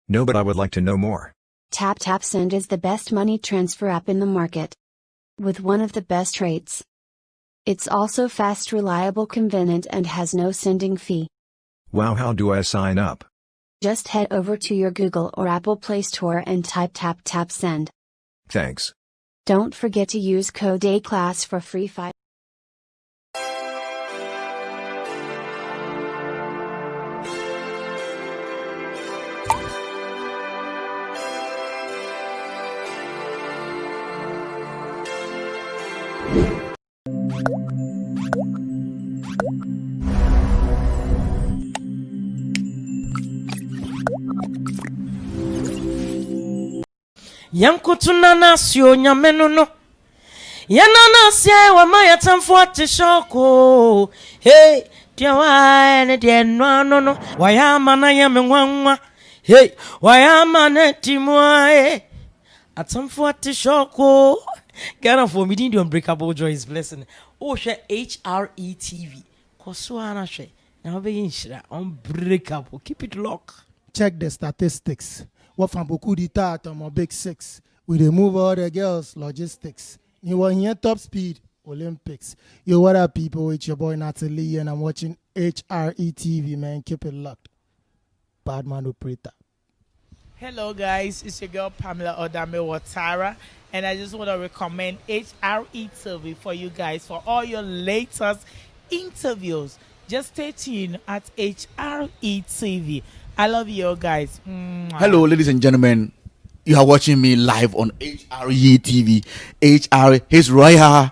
No, but I would like to know more. TapTapSend is the best money transfer app in the market, with one of the best rates. It's also fast, reliable, convenient, and has no sending fee. Wow, how do I sign up? Just head over to your Google or Apple Play Store and type TapTapSend. Thanks. Don't forget to use code ACLASS for free 5. Yankutuna sio nyamenono yanana sia wa maya tamfuate shoko hey tiawa ne de no wayama na yamenwanwa hey wayama na timwa atamfuate shoko Ghana for me the unbreakable Joyce blessing she HRETV koswana she na be yinshira unbreakable. Keep it locked. Check the statistics. What from beaucoup d'État on my big six. We remove all the girls, logistics. You want here top speed, Olympics. Yo, what up, people? It's your boy Natalie, and I'm watching HRETV, man. Keep it locked. Badman operator. Hello, guys. It's your girl Pamela Odame-Watara, and I just want to recommend HRETV for you guys for all your latest interviews. Just stay tuned at HRETV. I love you all, guys. Hello, ladies and gentlemen. You are watching me live on HRETV. His Royal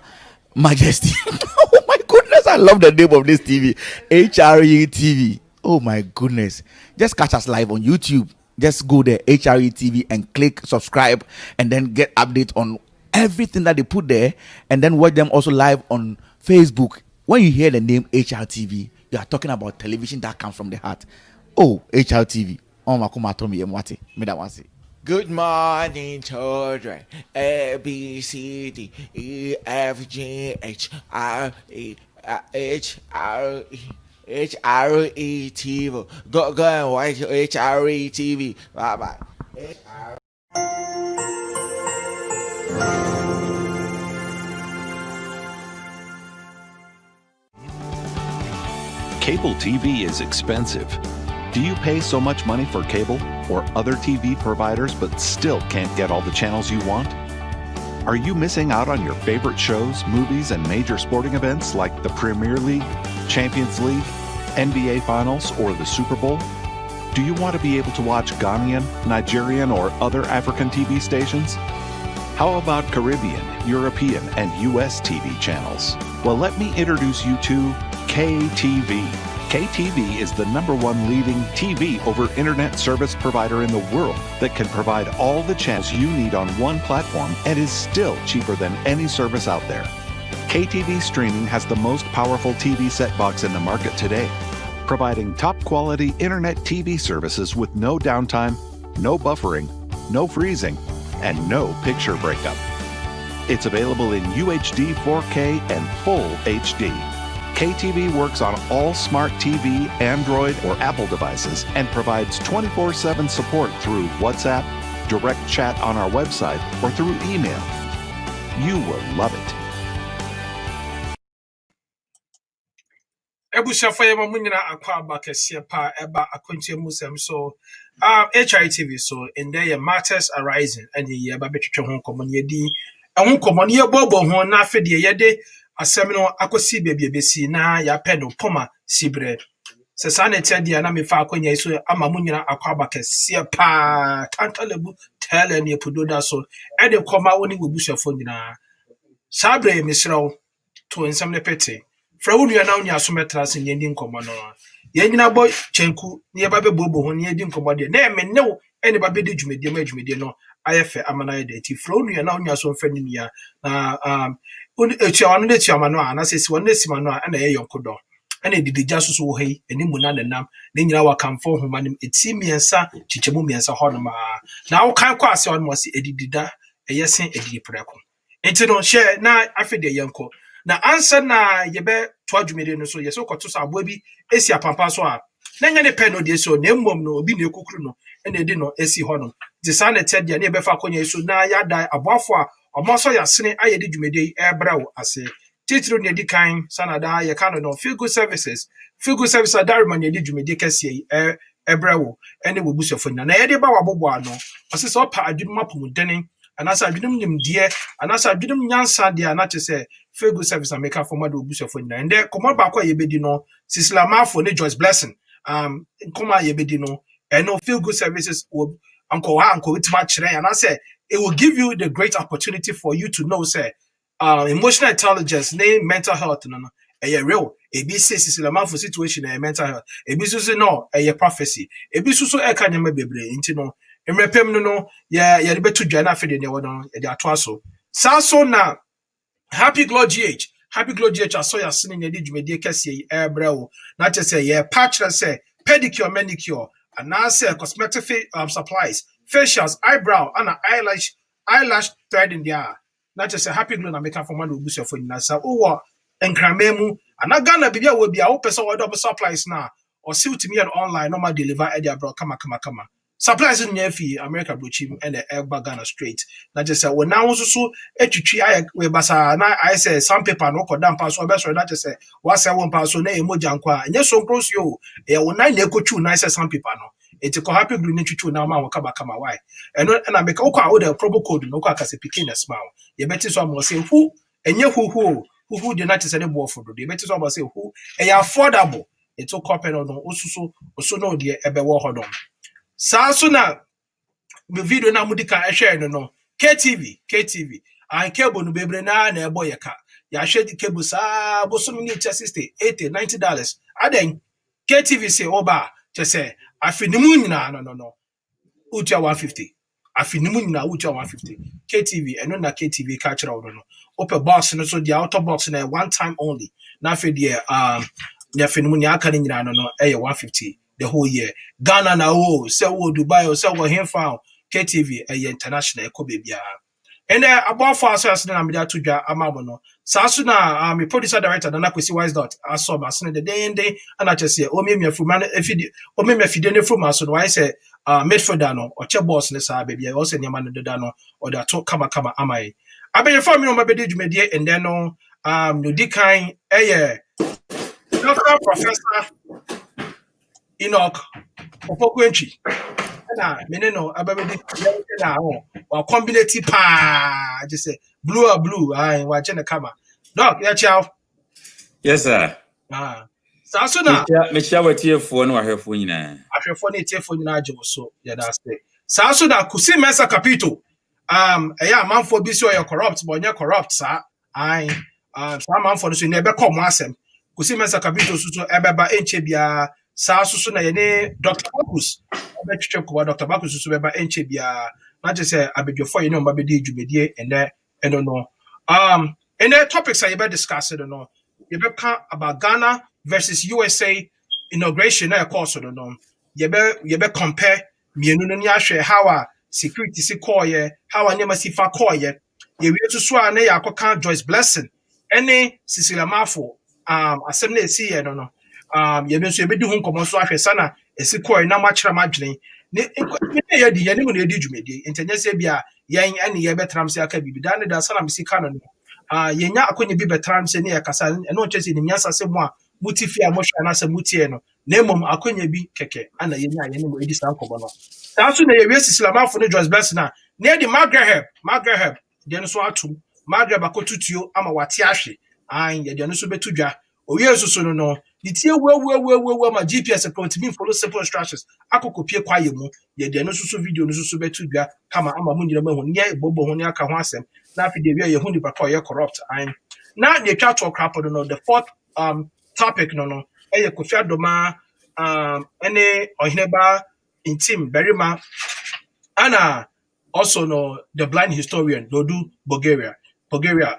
Majesty. Oh my goodness, I love the name of this TV. HRETV. Oh my goodness. Just catch us live on YouTube. Just go there, HRETV, and click subscribe, and then get update on everything that they put there, and then watch them also live on Facebook. When you hear the name HRTV, you are talking about television that comes from the heart. Oh, HRTV. Oh, good morning, children. A, B, C, D, E, F, G, H, R, E, H, R, E, H, R, E, TV. Go and watch HRETV. Bye bye. Cable TV is expensive. Do you pay so much money for cable or other TV providers but still can't get all the channels you want? Are you missing out on your favorite shows, movies, and major sporting events like the Premier League, Champions League, NBA Finals, or the Super Bowl? Do you want to be able to watch Ghanaian, Nigerian, or other African TV stations? How about Caribbean, European, and US TV channels? Well, let me introduce you to KTV. KTV is the #1 leading TV over internet service provider in the world that can provide all the channels you need on one platform and is still cheaper than any service out there. KTV streaming has the most powerful TV set box in the market today, providing top quality internet TV services with no downtime, no buffering, no freezing, and no picture breakup. It's available in UHD, 4K, and full HD. KTV works on all smart TV, Android, or Apple devices and provides 24/7 support through WhatsApp, direct chat on our website, or through email. You will love it. HITV so in there matters arising and the year baby hon common di ehon common ye bobo ho na afede ye de asem no akosi bebie besi na ya pedo poma sibre se sana dia na me fa akonya so ama munyina akwaba kese pa tantalebu tele ne pododa so e de koma woni webusuafo nyina sabre misrawo to nsam ne pete fra wonu na woni asometra se nyeni nkomo no ye nyina boy chenku ne ba be bobo ho ne di nkomo de na me new ene ba be de dwumedie no ayefe amana ye de ti fra wonu na woni aso mfa ni ya na echiawanu ne chiamanu ana sesi won ne simanu ana ye yonkodo ana didija so wo hei enimu na nenam ne nyina wa kamfo homa nim eti miensa chichemu miensa honoma na wo kan kwa ase onmo se edidida eyesen edidi preko enti no share na afede yenko na answer na yebe to adwumede no so yeso koto so aboa bi esi apampa so a na nya ne pen no de so na emmom no obi na ekukuru no and they did not esi hono. The son said ya never fa konya so na ya die aboafo a omoso ya sene aye di dwumede ebra wo ase. Titru ne di kan sanada ya kan no feel good services adare man ye di dwumede kase ebra wo ene wo busofo na ye de ba wabobo ano. Ose so pa adwuma pomudene anasa adwunum nimdie anasa adwunum nyansa de anache se feel good service and make for madu busofo na ende komo ba kwa ye bedi no Cecilia Marfo ne Joyce blessing koma ye bedi no no feel good services will uncle with much and I say it will give you the great opportunity for you to know say emotional intelligence name mental health no real ebi say Cecilia Marfo situation mental health ebi so no prophecy ebi so ka nyama bebre nti no emrepem no ye de betu dwa na afede ne wono ye de ato aso so na Happy Glow GH aso ya sene ne di dwumedi kase ebrewo na che say ye patch say pedicure manicure and now say cosmetic supplies facials eyebrow and eyelash threading there not just a Happy Glow na make for man obusu for nyina sa wo enkramemu and Ghana bibia wo bia wo pese wo double supplies na or see to me online normal deliver e dia bro kama supplies in near fee America brochim and the Ghana straight not just say we now so etwitwi aye we basa na I say some paper no ko damp so be so not just say what say one pass so na emoja nkwa enye so close yo e wo na ekochu na say some paper no it ko Happy Glow ni twitwi na ma waka kama why and na make wo kwa the promo code no kwa kase pikin na smile ye beti so am say who enye who dey not say the boy for do ye beti so am say who e affordable it to copy no oso no de ebe wo hodon so na the video na mudika share no KTV and cable no bebre na ebo ye ka ya share the cable sa bo so mini $60 $80 $90 aden KTV say oba just say afinimu nyina no utia 150 afinimu nyina utia 150 KTV eno na KTV ka kira no open box no so the outer box na one time only na fe the ya afinimu nya aka nyina no 150 the whole year. Ghana na say Dubai or say here found KTV international eko bebia. And about for us na media to ja amabono. Sasuna me producer director na kwesi wise dot aso ma sene the day and I just say o me from man o me fide from aso why say midfielder no or che boss ne sa bebia o say nyama no da no or da to kama amai. Abe for me no mabedi dwumedie and then no di kan Dr. Professor Enoch Opokwenchi na meneno ababedi na wa combinate pa just say blue wa chene kama doc ya chao yes sir so na me chia watiefo na wahwefo nyina ahwefo na tiefo nyina aje so ya da say so na kusi mensa capito eya manfo bi so ya corrupt but nya corrupt sa sa manfo so na ebe kom asem kusi mensa capito so ebeba enche bia so na yene Dr. Bakus abetwetwe ko Dr. Bakus so beba enche bia na je say abedwefo yene omba bedi dwumedie eno no and the topics I be discussed no you be about Ghana versus USA inauguration na course no you be compare mienu no ni ahwe how security si koye how anyama si fa koye ye wi so na ya akoka Joyce blessing ene Cecilia Marfo asem na esi ye no ye be so ye be di hu nkomo so ahwe sana esi koye na machira madwene ne ye di ye ne mo ne di dwumedi entenye se bia yen ene ye betram se aka bibi dan da sana misika no yenya akonye bi betram se ne ya kasa eno nche se ni nyasa se mo a muti a mo hwa na se mutie no na emom akonye bi keke ana yenya ye ne mo edi san kobo no so na ye wi Cecilia Marfo ne Joyce blessing na ne di Margaret de no so atum Margaret bakotutuo ama wate ahwe ye de no so betudwa owie so no the tie we ma GPS account me follow simple instructions akokopie kwaye mu ye de no so video no so betudwa kama ama mu nyira ma hu ne bobo hu ne aka ho asem na afide wi ye hu ni papa ye corrupt na the chat talk crap no the fourth topic no Kofi Adomah ene Oheneba Ntim-Barima and also no the blind historian Dodu Bulgaria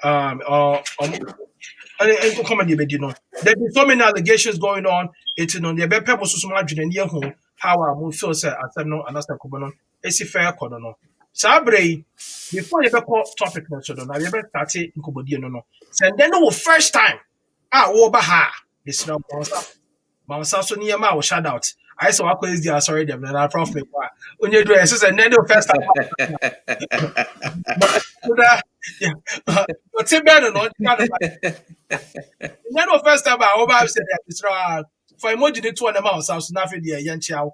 and there's been so many allegations going on. It's no the people so much in the home how I feel say I no understand kobono esi fair kono no sabre before you call topic no so no you better start in kobodi no and then the first time wo ba ha this no Mount so near ma shout out I saw what is the sorry them and I profit. When you do it, it's a nendo first time. Yeah, but it's better not. Nendo first time. I over said that it's for emoji the 2 on the mouse. I was nothing there. Yanchao,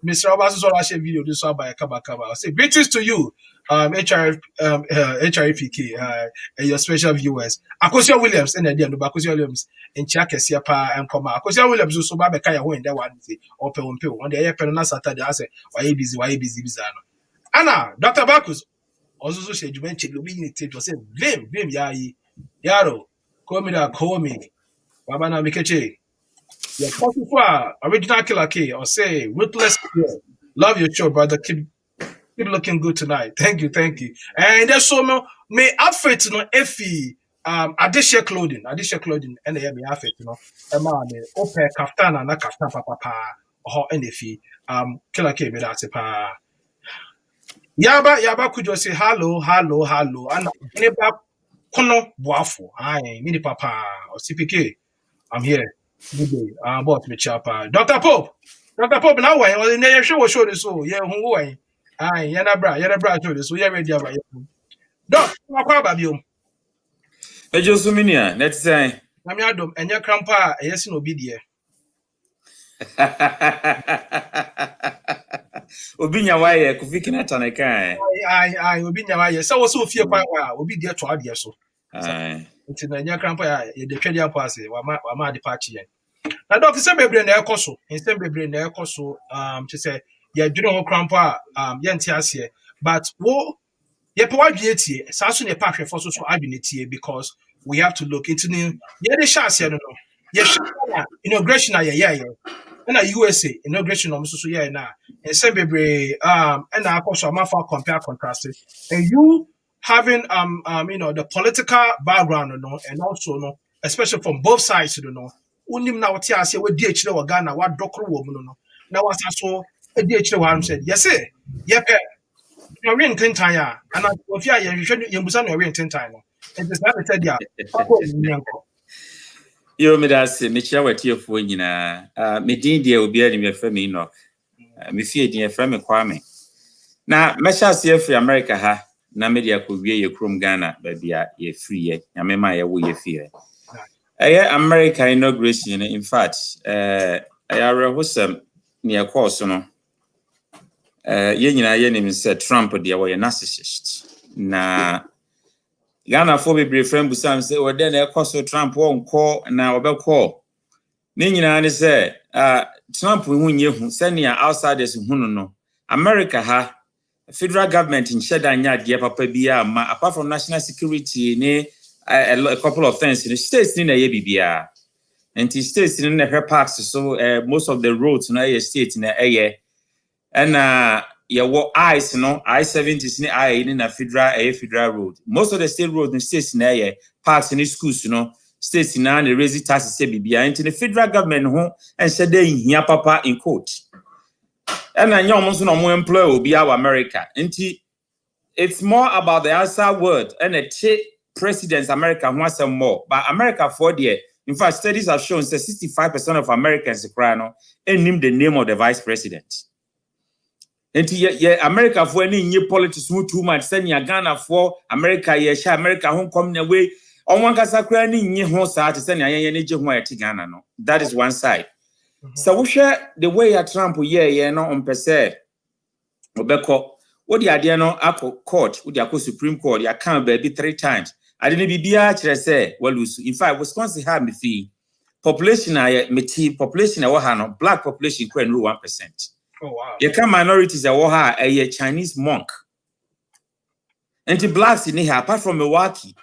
Mr. Obaso's all video this one by Kaba. I say greetings to you, HRFK, your special viewers. Akosia Williams in the end, Akosia Williams in Chakesiapa and Koma. Akosia Williams also by Kaya when that one say open on the airplane on Saturday. I say, why busy, Bizano. Anna, Dr. Bakus also said you mentioned Lubini to say, Vim, Yaro, call me, Wabana Mikeche. Yeah, Kofi original Killer K, or say ruthless. Love your show, brother. Keep looking good tonight. Thank you. And there's so may outfit Effie additional clothing, and they have outfit open kaftan and kaftan papa or Effie Killer K me that's pa. Yaba could just say hello, and neighbor kono boafo. Aye, mini papa or CPK. I'm here. Good day. About me chapa. Dr. Pope, now why? Well, the show this so yeah, who way? Aye, yana bra show this so yeah, ready about you. Doc, what about you? Just minia, let's say. I'm Adam, and your grandpa, yes, no be dear. Obinya why Kofi Kinata kai. Aye, Obinya why so fear quite well, will be dear to idea so. Aye. It's in your grandpa, the Canadian party, Wama the party. Now, Doctor Sembe in their coso, instead of in their coso, to say, yeah, you know, grandpa, Yantias but wo, yeah, probably Sasson a patriot for social identity because we have to look into the chance, no. Yes, inauguration, yeah, and a USA inauguration of so yeah now, and Sembe, and I also am for compare contrast, and you having the political background, and also especially from both sides, unim na wote ase we di akire wo Ghana wa dokro wo mu no na wasa so di akire wa said yes ye pe no we ntentan ya ana ofi a ye hwehwe yembusa no we ntentan no it is that said ya pako nyanko yo me da se me chia watiefo nyina me din dia obi ani me fa me no me fie din fa me kwame na me sha se free America ha na me dia ko wie ye krom Ghana ba bia ye free ye nyame ma ye wo ye fie America inauguration, in fact, I was near course, no. Yen said Trump, dear way a narcissist. Na Ghana for be friend with some say, well, then a cost Trump won't call and now about call. Nina said, Trump will win you, send you outsiders who no. America ha federal government in Shedanya, dear Papa Bia, apart from national security, ne. A couple of things in the states in the ABBR and the states in the parks, so most of the roads in the states in the area and what ice, I-70 in the eye in a federal road. Most of the state roads in the states in the area, parks in the schools, states in the raising taxes ABBR into the federal government home and said they in here papa in court. And I know most of them employ will be our America. It's more about the outside word and a presidents America wants some more, but America for the in fact studies have shown that 65% of Americans name the name of the vice president. And America for any new politics too much send ya Ghana for America America home coming away on one casacra ni home to send Ghana no. That is one side. So we share the way Trump on per se what the idea no court with the Supreme Court ya can't be 3 times. I didn't be say well in fact Wisconsin had me fee population population black population 1%. Oh wow. You can minorities a Chinese monk. And the blacks in here apart from Milwaukee,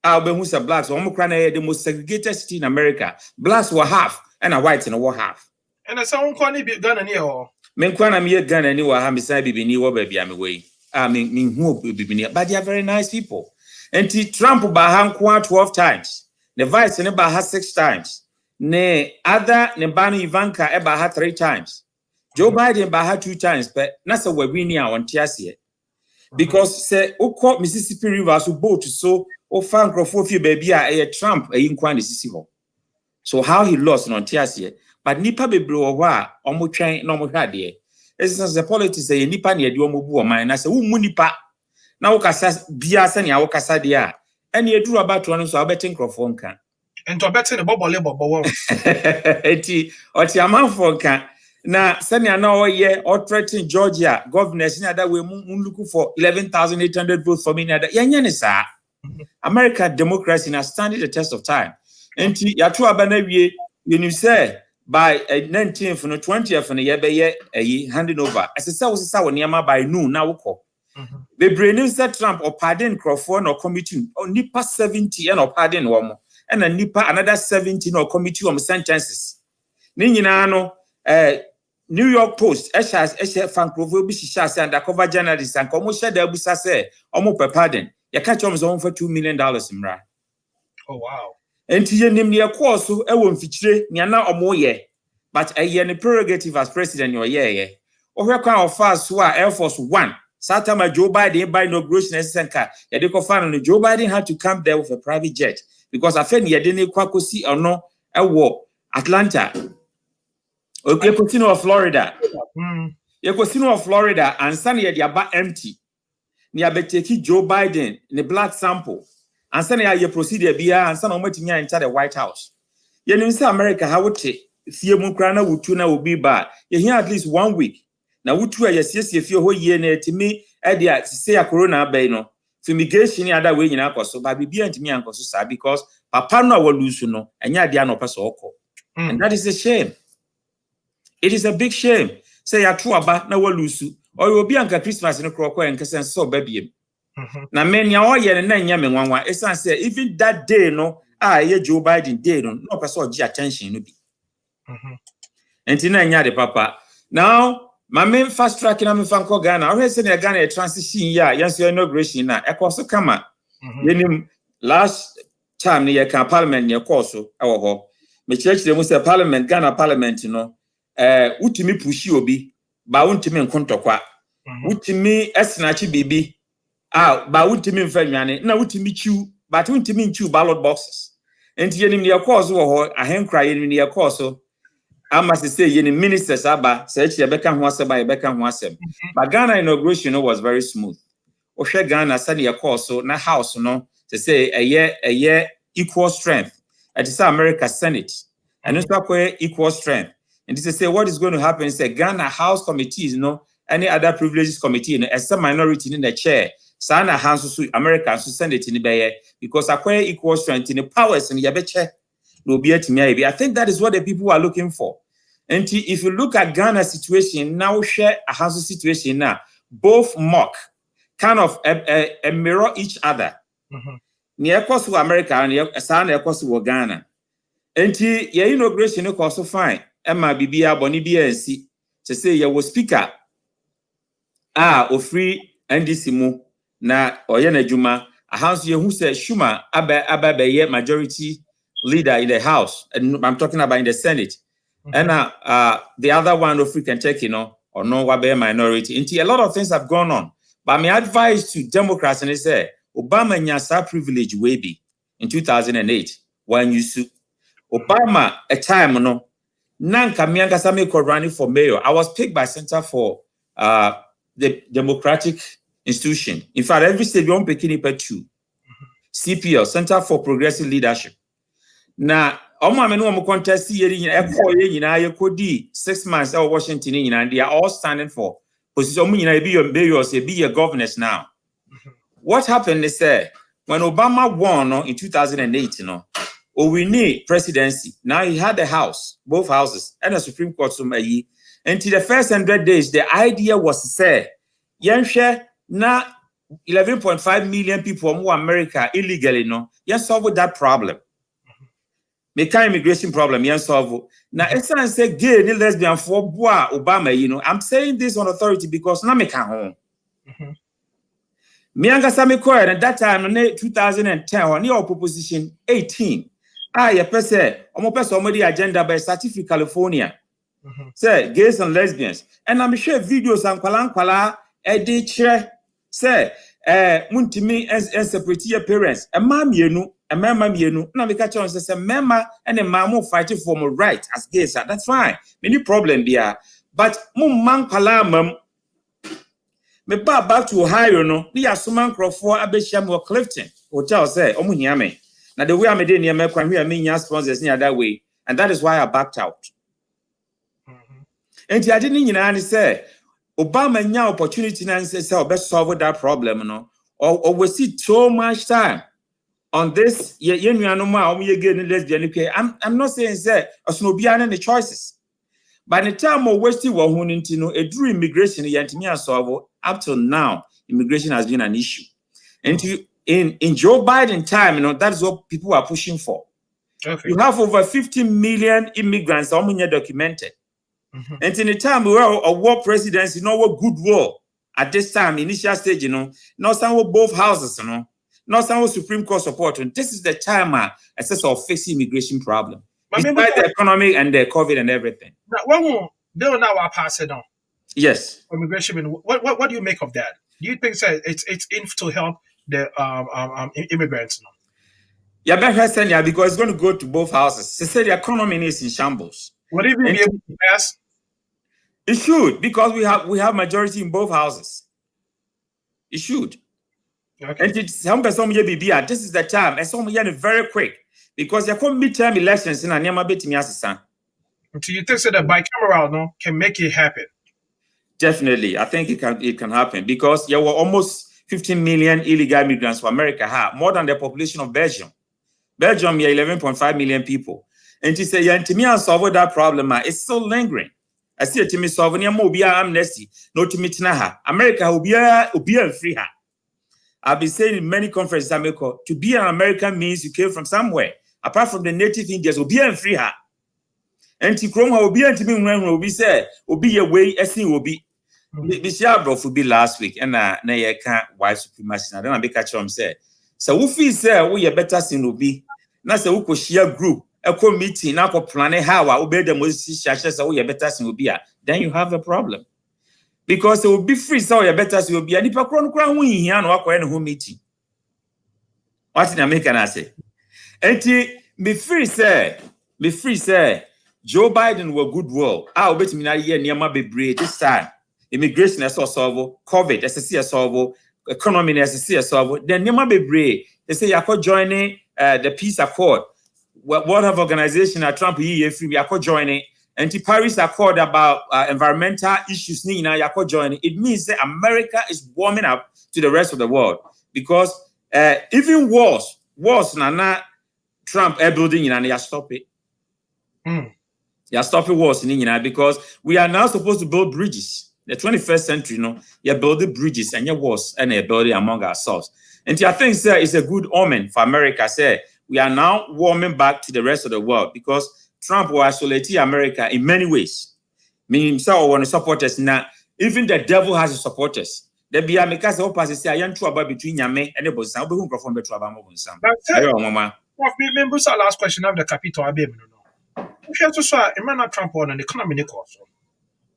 who's a blacks the most segregated city in America. Blacks were half and a whites in a half. And I saw one be done near or Menkwana me gun anywhere ha beside bibini wo baby am way. Who bibini but they are very nice people. And Trump ba ha 12 times. The vice ne ba ha 6 times. Ne other ne banu Ivanka e ba ha 3 times. Joe Biden ba ha 2 times but na se we win here on tiase. Because say ukọ Mississippi River so boat so o fan crofo fi baby a Trump nkwa ne sisi ho. So how he lost on tiase but nipa bebre wo ho a omo twen na omo hwade as the politics say nipa na yede omo bu o man na say wo mu nipa na wo kasa bia se na wo kasa de a ene eduru abato no so abeti nkrofo nka ento beti ne bobole bobo eti oti amanfo nka na senior na oye or threatening Georgia governors in other way looking for 11,800 votes for me na yenya ne sa America democracy na standing the test of time enti ya to aba na wie you say by 19th no 20th no ye be ye handing over asesa wo sesa wo niam by noon na wo the brain said Trump or pardon Crawford or committee or nipa 70 and or pardon wo and a nipa another 70 no committee on sentences ni nyina no New York Post esha fan Crawford bi shisha say undercover journalists and komo share da busa say omo pe pardon ya catch omo so for $2 million mra. Oh wow. Enti ye nim ne course so e wo mfikyire ne na omo ye but ye ne prerogative as president or ye ohwe kwan of fast so Air Force 1 Satama Joe Biden by inauguration esenka ye de ko fan no Joe Biden had to come there with a private jet because afen ye de ne kwakosi ono e wo Atlanta okay continue of Florida you continue of Florida and san ye dia ba empty ni abeteki Joe Biden ne blood sample and san ye procedure bia and san o matinya enter the White House ye nim say America ha wote fie mu kra na wutu na obi ba ye here at least 1 week na wutu ye siesie fie ho yie na etimi e dia say ya corona bay no fumigation ya da we nyina akoso ba bibia ntimi ankoso sa because papa no awalusu no enya dia no pese okọ and that is a shame. It is a big shame. Say ya true aba na walusu or you be anka Christmas no kroko en kesen so babiem. Na men ya oye na nya me nwanwa esan say even that day no ye Joe Biden day no person gi attention no bi. Enti na nya de papa. Now my main fast track na me fan ko Ghana. I say na Ghana a transition year yanso inauguration na e koso kama. Yenim last time ne ye kan parliament ne koso e wo ho. Me church dem say parliament Ghana parliament no utimi pushi obi ba untimi nkontokwa utimi esnachi bibi ba untimi mfanwane na utimi chiu but untimi nchiu ballot boxes enti yenim ne yakoso wo ho ahenkra yenim ne yakoso ama se say yenim ministers aba se echi ebeka ho aseba ebeka ho asem but Ghana inauguration was very smooth ohwe Ghana sani yakoso na house no se say eye equal strength at the America Senate and it's equal strength. And this is say what is going to happen is that Ghana House committees, any other privileges committee, as a minority in the chair, Sana House Americans to send it in the bay because acquire equal strength in the powers and Yabeche will be at me. I think that is what the people are looking for. And if you look at Ghana's situation now, share a house situation now, both mock, kind of mirror each other. Near course to America and Sana course to Ghana. And your inauguration is also fine. Emma bibia boni bia ensi se say ye was speaker ofri NDC mu na oye na adwuma house ye who said Shuma aba be majority leader in the house and I'm talking about in the Senate and the other one ofri can take or no wa be minority until a lot of things have gone on but my advice to Democrats and they say Obama nyasa privilege we be in 2008 when you sue Obama a time no Nanka mianga same ko running for mayor. I was picked by Center for the Democratic Institution. In fact, every state we picking per 2. CPL, Center for Progressive Leadership. Now, omo amenu omo contest yeri nyina ye 6 months at Washington and they are all standing for position omo nyina be your mayor, say be your governors now. What happened is when Obama won in 2008, we need presidency. Now he had the House, both houses, and the Supreme Court. Until the first 100 days, the idea was to say, na 11.5 million people who America illegally, solve that problem. Make immigration problem, solve. Now, it's not say gay, lesbian, for bois, Obama, I'm saying this on authority because na make home. Mianga Samiko, at that time, in 2010, on your proposition 18. You person, somebody agenda by Certificate California. Say gays and lesbians. And I'm sure videos and kwala say muntimi and separate your parents. A mom a member mienu na me catch on say member and a man fighting for my right as gays. That's fine. Many problem there. But man palamam me back to Ohio no be asuman crofo abesham wo Clifton hotel say omu hia me. Now the way I made in near me kwan we me sponsors near that way, and that is why I backed out. And I didn't nyina say Obama nya opportunity na say solve that problem no or we see so much time on this I'm not saying say osno the choices. By the time we wasting a drew immigration up till now, immigration has been an issue. And in Joe Biden time, that is what people are pushing for. Okay. You have over 50 million immigrants documented. And in the time we were a war presidency, what good war at this time, initial stage, not some with both houses, not some with Supreme Court support. And this is the time assess of facing immigration problem. Despite the economy and the COVID and everything. Now, they'll now pass it on. Yes. Immigration. What do you make of that? Do you think it's in to help the immigrants now? Yeah, because it's going to go to both houses. They say the economy is in shambles. Would it be able to pass? It should, because we have majority in both houses. It should. Okay. And this is the time. And some very quick. Because there come midterm elections in Anyama betimi asesa. So you think that bicameral can make it happen? Definitely, I think it can happen because there were almost 15 million illegal immigrants for America, more than the population of Belgium. Belgium, 11.5 million people. And to say to solve that problem, it's still lingering. I see it to me solving amnesty, no to meet America will be free her. I've been saying in many conferences, to be an American means you came from somewhere. Apart from the native Indians, will be free her. And to Chrome will be to me when will be said, will be a way as will be. Will be last week, and I can't white supremacy. I don't make a chum say. So if we say we are better sin will be, now say we could share group, a committee, now plan how I obey the most churches, so we are better sin will be, then you have a problem. Because it will be free, so you better will be a deeper crown win here and walk in home meeting. What in American I say? And me free say, Joe Biden were good world. I'll bet me now year near my baby this time. Immigration as solve, COVID as a solve, economy as a solve. Then near my baby, they say I could join the peace accord. World Health Organization at Trump free, I could join it. And the Paris Accord about environmental issues, it means that America is warming up to the rest of the world. Because even wars, not Trump building and they stop it. They are stopping wars in because we are now supposed to build bridges. The 21st century, you're building bridges and your wars and you're building among ourselves. And I think it's a good omen for America. We are now warming back to the rest of the world because Trump will isolate America in many ways. Meaning, so when the supporters now, even the devil has supporters. There be a because of say I am trouble between Yame and the Bosan. We won't from the trouble. Members, our last question of the capital. If you have to say, Emmanuel Trump on an economy course.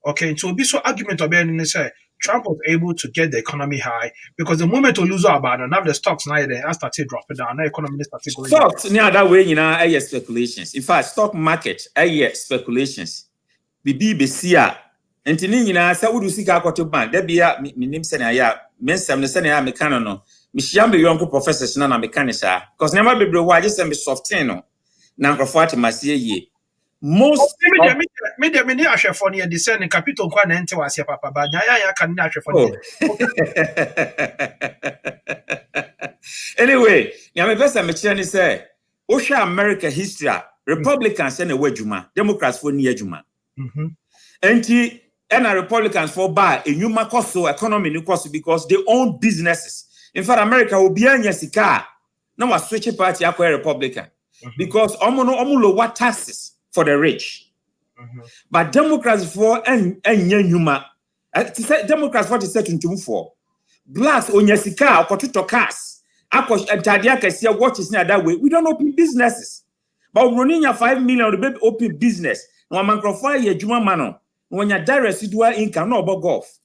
Okay, so this argument of being say Trump was able to get the economy high because the moment to lose our bad now the stocks now they started dropping down. Now economy started going. Stocks near that way, speculations. In fact, stock market, speculations. BBC, and Tinina, so would you see a quarter bank? There be a name Senaya, Mensam, the Senaya Mecano, Michiambe, your uncle professors, none of mechanica, because never be why just a softeno. Now, for my ye. Most media for near descending capital quan enter was your papa, but I can not for anyway, yeah, my best I'm say, Osha America history, Republicans and a Wejuma, Democrats for near Juma. And Republicans for buy a new Macoso economy because they own businesses. In fact, America will be a Yasika. Now a switch party acquire Republican because omulo what taxes for the rich. But Democrats for and Yuma. Democrats for the second to move for. Blacks on Yasika or Potato cars. Akosh and Tadiaka see what is not that way. We don't open businesses. But running a 5 million to baby open business. No microphone ye Juma mano. When your direct residual income no about golf.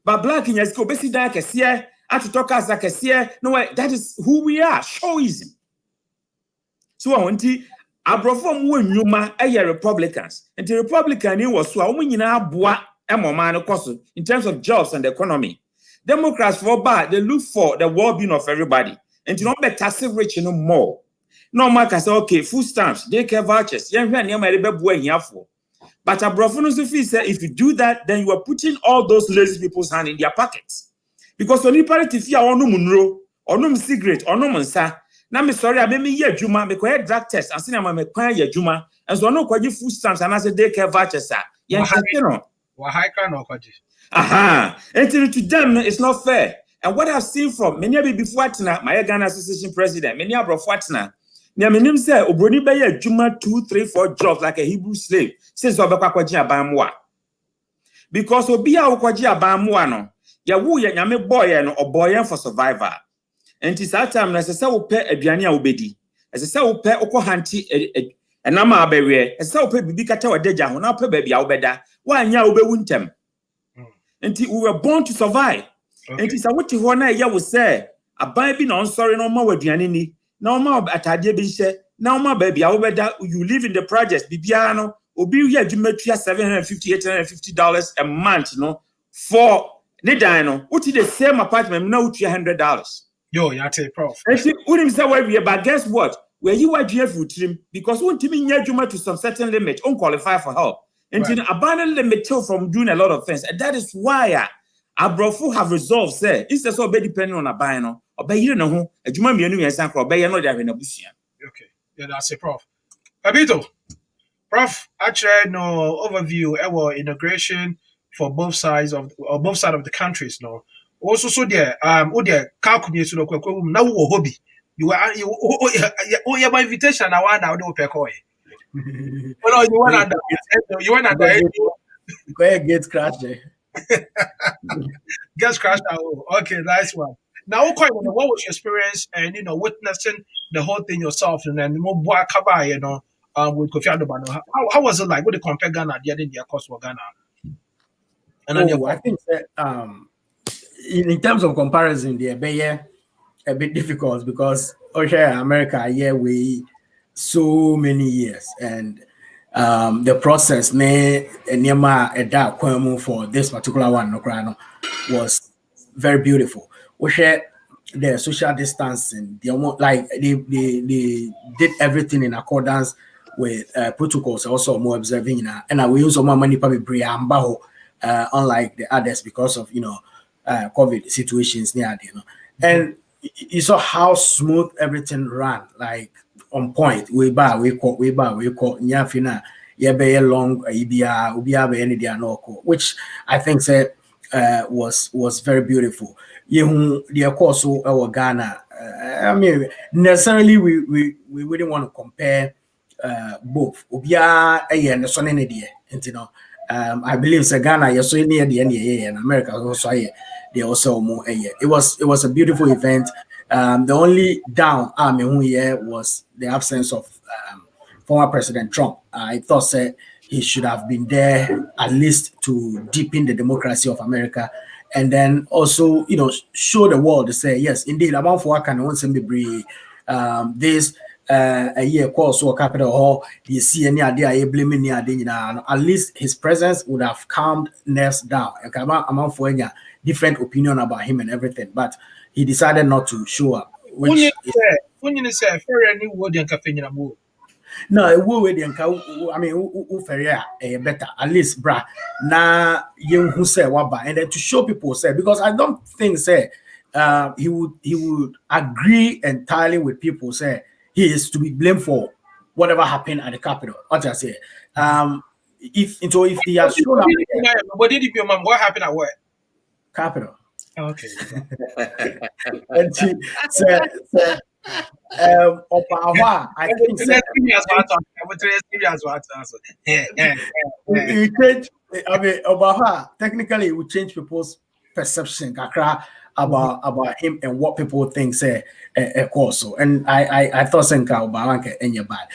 But black in Yasiko basi daka see to talk as like a see no that is who we are. Showism. So I want to abrofo mo nyuma Republicans. And the Republican was so nyina boa man in terms of jobs and the economy. Democrats for bad, they look for the well-being of everybody. And you don't be taxing rich no more. No man can say, okay, food stamps, daycare vouchers, but abrofo say if you do that, then you are putting all those lazy people's hand in their pockets. Because when you party fear or no munro, or no cigarette, or no monsa, now me sorry, I made me year juma, me quite drug test, and see I'm a quite year juma, and so no quite food stamps and as a daycare vouchers, sir. Aha, and to them it's not fair. And what I've seen from many before my Ghana Association president, many of Fatna, near me say, Obroni Bay, Juma 2, 3, 4 jobs like a Hebrew slave, says Obakwaji Abamwa. Because Obia Okwaji Abamwano, ya woo ya yame boy and or boy for survivor. And tis that time as a saw pay a Biania Obedi, as a saw pay Oko Hanti and Nama Abewe, as saw pay Bibicata or Deja, who now pay baby Obeda, why nya Obe Wintem. And we were born to survive. Okay. And it's a what you want to will say. A baby no sorry no more with Yanini. No more at Adie no more baby. I you live in the projects. Bibiano, Obi ya Jumetria $750, $850 a month, no, for Nidano. What is the same apartment? No, $300. Yo, you take prof. And see, wouldn't say where we are, but guess what? Where you are GF with him because one team in Juma to some certain limit, unqualified for help. And right. Abandon limit from doing a lot of things. And that is why Abrofo have resolved, say, it's so be depending on a bino, or by you know, a Juma and Sanko, or by you know, they're in a bush. Okay, yeah, that's a prof. Abito, prof, actually, no overview, our integration for both sides of the countries, no. Also, so there, calculate to the now hobby. You my invitation, I want now, no pecoy. Well, you want to get crashed. Get crashed out. Okay, nice one. Now, what was your experience and witnessing the whole thing yourself and then more boy cover, with Kofi Adomah? How was it like? What the compare Ghana the other cost for Ghana? And I think that in terms of comparison, they're a bit difficult because America, we so many years and the process for this particular one was very beautiful. We share the social distancing. They did everything in accordance with protocols. Also more observing and we use more money probably unlike the others because of COVID situations near and you saw how smooth everything ran, like on point. We call nyafina yebe long which I think was very beautiful. The course our Ghana. I mean, necessarily we wouldn't want to compare both. I believe Ghana you're so near the end and America also they also more it was a beautiful event. The only down was the absence of former President Trump. I thought he should have been there at least to deepen the democracy of America, and then also show the world to say yes, indeed, amount for can once be this a year course or capital hall. You see any idea blaming at least his presence would have calmed nerves down. Amount for any different opinion about him and everything, but he decided not to show up. Which no, I mean, better at least, brah. Na who say waba, and then to show people say because I don't think he would agree entirely with people say he is to be blamed for whatever happened at the Capitol. What I say, if he has shown up, what happened at what Capitol? Okay. And she said, I think technically it would change people's perception. about him and what people think say also. And I thought Senka Obama any bad.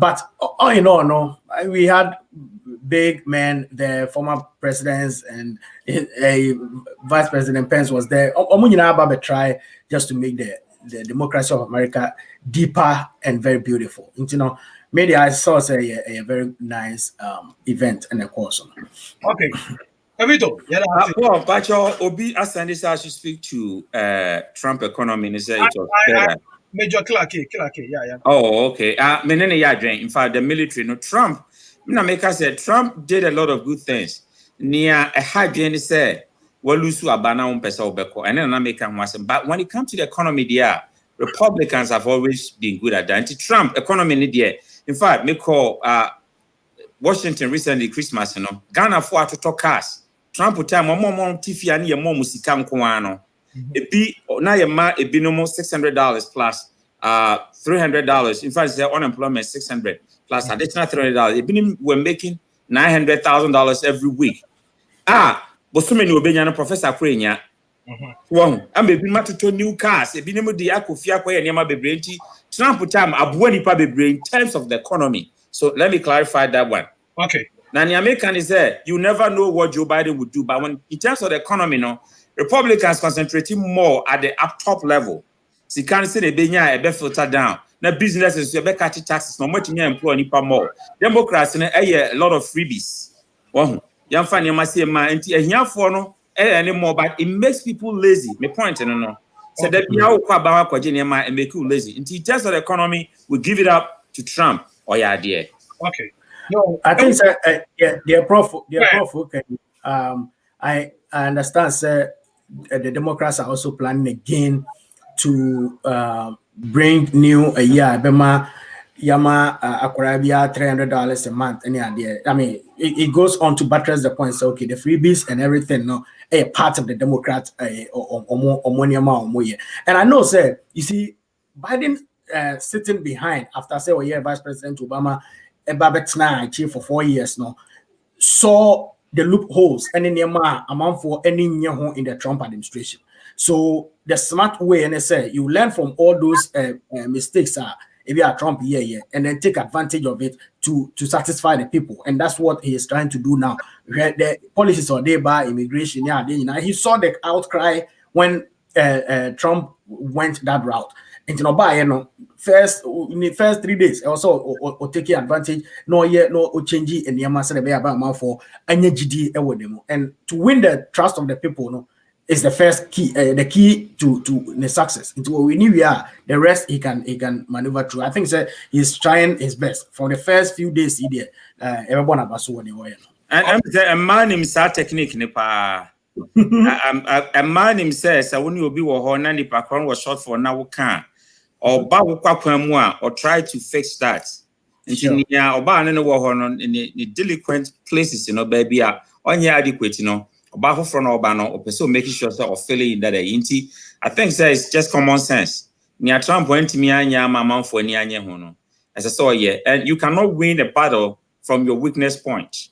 But all in all, no, we had big men, the former presidents and Vice President Pence was there. Omunyina try just to make the democracy of America deeper and very beautiful. You know, maybe I saw a very nice event and a course. Okay. Evito, well, Pacho Obi Asandi I should speak to Trump economy and say it was better. Major Clark, yeah. Oh, okay. In fact, the military, no Trump. Nameka said Trump did a lot of good things. Near a high Jenny said, well, Lusu Abana Pesa Obeko, and then American was. But when it comes to the economy, there, Republicans have always been good at that. Anti-Trump economy, there. In fact, me call Washington recently Christmas, you know, Ghana for to talk cars. Trump would tell more Tiffy and your mom musikam kuano. It be now your ma it be no more $600 plus $300. In fact, their unemployment $600 plus additional $300. It been we're making $900,000 every week. But so many obeying Professor Krenya. One, I'm a to new cars. It be no the Akufia and Yama Bebrenti. Trump would time abuani pa bebre in terms of the economy. So let me clarify that one. Okay. Now, the American is there. You never know what Joe Biden would do. But when in terms of the economy, no, Republicans concentrating more at the up top level. So you can't say the benya a be filter down. Now businesses you be cutting taxes. No much you employ any more. Democrats a lot of freebies. Well, young fan you must say man. Here for no anymore. But it makes people lazy. My point, no. So that we are about Kwajinema and make you lazy. In terms of the economy, we give it up to Trump. Oh yeah, dear. Okay. No, I think they're prof. Okay. I understand, sir. The Democrats are also planning again to bring new Bema Yama Akurabia $300 a month. Any idea? I mean, it goes on to buttress the point. So okay, the freebies and everything, no, a part of the Democrats or money amount. And I know, sir. You see, Biden sitting behind after say Vice President Obama. Chief for 4 years now, saw the loopholes and in the amount for any new in the Trump administration. So the smart way, and I say you learn from all those mistakes if you are Trump and then take advantage of it to satisfy the people, and that's what he is trying to do now. The policies are there by immigration, he saw the outcry when Trump went that route. First in the first 3 days, also or taking advantage, no change in the about for any GD and to win the trust of the people, no, is the first key, the key to the success. Into what we knew we are, the rest he can maneuver through. I think that he's trying his best for the first few days. He did everyone about so anyway. And a man himself technique nipa. A man himself, when you be wahona nipa kwan was short for now can. Or or try to fix that. And in the delinquent places, you know, baby, on your adequate, you know, about from Obano, or person making sure that or failing that I think that it's just common sense. Near Trump went to me and mama for Nyanya Hono. As I saw here, and you cannot win a battle from your weakness point.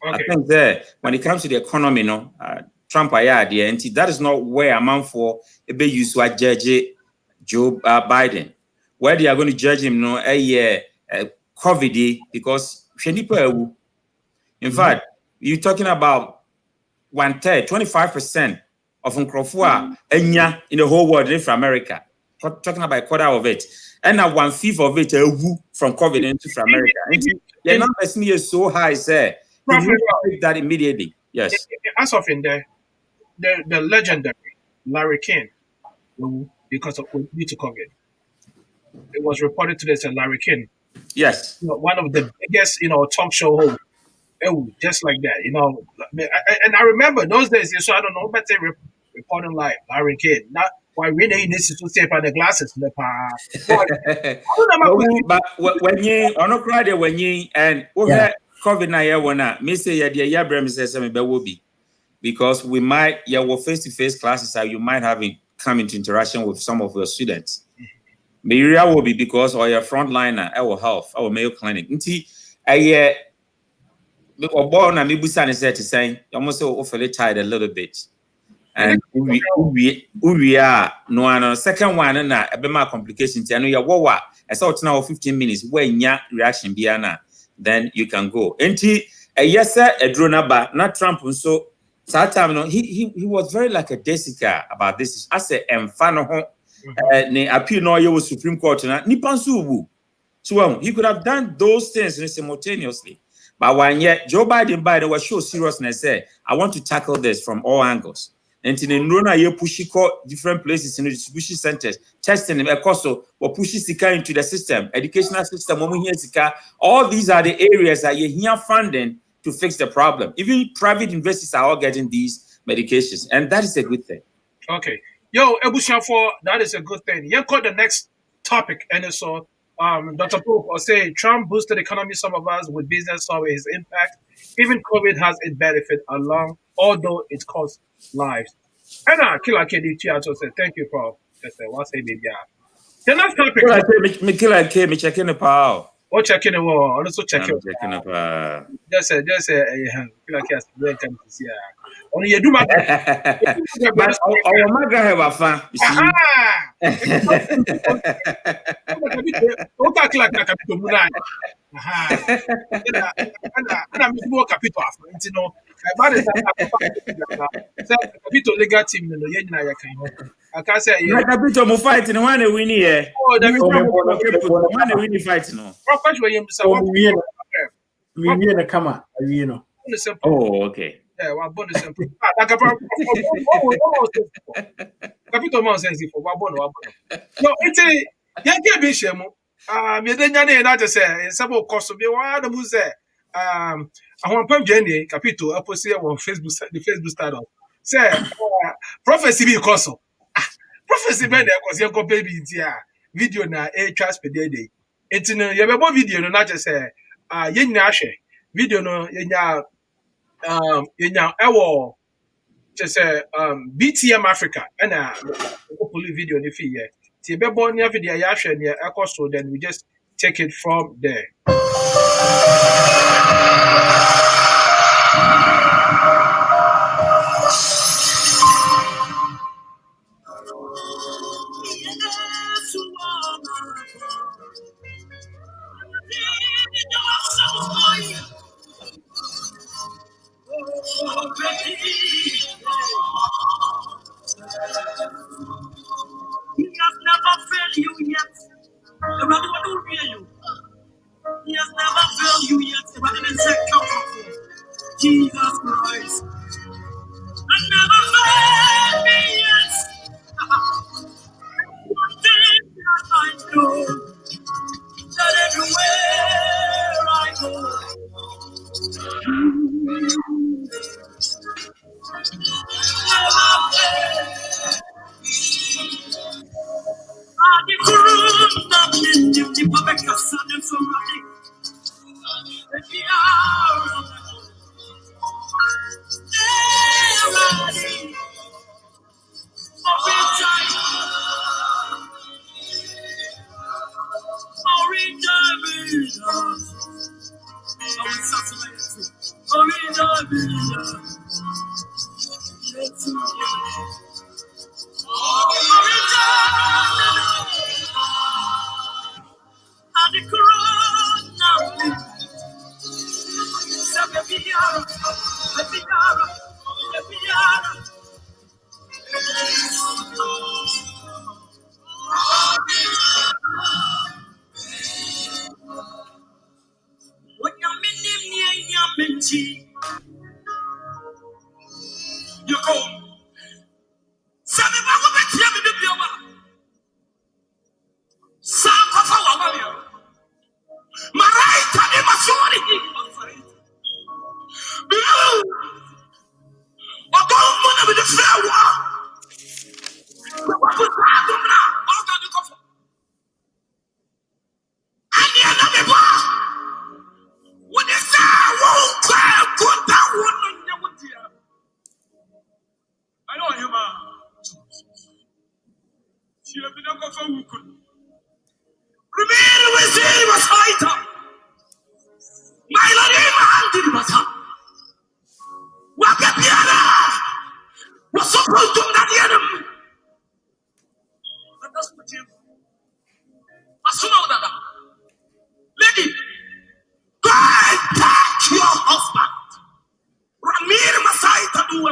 Okay. I think that when it comes to the economy, no, Trump idea, and that is not where amount for a big use to judge Joe Biden, where they are going to judge him, no, COVID, because in fact, you're talking about 25% of Nkrofua Enya in the whole world from America. Talking about a quarter of it, and now 1/5 of it from COVID into from America. The numbers is so high, sir. You take that immediately. Yes. As of in the legendary Larry King. Because of due to COVID, it was reported today as Larry King. Yes, one of the biggest, talk show hosts. Just like that, and I remember those days. So I don't know, but they reporting like Larry King. Not why we need to step on the glasses. But when you on a Friday when you and COVID na me say ya brem says me will be because we might face-to-face classes that you might have come into interaction with some of your students. Maybe will be because or your frontliner, our health, our Mayo Clinic. Or born and maybe said to say, almost awfully tired a little bit. And we are no second one na a bit more complications. I know you what I saw it now 15 minutes when your reaction biana, then you can go. Enti yes sir a drone about not Trump so time no he was very like a Jessica about this. I said emfano ne appeal no you was Supreme Court na nipan so so he could have done those things simultaneously. But when yet Joe Biden was so seriousness say I want to tackle this from all angles. And in Rona, you push different places in the distribution centers, testing them, also, or pushing Sika into the system, educational system, all these are the areas that you hear funding to fix the problem. Even private investors are all getting these medications, and that is a good thing. Okay. Yo, Ebusha, that is a good thing. You call the next topic, and so Dr. Pope will say Trump boosted the economy, some of us with business saw his impact. Even COVID has its benefit along, although it costs lives. And Killer KD also said, thank you, Prof. Just say, what's a baby? The next topic. Killer K, me checking the power. Or checking the wall, also checking. Just say, Killer K, welcome to see. Only you do my. But our mother have a fan. Capito legal team no ye nyina yakan. Aka say ye Capito mo fight no one win here. Oh, the one win fight no. Professional we yem say we na kama we no. Oh, okay. Yeah, one bonus simple. Capito mo sense for one bonus. No, it's a yanke be shemu. Me de nyane na je say sabo cost be wa na mu say ahon pam jeni Capito aposi on Facebook the Facebook status. Say prophecy be cost. Prophecy be there cause you go baby ntia video na e transfer dey. Enti no ye be video no na je say ye nyina hwe. Video no ye nya ewo just say BTM Africa and hopefully video ni fi here. Ti be born near video ya hwe ne ekoso then we just take it from there. He has never failed you yet. Everybody will do you. He has never failed you yet. Everybody will say, come Jesus Christ has never failed me yet. One thing that I know, that everywhere I go, never failed.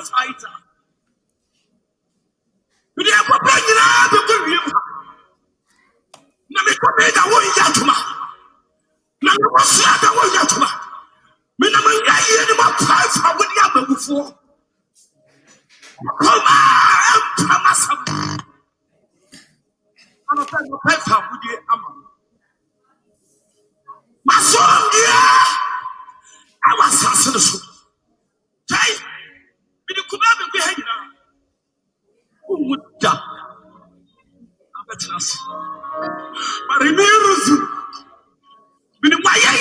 fighter. We didn't go back in our room. Namika won Yatuma. Namika won Yatuma. Minamanga yen ma fight for with the before. Come on, Pamasam. I'm a fight for with the Amam. My son, yeah, I was assassin. Jay, with the Kubabi behind you. Who would die? I'm a chance. But remember, with the Maya,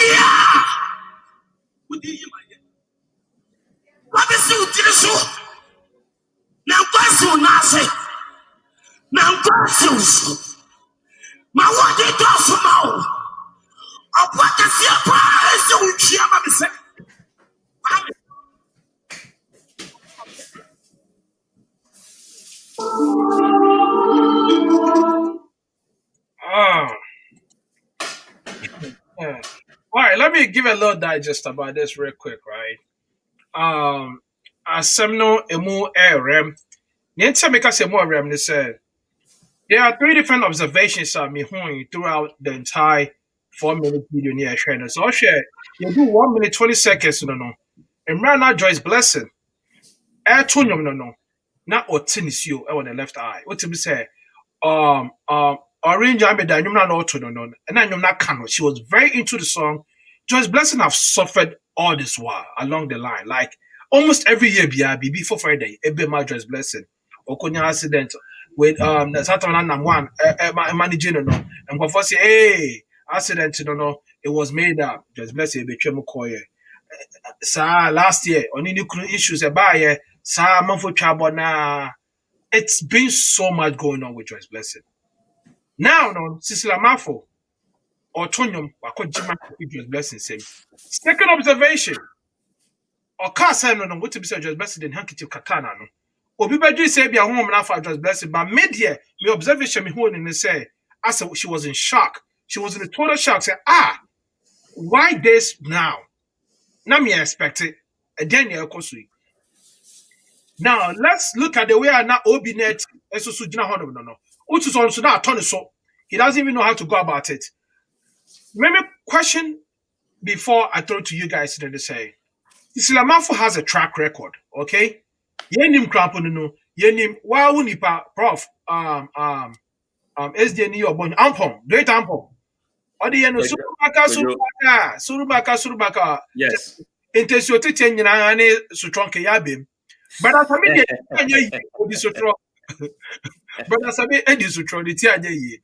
with the Maya. What is it? Now, what's your name? Now, what's your name? My what they do for now? What is your price? You will hear me say. All right, let me give a little digest about this real quick, right? Asemno emu rem. Niente make us more rem. They said there are 3 different observations of me throughout the entire 4-minute video near sharing. So I'll share. You do 1 minute 20 seconds, no. And right now, Joyce blessing. Air tunium, no. Not or tennis you on the left eye. What to be say? Orange I made not auto no. And I'm not cano. She was very into the song. Joyce blessing have suffered all this while along the line. Like almost every year, BB for Friday, every my Joyce blessing. Okonya accident with the Saturn one managing no. And before say, hey, accident, no, it was made up. Joyce blessing be chemo koye. Last year on any issues about it's been so much going on with Joyce Blessing. Now, no, Cecilia Marfo or Tonyum, Joyce Blessing same. Second observation. Or Casa no, what to be said Joyce Blessing in handkerchief katana no. Obi Badri say be a home now for Joyce Blessing, but mid-year, my observation me who and say, I said she was in shock. She was in a total shock. Say, why this now? Now me expect it. Now let's look at the way I now Obinet no. Which is also not a so he doesn't even know how to go about it. Maybe question before I throw to you guys to say Cecilia Marfo has a track record, okay? Yenim crampon no, yenim wa unipa prof SDN or bon ampom, great ampom. Odi yeno surubaka. Yes. Intesio tete nyina ane sutronke yabem. But as I mean odi sutro. But as I mean edi sutro di ti anye yi.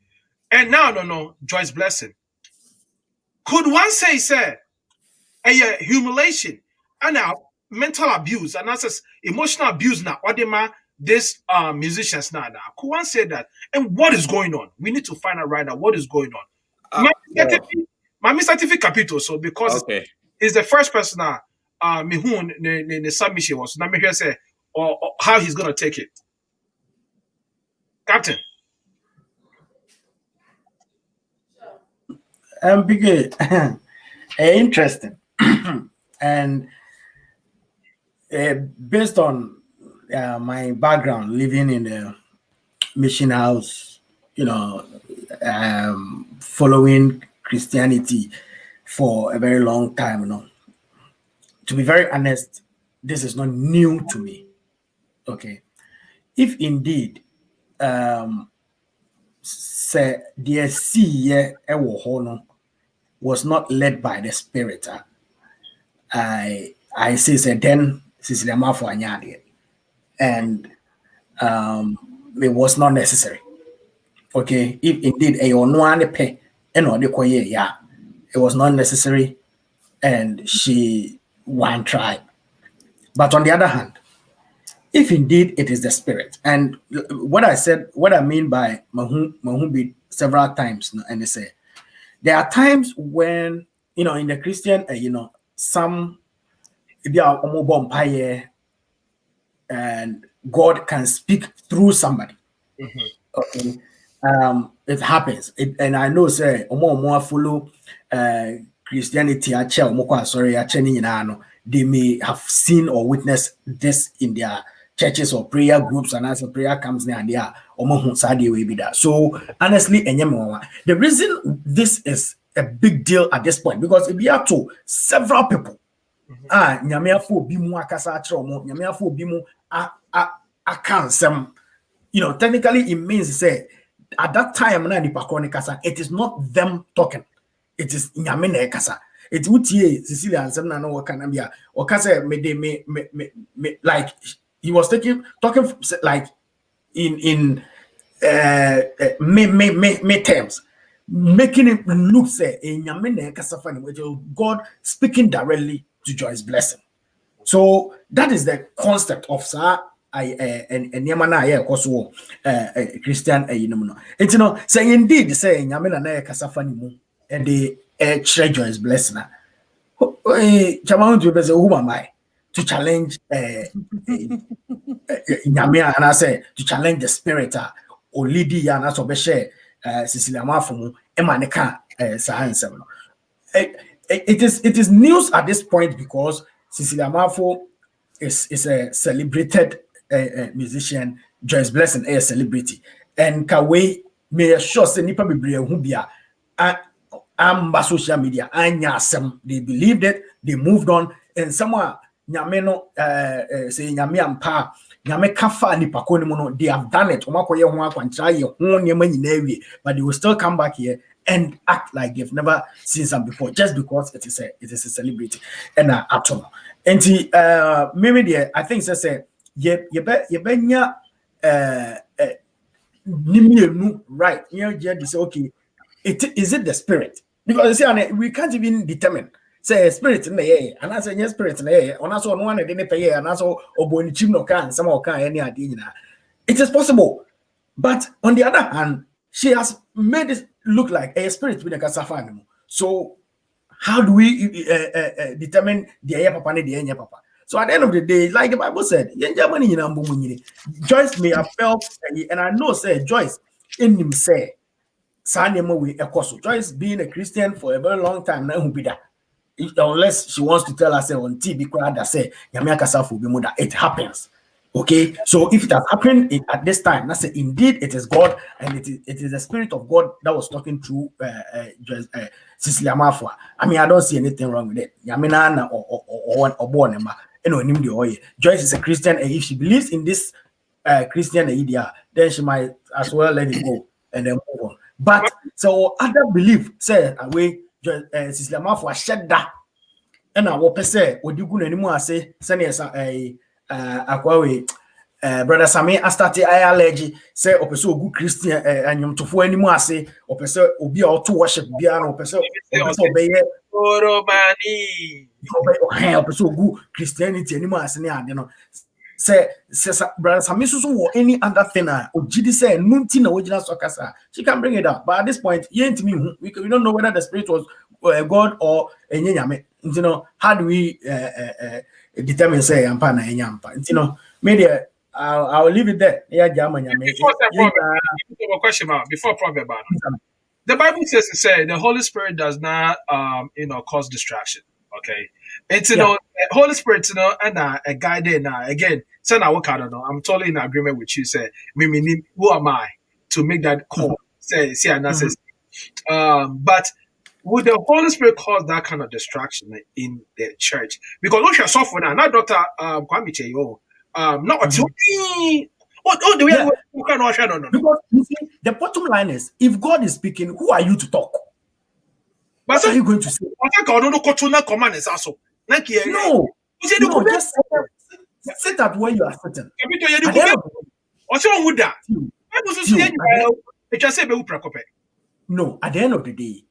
And now no Joyce Blessing. Could one say a humiliation and now mental abuse and that's emotional abuse now odema this musicians now. Could one say that? And what is going on? We need to find out right now what is going on. My certificate capital so because it's the first person now Mihun the submission was now me here say or how he's gonna take it. Captain. Big interesting. And based on my background living in the mission house, following Christianity for a very long time, to be very honest, this is not new to me. Okay. If indeed say the sea was not led by the Spirit, I say then Cecilia Marfo anyade, and it was not necessary. Okay, if indeed it was not necessary, and she won't try. But on the other hand, if indeed it is the Spirit, and what I mean by Mahumbi several times, and they say there are times when in the Christian, some and God can speak through somebody. Okay. It happens, and I know say follow Christianity they may have seen or witnessed this in their churches or prayer groups, and as a prayer comes near there, so honestly, the reason this is a big deal at this point, because if you have to several people, technically it means say at that time it is not them talking, it is nyame kasa. It would Cecilia and some no can be or kasa me like he was talking like in me terms, making it look say nyame kasa fani, which is God speaking directly to Joyce blessing. So that is the concept of and Yamana also Christian it's say indeed say Yamina na kasafani mu and the treasure is blessing. Chaman to be who am I to challenge Yamia, and I say to challenge the spirit or lady and also be share Cecilia Marfo emaneka science. It is news at this point because Cecilia Marfo is a celebrated musician. Joyce Blessing a celebrity, and Kawe may sure say nipa bebre hu bia social media they believed it, they moved on, and someone nyame no say nyame ampa nyame kafa nipa ko ni no, they have done it omakoye ho akwantra ye ho nyama nyina awie, but they will still come back here and act like they've never seen some before just because it is a celebrity and atom. And maybe there I think say ye benya right you say okay, is it the spirit? Because you see we can't even determine say spirit in the air and I say yes spirit in the air and also one didn't pay and also oboni chimno can some can any idea. It is possible, but on the other hand she has made it look like a spirit with a kasafa. So how do we determine the air papa and the air papa? So at the end of the day, like the Bible said, Joyce may have felt, and I know say Joyce in him say Joyce being a Christian for a very long time now, unless she wants to tell us on TV that say it happens. Okay, so if it has happened at this time, that's it. Indeed it is God, and it is the Spirit of God that was talking through Cecilia Marfo. I mean, I don't see anything wrong with it. Yamina or Joyce is a Christian, and if she believes in this Christian idea, then she might as well let it go and then move on. But so other belief say away Cecilia Marfo shed that, and I will say what you go anymore say send akwawe brother Sami astarte allergy say opeso good Christian anyum tofo anymore say opeso obi auto worship bia no opeso obeye Orobani opeso good Christianity anymore say ne ade no say brother Sami so any other thing ogidi say nunti na wogina sokasa she can bring it up, but at this point we don't know whether the spirit was God or enyame. How do we determine say yampa na enyampa? Media I'll leave it there. Before problem about the Bible says to say the Holy Spirit does not cause distraction. Okay, it's Holy Spirit and a guide again. So now what kind of I'm totally in agreement with you. Say me who am I to make that call? Say but would the Holy Spirit cause that kind of distraction in the church? Because what you're suffering now, not Dr. Kwame Cheyo, not what do we no. Because you see, the bottom line is if God is speaking, who are you to talk? What are you going to say? No, just sit at where you are sitting. What's wrong with that? No, at the end of the day,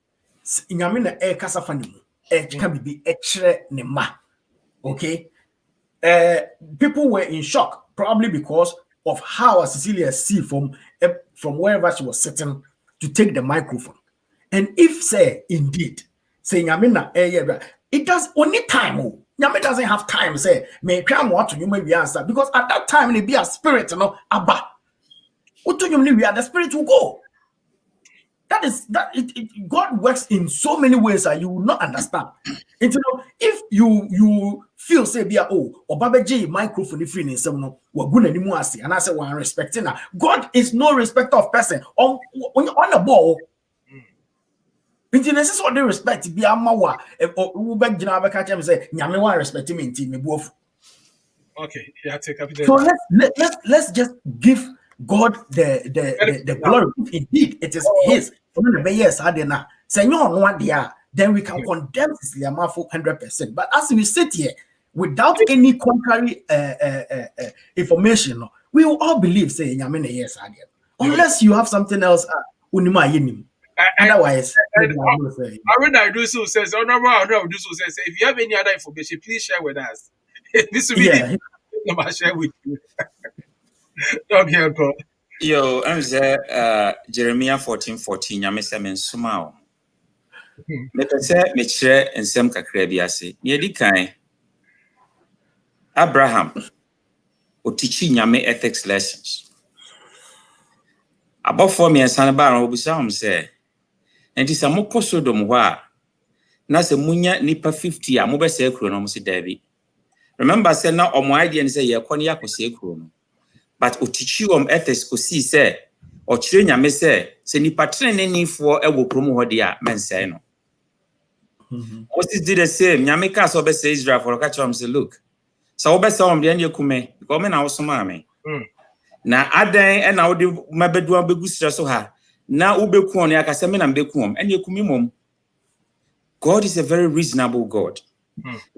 okay, people were in shock probably because of how Cecilia see from wherever she was sitting to take the microphone. And if say indeed say it does only time. Nyame doesn't have time say me try what you may be answer, because at that time it be a spirit abba. What you mean we are the spirit will go. That is that God works in so many ways that you will not understand. And you know, if you feel say be or Baba J microphone free in some no we're good anymore and I say we're respecting that. God is no respecter of person on the ball. This is what they respect. Be a mawa or back Jina catch him say Nyame wa respect me in team. Okay, yeah, take up. So let's just give God the glory. Indeed, it is His. Then we can condemn Cecilia Marfo 100%. But as we sit here, without any contrary information, we will all believe say Nyamene yes unless you have something else. Otherwise, I do so says if you have any other information, please share with us. This will be share with you. Okay, bro. Yo, I'm there. Jeremiah 14:14. Nyame se men suma o. Me pese me kire ensem kakra bi ase. Ye di kan Abraham o teach nyame ethics lessons. Abofo me ensan ba ran obusa am se enti se mokọ Sodom ho a na se munya nipa 50 a mo be se ekuro no mo se dabi. Remember say na omo idea ni say ye kọ ne yakose ekuro no. But o teach you ethics ko see say o kire nyame say se nipa trenenifo e wo promo ho dia mense no. Moses did the same. Nyame ka so be say Israel for catch am say look. So we be say am de ne kume because me na wo soma me. Na adan e na wo de mabedu abegu sira so ha. Na wo be ku on ya ka say me na be ku am ene kumi mom. God is a very reasonable God.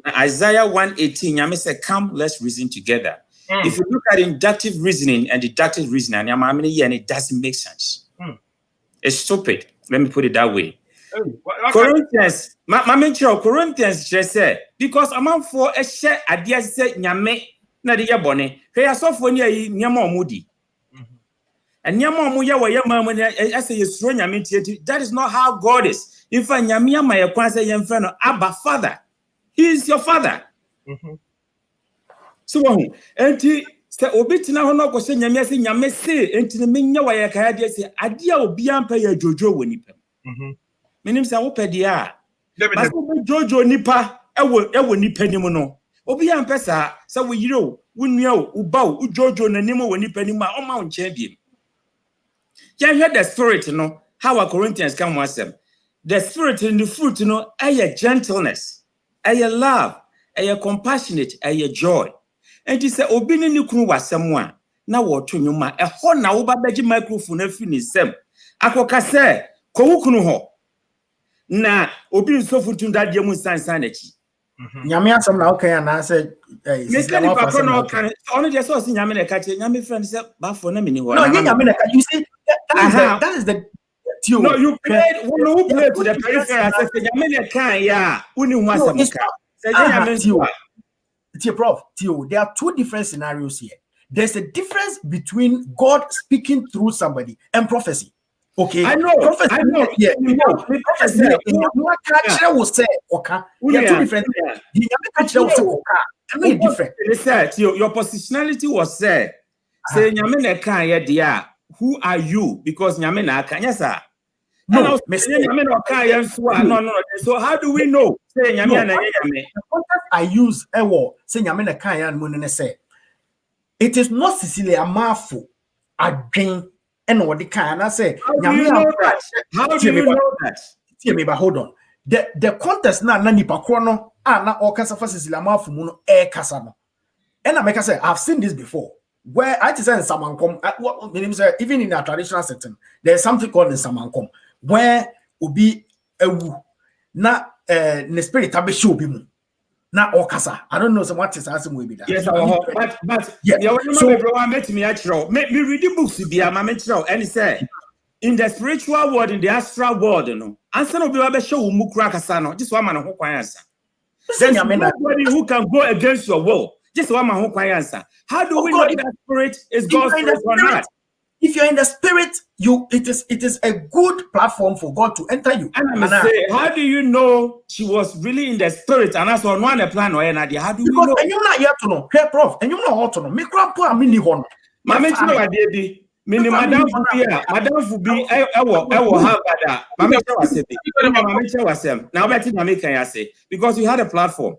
Isaiah 1:18 Nyame say come let's reason together. If you look at inductive reasoning and deductive reasoning, and it doesn't make sense. It's stupid. Let me put it that way. Corinthians, Corinthians just said, because a man for a share idea said Nyame na de yabone. He aso for ni nyama omudi. And nyama omuya wa yama as a yesro nyame. That is not how God is. In fact, nyame ma yakwan say yemfa no Abba Father. He is your father. So enti se obitina ho no ko se nyame ase nyame se enti ne menya wa yakaya de se ade a obi ampa ya jojo woni pam menim se wo pede a ba so jojo nipa ewo nipa nim no obi ampa sa se wo yire o wo nua o wo ba o jojo nanim wo nipa nim a o ma wo nche biem ya hear the spirit no how our Corinthians come was them the spirit and the fruit no a gentleness a love a compassionate a joy. And he said, Obini ni kunu wasem a na wo to nwuma ho na wo ba beji microphone afi ni sem akoka se ko wukunu ho na obi nsofu tunda de mu sansan achi nyame asem na okay na say Mr. Papa no kan only the source nyame na ka che nyame friend say ba for na mini ho no nyame na ka you see that is the no you played who played to the peripheral say nyame na kan ya uni hu asem ka say nyame Prof, Theo, there are two different scenarios here. There's a difference between God speaking through somebody and prophecy. Okay, I know. Prophecy, I know. Yeah, prophecy. There will say, okay, there are two different things. Different. Research. Your positionality was said. Say, Nyame kan ya dia. Who are you? Because Nyame na kan. Yes, sir. No, so how do we know? Say Nyame na Nyame. The context I use say Nyame na kan ya no say. It is not Cecilia Marfo adwen and what the kan. I say Nyame. How do you know that? Hear me, but hold on. The context na nipa kro no na okasa for Cecilia Marfo mu no e kasa no. And I make say I've seen this before. Where I just say in Samankom, what meaning say even in a traditional setting, there's something called in Samankom. Where ubi ewu na ne spirit abe show bi mu na okasa. I don't know so what is asking we be that. Yes, but yeah. So me read the books bi am mention and say in the spiritual world, in the astral world, you know, answer no be abe show mu kura kasa no. This one man ho kwan answer. There's nobody who can go against your will. Just one man who kwan answer. How do we know that spirit is God's spirit or not? If you're in the spirit, it is a good platform for God to enter you. And I say, how do you know she was really in the spirit? And that's on one plan or another. How do we know? And you're not yet to know. Hey, Prof, and you're not to know. Me grandpa, I mean, you want. My mention of baby. Mini Madam Fubi, Harvard. Mamicha was him. Now, betting American, say, because you had a platform.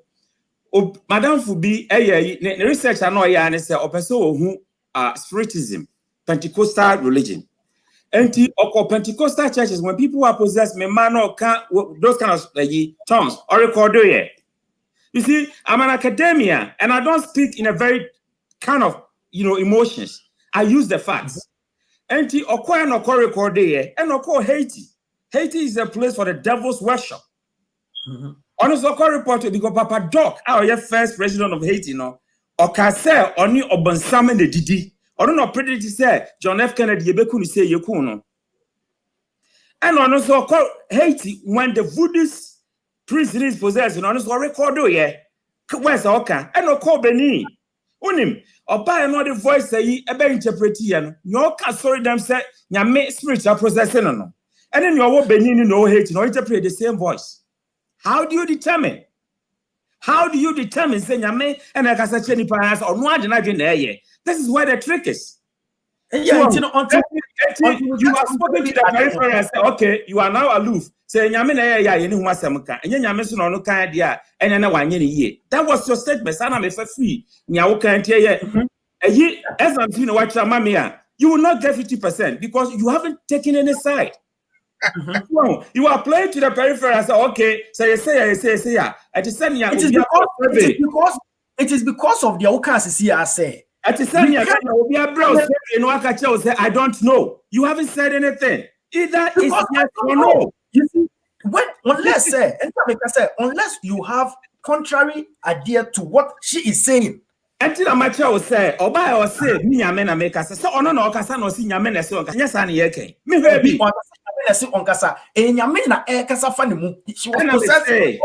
Madam Fubi, the research I know, and it's a person who spiritism, Pentecostal religion. And Pentecostal churches, when people are possessed, those kind of tongues or record it. You see, I'm an academia, and I don't speak in a very kind of emotions. I use the facts. And record it, and Haiti. Haiti is a place for the devil's worship. Honestly, report because Papa Doc, our first president of Haiti, Okase oni obansame de didi. Ono no predict say John F. Kennedy yebekunu say yekuno. And honestly, Haiti when the Buddhist priest is possessed, honestly record ye. Where's Oka? And no call Benin. Unim. Oba no the voice say ebe interpret ye no. Ka sorry them say nyame spiritual processing no. And then you Benin no Haiti no interpret the same voice. How do you determine? How do you determine say nyame and I can say ni pass or no adina there? This is where the trick is. Yeah, so, you are spoken to the periphery and say, okay, you are now aloof. Say nyame na ya ye ni hu asem ka. Enye nyame so no kan dia enya na wanye ni ye. That was your statement. Sana me fa free. Nya wo kan tie ye. Eyi exam you know what you will not get 50% because you haven't taken any side. Well, you are playing to the periphery and say, okay, so you say, it is because of the Okas here, say. I don't know. You haven't said anything. Either it's yes or no. You see, unless you have contrary idea to what she is saying. Until a mature will say, or by or say, me a man a make us so on no Okasa no see yamen as well. Yes, and yeke. Me baby. Onkasa. And Yamena Ekasa Fanimu. She was possessed.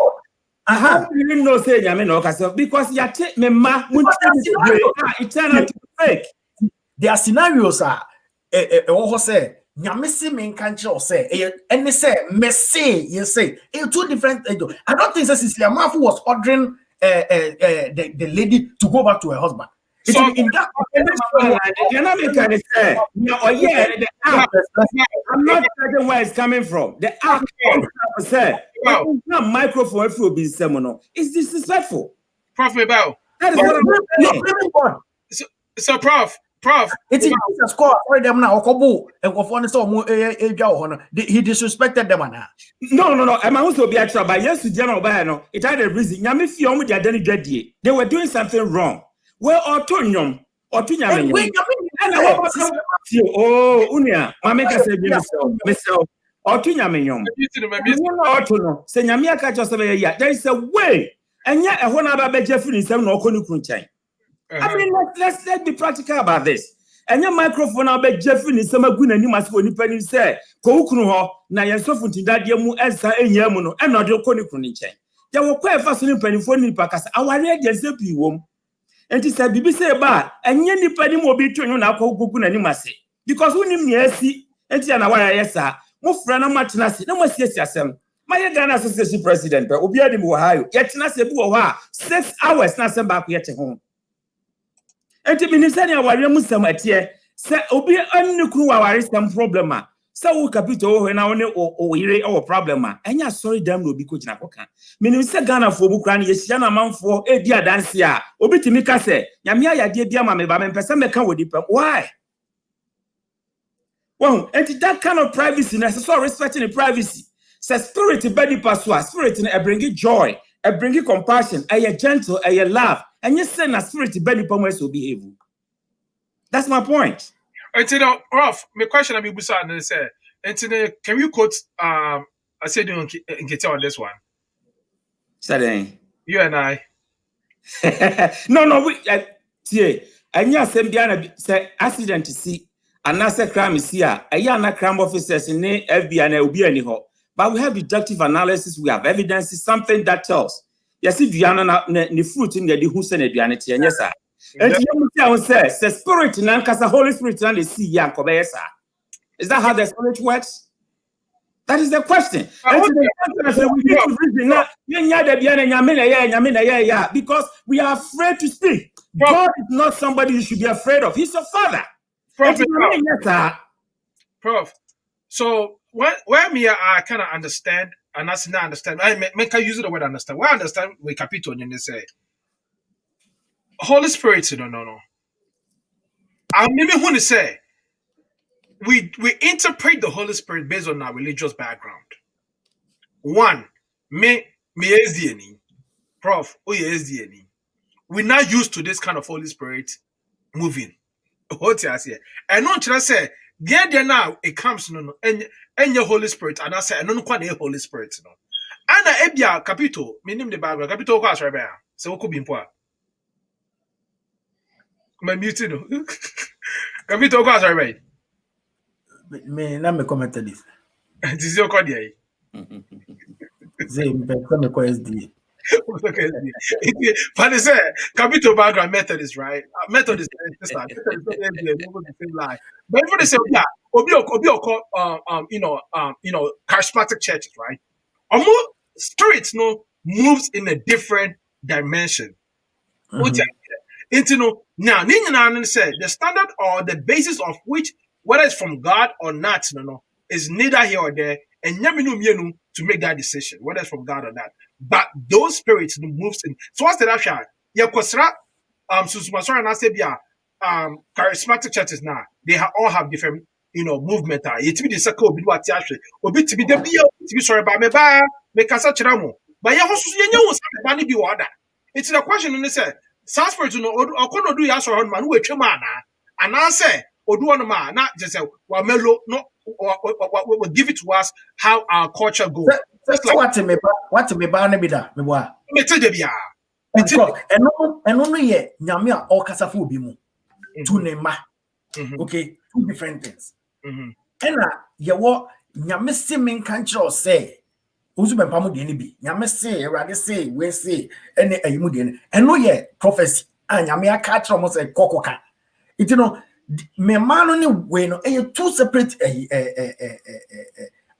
How do you know say Yamen Okasa? Because you take me ma, eternal fake. Their scenarios are, say, Yamisi main country or say, and they say, Messi, you say, two different. I don't think Cecilia Marfo was ordering the lady to go back to her husband. So in that I'm not certain where it's coming from. The act said, not microphone will be seminal. It's disrespectful. Prof Mebao. That is what I'm saying. So Prof. It is a score for them now. He disrespected them now. No. I'm also be actual by yes to general Bayano. It had a reason. They were doing something wrong. Well, autonyum, and Unia, Mameka said, Mr. Autonyamium. Say, Yamia catch there is a way, and yet a one other Jeffrey is no Konukunchai. I mean, let's be practical about this. And your microphone, I'll bet Jeffrey is some good and you must go independent. Say, Kokuno, Nayan Sofuti, that Yamu, Elsa, and Yamuno, and not your Konukunchai. There were quite fascinating penny for me, Pacas. Our radiant womb. And he said, "Bibi say ba, and any penny will be to you now. Go na ni mase because we nim yesi. And he na why yesa. Mo frana matinasi. No mo siesi asem. My Ghana Association President, but obi adi mo hayo. Yet na se bu o 6 hours na sem ba ko yete home. And the minister ni awari mu sem atie. Se obi anni kunu awari sem problema. So we capito when I only our problem. And ya sorry damn no be coach na koka. Minister Ghana for Bukran yesiana man for a dear dance ya. Obiti mika se, Yamia ya dear mamma, but person me can with it. Why? Well, and that kind of privacy, necessary respecting the privacy. Says spirit body paswa, spirit in a bring joy, a bring compassion, a gentle, a love, and you send a spirit body pomers will behave. That's my point. Prof, my question I be busa and say, can you quote I said you get on this one? Saturday. You and I. No, we see. And you same Diana say accident to see, and now say crime is here. A yana crime officers in the FBI and will be anyhow. But we have deductive analysis, we have evidence, something that tells. Yes, if Diana the fruit in the who send Dianity, and yes, sir. And you say, spirit in Ankasa, Holy Spirit, and the sea, Yankobesa. Is that how the spirit works? That is the question. Because we are afraid to speak. God is not somebody you should be afraid of. He's your father. Prof. So where me I kind of understand, and that's not understand. I make I use the word understand. Where I understand we capital and they say Holy Spirit. No. I maybe want to say we interpret the Holy Spirit based on our religious background. One, me SDNE, Prof. SDNE. We're not used to this kind of Holy Spirit moving. What you say? And not just say, get there now, it comes and your Holy Spirit, and I say, I don't quite a Holy Spirit. No. And Ebia Capito, meaning the background, Capito class right there. So what could be important? My muting. Capito class right. Me, na me commented this. This is your code here. Say, me come ko SD. Okay. But they say capital background Methodist, right? Methodist is the same lie. But if they say, yeah, charismatic churches, right? Almost spirits moves in a different dimension. Now, say the standard or the basis of which, whether it's from God or not, is neither here or there, and to make that decision, whether it's from God or not. But those spirits moves in. So what's the option? Yeah, Kosra, Susumasora and Asebia, charismatic churches now, they all have different, movement. It be the circle of what actually, or be to be the beer, to be sorry about me, make us such a ramo. But you also money be order. It's a question, and they say, Sansport, or could do your son, man, who a chumana, and I say, or do one man, not just say, well, Melo, no, or give it to us how our culture goes. What me ba na bi da me boa me tede bia eno ye nyame a okasafo obi mu to ne ma okay, two different things ena ye wo nyame se men kan kire say ozu bempa mu de ni bi nyame se erade se we se ene ayimu de ni eno ye prophecy a nyame aka kire mo say kokoka it me ma no ni we no two separate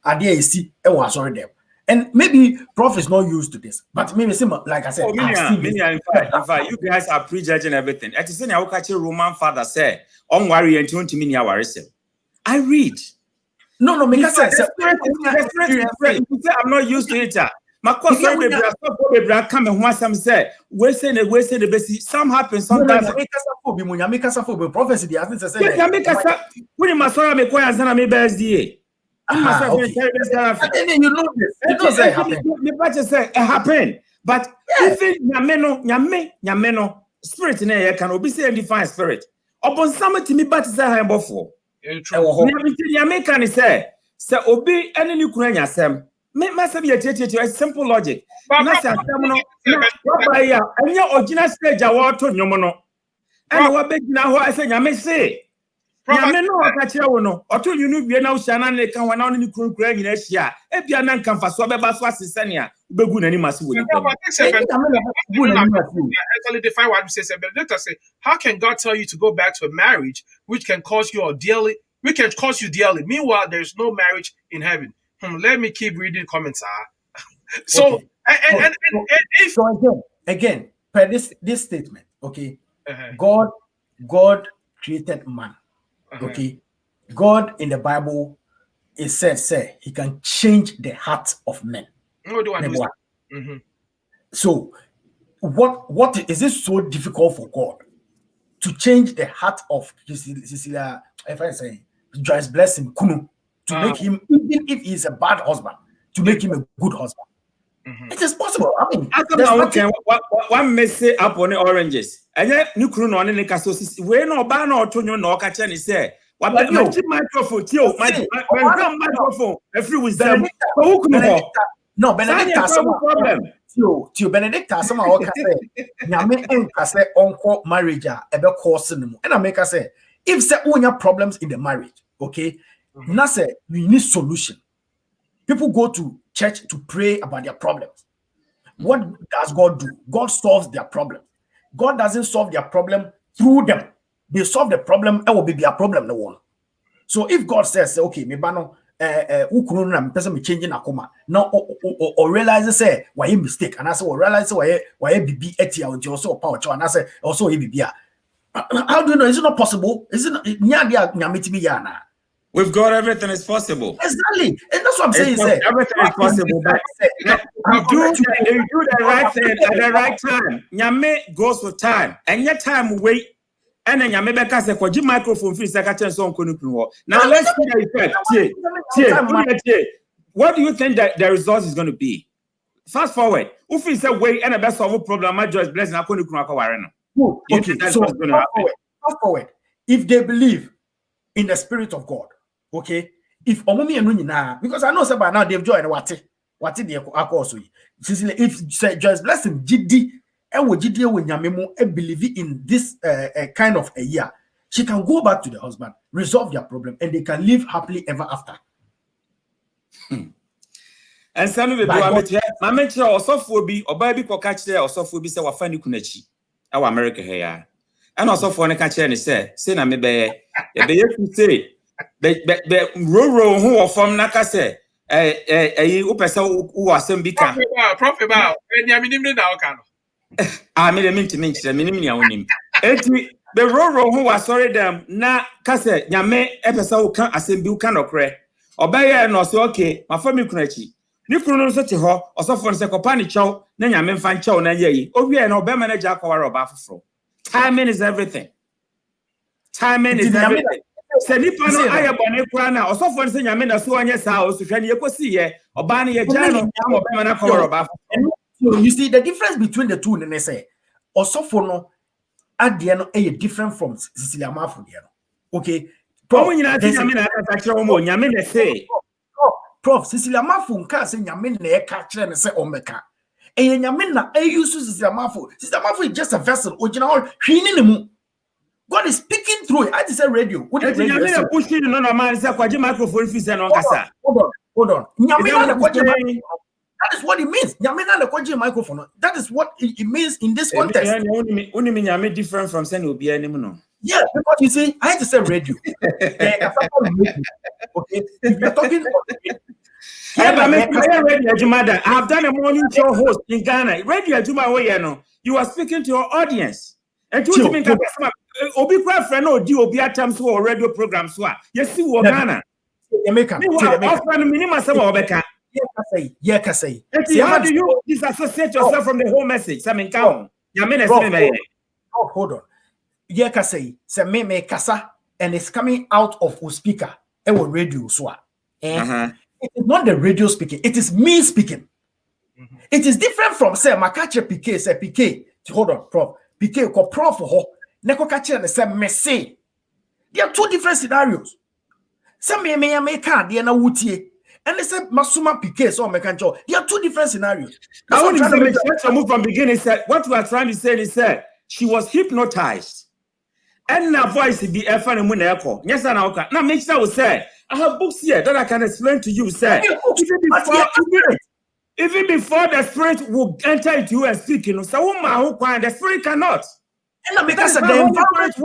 ade esi e wa sorry dem. And maybe Prof is not used to this, but maybe like I said, in fact, you guys are prejudging everything. At the same time, Roman father say, "On worry and to me I read. No, because I'm not used to it. My course, come and want some say, we say the best. Some happen sometimes. Prophecy, the answer say, when my son make as an amazing. Okay. And then you know this. It doesn't happen. It happened. But even Nyameno, spirit in here can be say divine spirit. Upon some to me, but is a humble for. Nyame can say, Obi any new Ukrainian Sam. Make myself a simple logic. And your original stage, I want to Yomono. And what big now I say, Yame say. Nyameno akache no oto yunu bie na ushana ne kan wana ni kunkura nyina hia e bia na nkan fa so beba so asese ne a ubegu nani maso woni actually define what we say but let us say how can God tell you to go back to a marriage which can cause you dearly meanwhile there's no marriage in heaven. Let me keep reading comments. So okay. and if so again per this statement, okay, God created man. Okay, God in the Bible, it says, he can change the heart of men. So, what is it so difficult for God to change the heart of Cecilia? If I say Joyce blessing Kunu to make him, even if he's a bad husband, to make him a good husband? It is possible. I mean, one may say up on the oranges. And yet, new crew on the casos. We no ban or Tonyo no catch any say. What my microphone, my microphone, every wisdom. No, Benedict, some problem. Tio Benedict, some of Yame and Casse on marriage, ever course and I make us say, if there are problems in the marriage, okay, now say we need solution. People go to church to pray about their problems. What does God do? God solves their problem. God doesn't solve their problem through them. They solve the problem, it will be their problem. No one. So if God says, okay, me bano, person me changing a coma now or realize say why mistake and I say realize why BB etia until also power and I say also BB. How do you know? Is it not possible? Is it not? We've got everything is possible. Exactly. And that's what I'm saying. Everything is possible, but you do the right thing at the right time. Nyame goes with time. And your time wait. And then Nyame beka se kwaji microphone free secretary so nkonu. Now let's see the effect. What do you think that the result is going to be? Fast forward. Ufi say wait and the best solve problem. My Joyce blessing akonu akaware no. Okay, so fast forward. If they believe in the Spirit of God, okay, if Omumi and Nuna, because I know by now they've joined what the Akoso. If Joyce blessing GD and with GD when Yamemo believe in this kind of a year, she can go back to the husband, resolve their problem, and they can live happily ever after. And some of the my mentor also will be or baby ko catch there or so will be say wafani kunachi. Our America here. And also for an catcher and say na me be you say be ro who from naka say upesa who asem bi kan prophet ba enya minim na oka no me minim ya wonim enti be ro who was sorry them na ka say nyame epesa wo kan asem bi kan okre obaye no so okay mafami kunachi ni kunu no so te ho osofo se kopa ni chaw na nyame mfa nchaw na yeyi owie na oba manager akwara oba afoforo. Timing is everything. Timing is everything. Se nipa no aye bone kura na osofo se nyame na so onye sa o suhwe ne yekosi ye oba ne ye gya no na oba manager akwara oba afoforo. So you see the difference between the two ne say osofo no ade no different from Cecilia Marfo de no. Okay. Prof nyina se nyame na aka kire wo nyame na say Prof Cecilia Marfo nka se nyame na e ka kire ne se omeka. Eye nyame na use Cecilia Marfo. Cecilia Marfo is just a vessel. Original hwini ne mu. God is speaking through it. I just said radio. What is radio? Nyame na pushing no no man say kwaji microphone fi say no nkasa. Hold on. Nyame na kwaji microphone. That is what it means. Nyame na kwaji microphone. That is what it means in this context. Only nyame different from saying obi anim no. Yeah, because you see, I had to say radio. Okay, if you're talking about I've done a morning show host in Ghana. Radio Juma, you are speaking to your audience. And you mean Obi friend no di Obi attempts or radio programs. Yes, see what Ghana. How do you disassociate yourself from the whole message? I mean, come on. Hold on. Yeka say me kasa and it's coming out of a speaker radio so it is not the radio speaking, it is me speaking. It is different from say makache PK say PK hold on prof PK ko prof ho neko kache and say me say there are two different scenarios. Say me can dey na wutie and they say masuma PK so me can there are two different scenarios. I want to move from beginning. Said what we are trying to say is that she was hypnotized. And now voice be a fan and echo. Yes, and okay. Now make sure we say I have books here that I can explain to you, sir. Even before the spirit will enter into you and speak, so the spirit cannot. And because the environment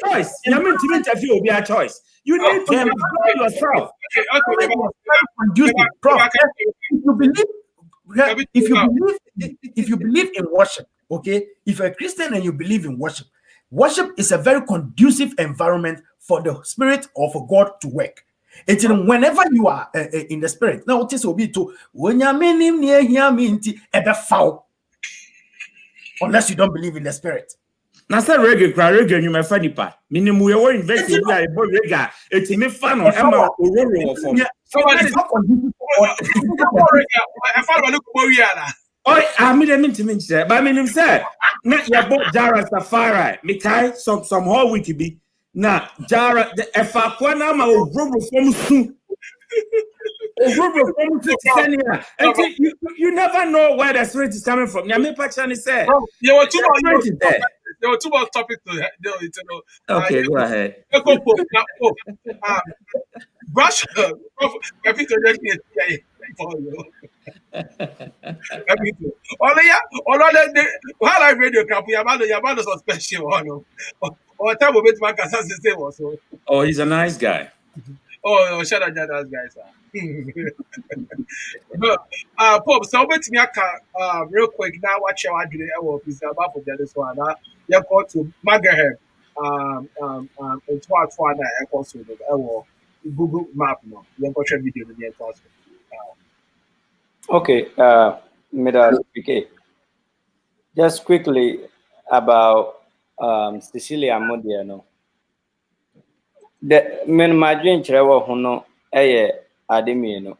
choice. You mean to interview will be a choice. You need to explore yourself. If you believe in worship, okay, if you're a Christian and you believe in worship, worship is a very conducive environment for the spirit of God to work. It's whenever you are in the spirit. Now, this will be to when you mean near him ever foul, unless you don't believe in the spirit. Now, say reggae, you may find it. Minimum, we are investing in a boy reggae. It's me fun or Emma or for me. So that is not conducive. I mean to say, but I mean, say, not your boat Jara Safari, Mikai, some whole week be. Now, Jara, the Efakwana, my rubber from soon. You never know where the spirit is coming from. Yami Pachani said, there were two more topics to know. Okay, go ahead. Brush. While I radio camp, Yamano is special. Or time of it, my cousin also. Oh, he's a nice guy. Oh, shut up, nice guys. Pop, so wait me real quick now. Watch your idea. I will be about for this one. you go to Magaher in Twa na e go so the Google map no you go share video no there to Okay, Mr. PK, just quickly about Cecilia Modiano. The men my dream cherewo hono eye ademieno.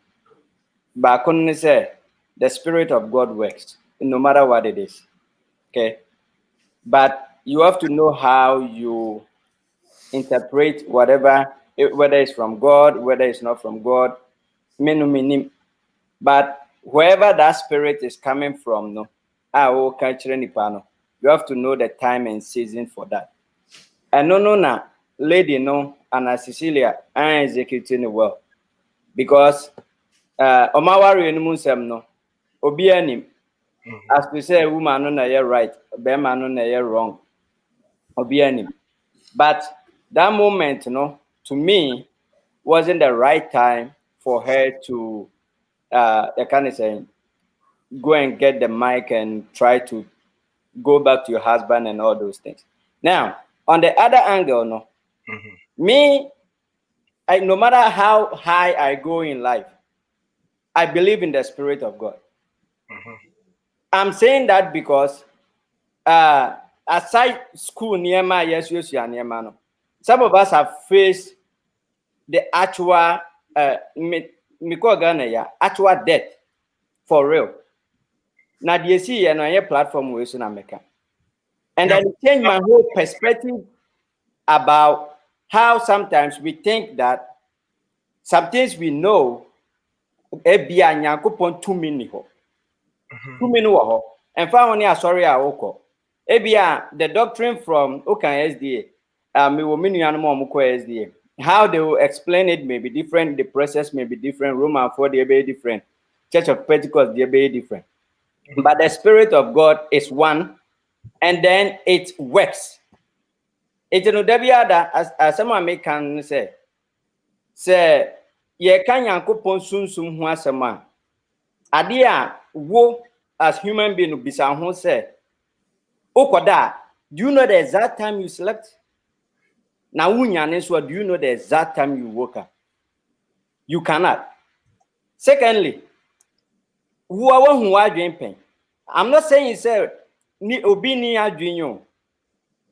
Back on say the spirit of God works no matter what it is. Okay. But you have to know how you interpret whatever, whether it's from God, whether it's not from God. But wherever that spirit is coming from, no, you have to know the time and season for that. And no, na lady, no, and Cecilia, I executing well because Omawari Musem, no, Obianim, as we say, woman, no, na right, Bema, no, na wrong, Obianim. But that moment, to me, wasn't the right time for her to, kind of saying, go and get the mic and try to go back to your husband and all those things. Now, on the other angle, me, no matter how high I go in life, I believe in the Spirit of God. I'm saying that because aside school near my yes, some of us have faced the actual actual death for real. Now you see a platform with America. And then it changed my whole perspective about how sometimes we think that some things we know too many. And finally, sorry, the doctrine from SDA, SDA. How they will explain it may be different, the process may be different, Roman 4 they be different, Church of Pentecost they be different. But the Spirit of God is one, and then it works. It's no other as someone may can say ye can yankopon sunsum ho asema ade a wo as human being bisa ho say okoda, do you know the exact time you slept? Now do you know the exact time you woke up? You cannot. Secondly, who are pain? I'm not saying say ni obi ni adwinyo.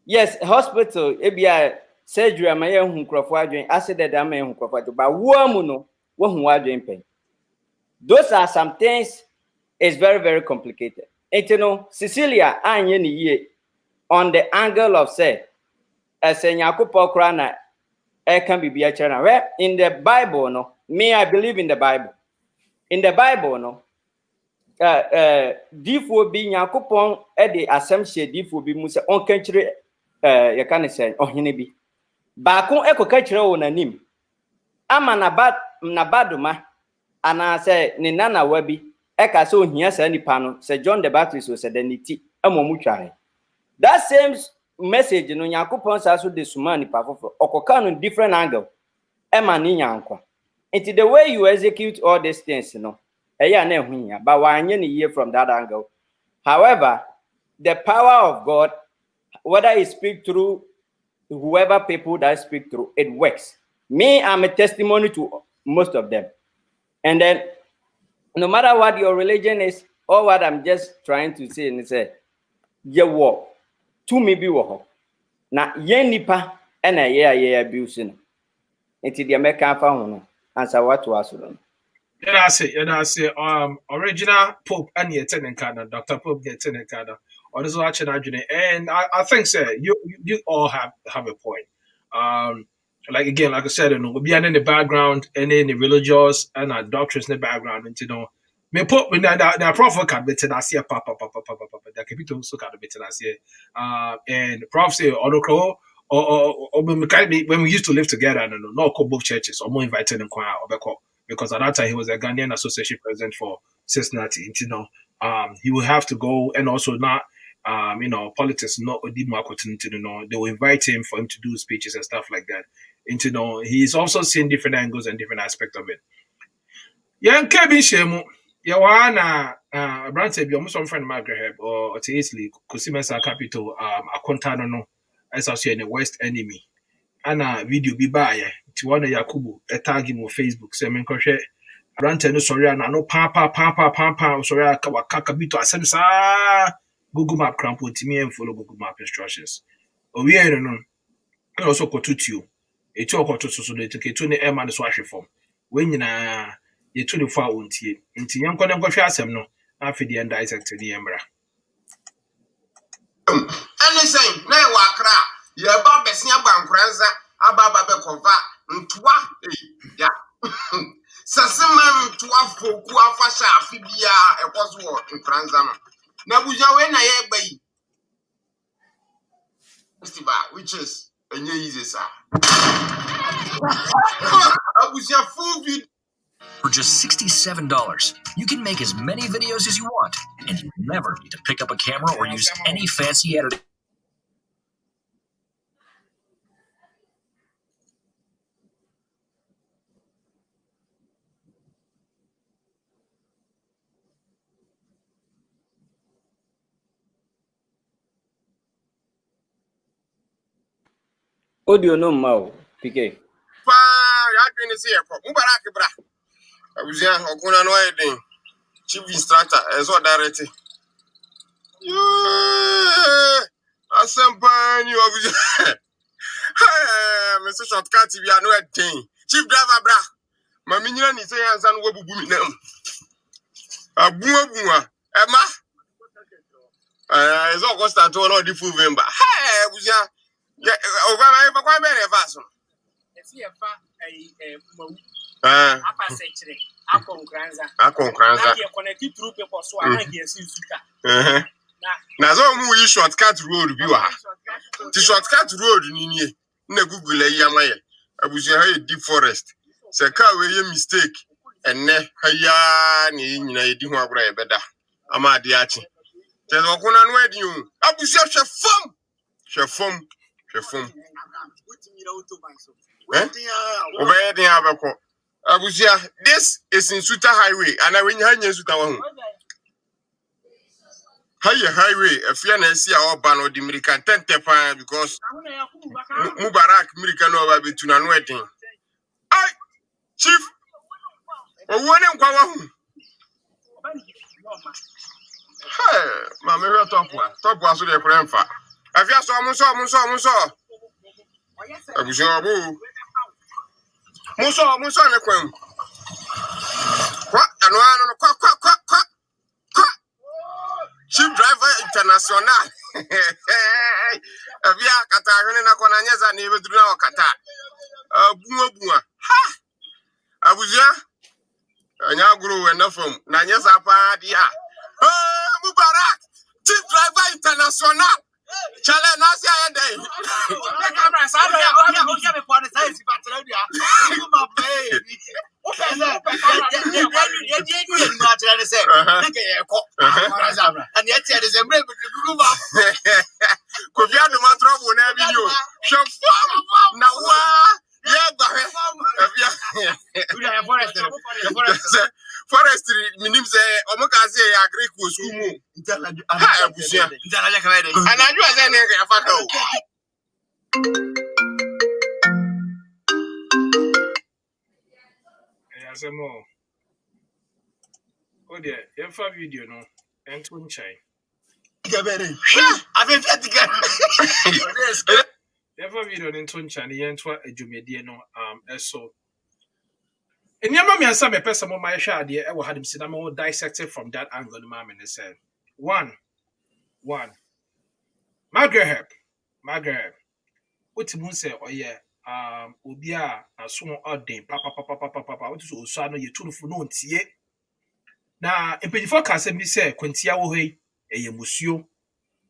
Yes, hospital ebia surgery amaye hu nkrofo adwen accident amaye hu nkrofo but wo no wo hu adwen pain. Those are some things is very, very complicated. Cecilia anye ni ye on the angle of say Yakupon Krana can be channel. Well, in the Bible, no, me, I believe in the Bible. In the Bible, no, diff will be Yakupon at the assumption, diff will be Musa on country, you can say, Ohenebi. Bakon echo catcher on a nim. I'm an Nabaduma, and I say, Ninana Webby, Eka so here, any panel, Sir John the Baptist was said, a momuchai. That same message no Yakupon sasu de sumani pafofo okoka no different angle ema ni nyankwa. It's the way you execute all these things, but wanye ni hear from that angle. However, the power of God, whether it speak through whoever people that speak through, it works. Me, I'm a testimony to most of them. And then, no matter what your religion is, or what I'm just trying to say, and say, you walk to me be wo. Na yen nipa na ye abuse no. Enti de American fa ho no. Answer what was no. I say, original Pope and ye Tenenkada, Dr. Pope get Tenenkada, or this watching and I think sir, you all have a point. Like again, like I said, we'll be in the background and in the religious and our doctrines in the background, and me Pope when the prophet can be I see papa that can be also can be I see and the prophet say or when we used to live together, no both churches or more invited in choir or because at that time he was a Ghanaian association president for Cincinnati. He will have to go and also not, politics not did marketing. They will invite him for him to do speeches and stuff like that. He's also seen different angles and different aspects of it. Yeah, Kevin Shemu. Yawana Branson be almost some friend Margaret or Teasley, Cosimesa Capital, Acontano no, as I say in the West Enemy. Ana video bi baaye ti wona Yakubu tag him on Facebook say men kohwe Branson no sorry ana no pa sorry aka waka bito asem sa Google Map cramp on timi and follow Google Map instructions. Owi no no also kotutu eti okototo so de ketu ne e man so ahwe form we nyina ye 24 ontie nti yanko ne nkɔhwɛ asɛm no afi de end dissect ne yɛmbra anything na e wakra ye ba besia bankranza aba be kova ntwa ya sasema ntwa foku afasha afi bia ekozo wo nkranza no na buja we na ye gba yi festival which is enye easy sir abuja full video. For just $67, you can make as many videos as you want, and you never need to pick up a camera or use any fancy editing. Audio no mau, PK. Pa, ya dwene se yekọ. Mubarak bra. Abuja okuna no edin. Chief instructor ezo direct. Asempa ni Abuja. Mr. Shortcut bi anu edin. Chief driver bra. Mami nyina ni se yansa no wabubu mi nam. Abuabua. Ema. Ezo ko start on the full member. Abuja. Ogwa ba kwa be reverse. Esi efa mawu. Apa sechere. Akonkranza. Na ye connect through people so ana ye sinsuka. Na zo mu yi shortcut road bi wa. Ti shortcut road ni nie. Na Google ayi amaye. Abuja ha deep forest. Se ka we ye mistake. Enne haya ni nyina ye di ho agora ye beda. Ama ade achi. Te zo kuna no edi o. Abuja hwe fom. Abuja, this is in Suta Highway, and I win Hanya Suta. Highway, a fiancé or ban or the American Tentepa because Mubarak American over between an wedding. I, Chief, or one in Kawahu. Hey, Mamma, top was with a grandfather. Have you saw Muso? Abuja bu. Muso ne kwam. Kwa anu no kwa. Chief driver international. Avia kata hwene na kona nyeza na ebeduru na okata. Buwa. Ha. Abuja. Anya guru we na fam. Na nyeza pa dia. Mubarak. Chief driver international. Chale na si ayende. Camera sa o me pode sai si batera dia. You my baby. O pesa. Ye no atera se. Nake ye ko. And yet there is a brave Google. Kofi Adomah trouble na video. Show na wa. Yeah, forestry minim say omoka say agree ku school mu ha abusia anaju ase ne ya faka o asemo o de ye fa video no ento nchai gabere ave fiatika Never video in Tunchani Yentwa Jumedie no so. And your mammy and some person on my shad dear ever had him sit down dissected from that angle the mammy and said. One. Margaret. What you say, oh yeah, Ubia, a small odd day, papa, what is also no you two for no tea. Now, in pretty forecast, me say, Quintia Ohe, a monsieur.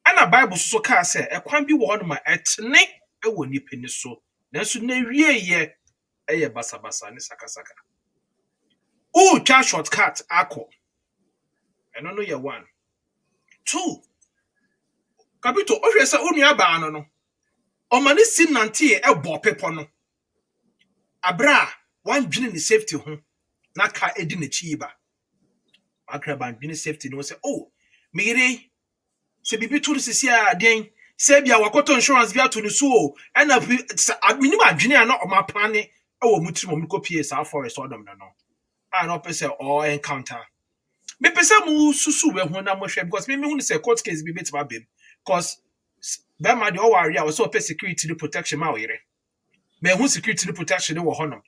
And a Bible so car say, a quan be one of my etne. I will nip in the so. Nanso na wie ye basa ni sakasaka. Oh, cha shortcut akọ. Eno no ye 1. 2. Kapito ohwe se onua ba no. Omani si nante e bo pepo no. Abra wan dwene ni safety ho. Na ka edi na chi ba. akraba ndwene safety no say oh mire se bibi to sisi a den se bia wakoto insurance bia to no so and minimum adwene na o ma plane e wo mutiri mo kopie sa forest odom no I no pese or encounter me pese mu susu we ho na mo hwe because me hu say court case bi betima bem because be ma de o ware a so pese security protection ma oyere me hu security protection wo honom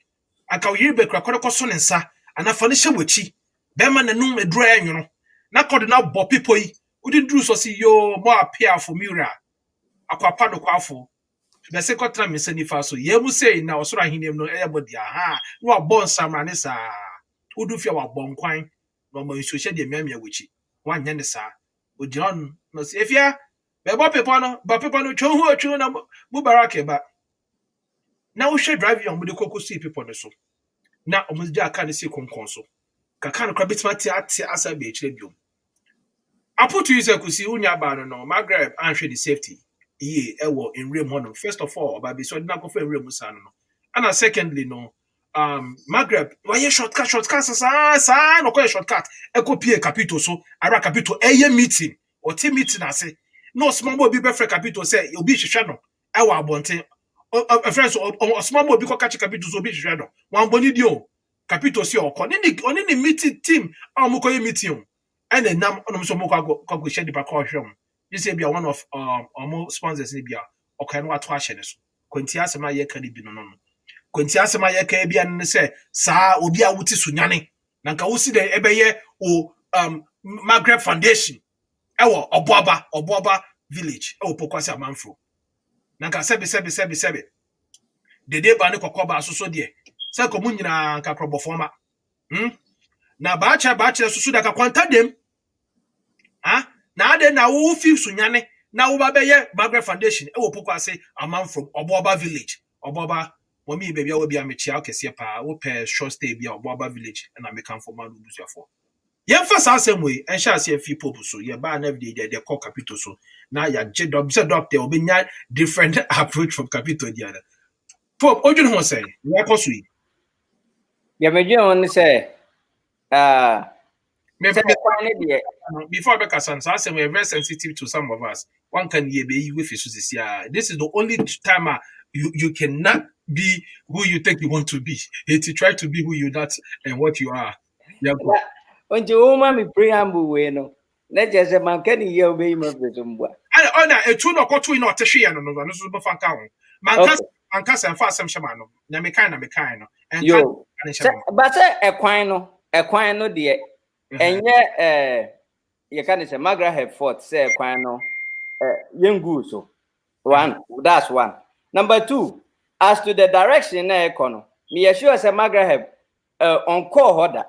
aka oyere be krakoro koso ne nsa anafa ne hye wachi be ma nanum edro enwono na kode na bo people yi udi dru so si yo mo appear for mura akwapa do kwafo be se kotra me sani fa so ye mu sei na osoro ahinem no eyebodi aha no abon samrane sa udu fia wa bonkwan no mo nso hye de miamia wachi wanya ne sa odion no se efia be bo people no twa hu atwu na mu baraka ba na wo hwe drive yon mu de kokosi people no so na omuzdi aka ne si konkon so kaka no krabetima ti asa be chire biom aputu ise kusi unya ba no Maghreb anhwe the safety ye ewo in rem hono first of all ba be so na go for rem sa no and secondly no Maghreb why shortcut sa no call shortcut e copy capito so ara capito eye meeting or team meeting ase no small boy be free capito say obi hwehwe no e wa abonten friends o small boy be ko catch capito so obi hwehwe no wan boni dio capito si okọ ni meeting team amukoye meeting and then nam on so moko go share the back hwem you say be one of almost sponsors ni bia okay no ato ahye ne so kwanti asema ye ka ni bi no kwanti asema ye ka bia ne se saa obi a wuti so nyane na nka wo si de ebeye o Maghreb Foundation ewo oboaba village ewo pokwase amanfo na nka sebe dede ba ne kokoba asoso de se ko munyina nka probofoma na baacha susu da ka kwanta dem na ade na wo fi sunyane na wo ba beye Maghreb Foundation e wo pokwase amam from oboba village oboba momi baby a wo bia me chia okese pa wo pe short stay bia oboba village na me kan for manu busuafo ye fa sa asem en sha se fi popu so ye ba na every day de call capito so na ya je doctor obenya different approach from capito the other pop ojun ho say we akoso yi ya meje on say before Bekasan, so we're very sensitive to some of us. One can be with this is the only time you cannot be who you think you want to be. To try to be who you're not and what you are. Yeah. When you woman me preamble we no. Let's just say man can hear obey my besumba. I na e tu no koto ina otehwe no so be fanka ho. Man kasa and fast some shama no. Na me kind no. And yo. But ekwan no de enye you can say Maghreb have fought say ekwan no yengu so one that's one. Number two, as to the direction na ekono me sure say Maghreb on call order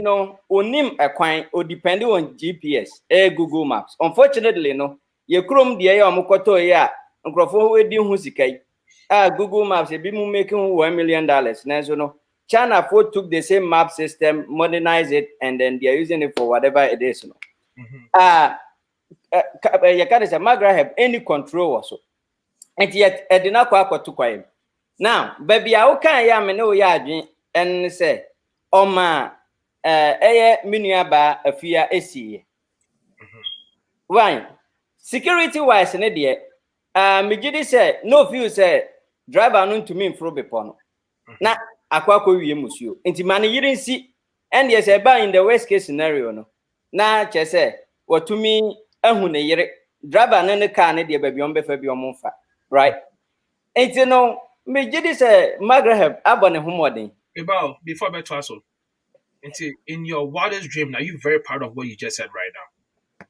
no onim ekwan o depend on GPS Google Maps. Unfortunately no ye krom de ye omokoto ye a nkrofo we di hu sikai Google Maps e bi mu making $1 million na so no China took the same map system, modernized it, and then they're using it for whatever it is. You can't say Maghreb have any control also. And yet, I did not quite to quiet. Now, baby, I can't yam and no yard and say, oh, ma, miniaba a fear AC. Why? Security wise, an idiot. Mijidi said, no few say, drive on to me in Frobepono. Now, akwako wie musio enti mane yirin si and yes eba in the worst case scenario no na chese watumi ahu ne yire driver ne car ne de ba bi on be fa bi omonfa right enti no me gidi say Maghreb abone homoden about before beto aso enti in your wildest dream now you very proud of what you just said right now.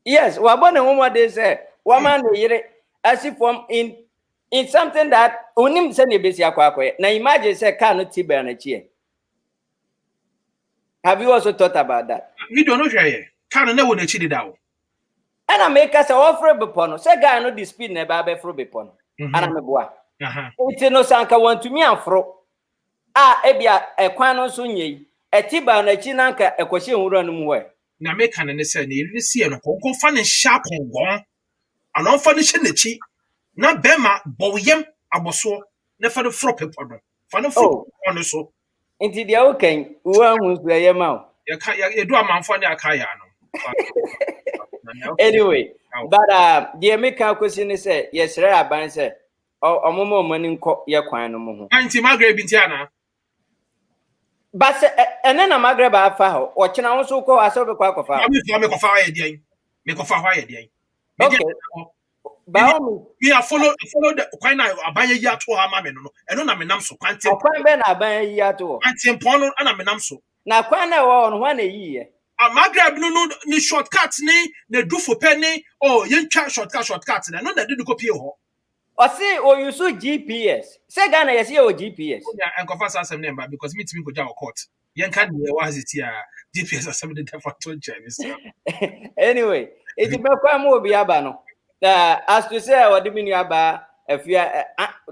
Yes, wa abone homoden say wa man ne yire as if from in something that onim se ne besi akwa na imagine say car no tiber na chie. Have you also thought about that? We don't know here. Car no na chi did that. And I make us offer bepono. Say guy no the speed na ba be fro bepono. Ana me boa. It no sanka want to me afro. Ebia ekwan no so nyei. Tiber na chi nanka ekohye nwura no mu we. Na make kan ne say na iri si e no ko fa ne sharp ngon. Ana fa ne hye na chi. Na bema boyem aboso na fa the fro people no fa no fro on so enti dia okay wo ahu so ye ma You do a man for the Akaya. Anyway, but the American question is yes, Rabban said, oh, a moment money yakwan. Auntie Margaret Bintiana. But and then a Maghreb Afaho, or China also call us over Quack of our. Make a fire day. Okay. We are follow the Quina Abaya Yato Hamameno, and on a menamso, Quantum Ben Abaya Yato, Quantum Pono, and a menamso. Now, Quina on 1 a year. A Maghreb no ni shortcuts ne do for penny or yen shortcuts, and I know that didn't go pure. Or say, or you saw GPS. Say, Ghana, yes, your GPS. And confess us a number because me to go down court. Yen can't be was it here. GPS or something different to Chinese. Anyway, it's about quite more Biabano. As to say, what do you mean about if you are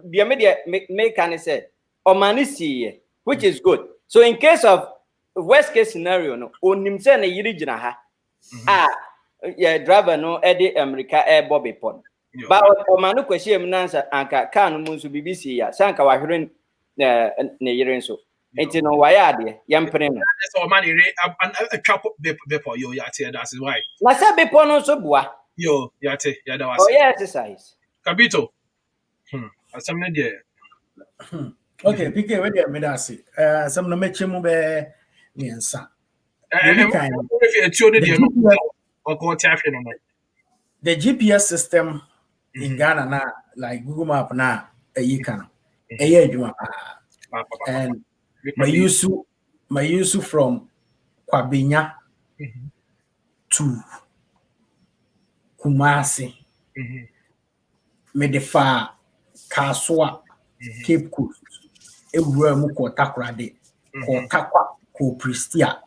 the media make an say or manisi, which is good. So, in case of worst case scenario, no, on himself a Yirigina, yeah, driver no Eddie America Air Bobby Pond. But Omanu question answer anka can munsu BBC ya sanka wa hwere ne yerenso enti no waya de yempene no so man a trap before yo yate that's why na say before no so boa yo yate ya da was oh yeah exercise kabito asamne de okay pk we dey me da say some no meche mu be niensa the GPS system in Ghana na like Google Map na can and my use from Kwabinya to Kumasi me defa Kaswa Cape Coast ewura mu ko Takoradi ko Takwa ko Prestia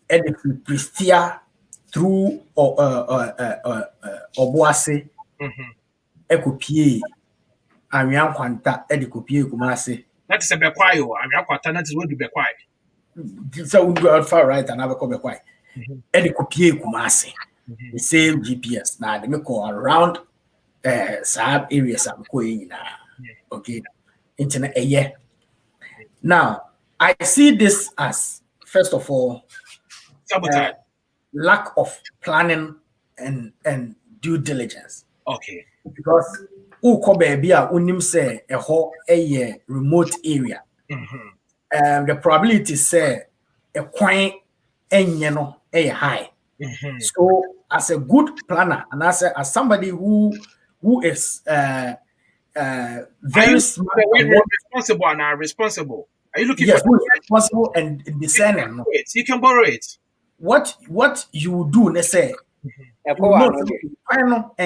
and Prestia through Obuasi ekopie anwan kwanta edikopie Kumasi. That is a bekwayo anwan kwanta that is what do bekwai so we go far right and have a bekwai edikopie Kumasi the same GPS now they make go around sab areas am ko yina okay internet a year. Now I see this as first of all lack of planning and due diligence. Okay. Because uko baby a unim say a whole a remote area. The probability say a quite no a high. So as a good planner and as somebody who is very smart, responsible and responsible. Are you looking yes, for responsible and discerning? No? You can borrow it. What you do, let's say, and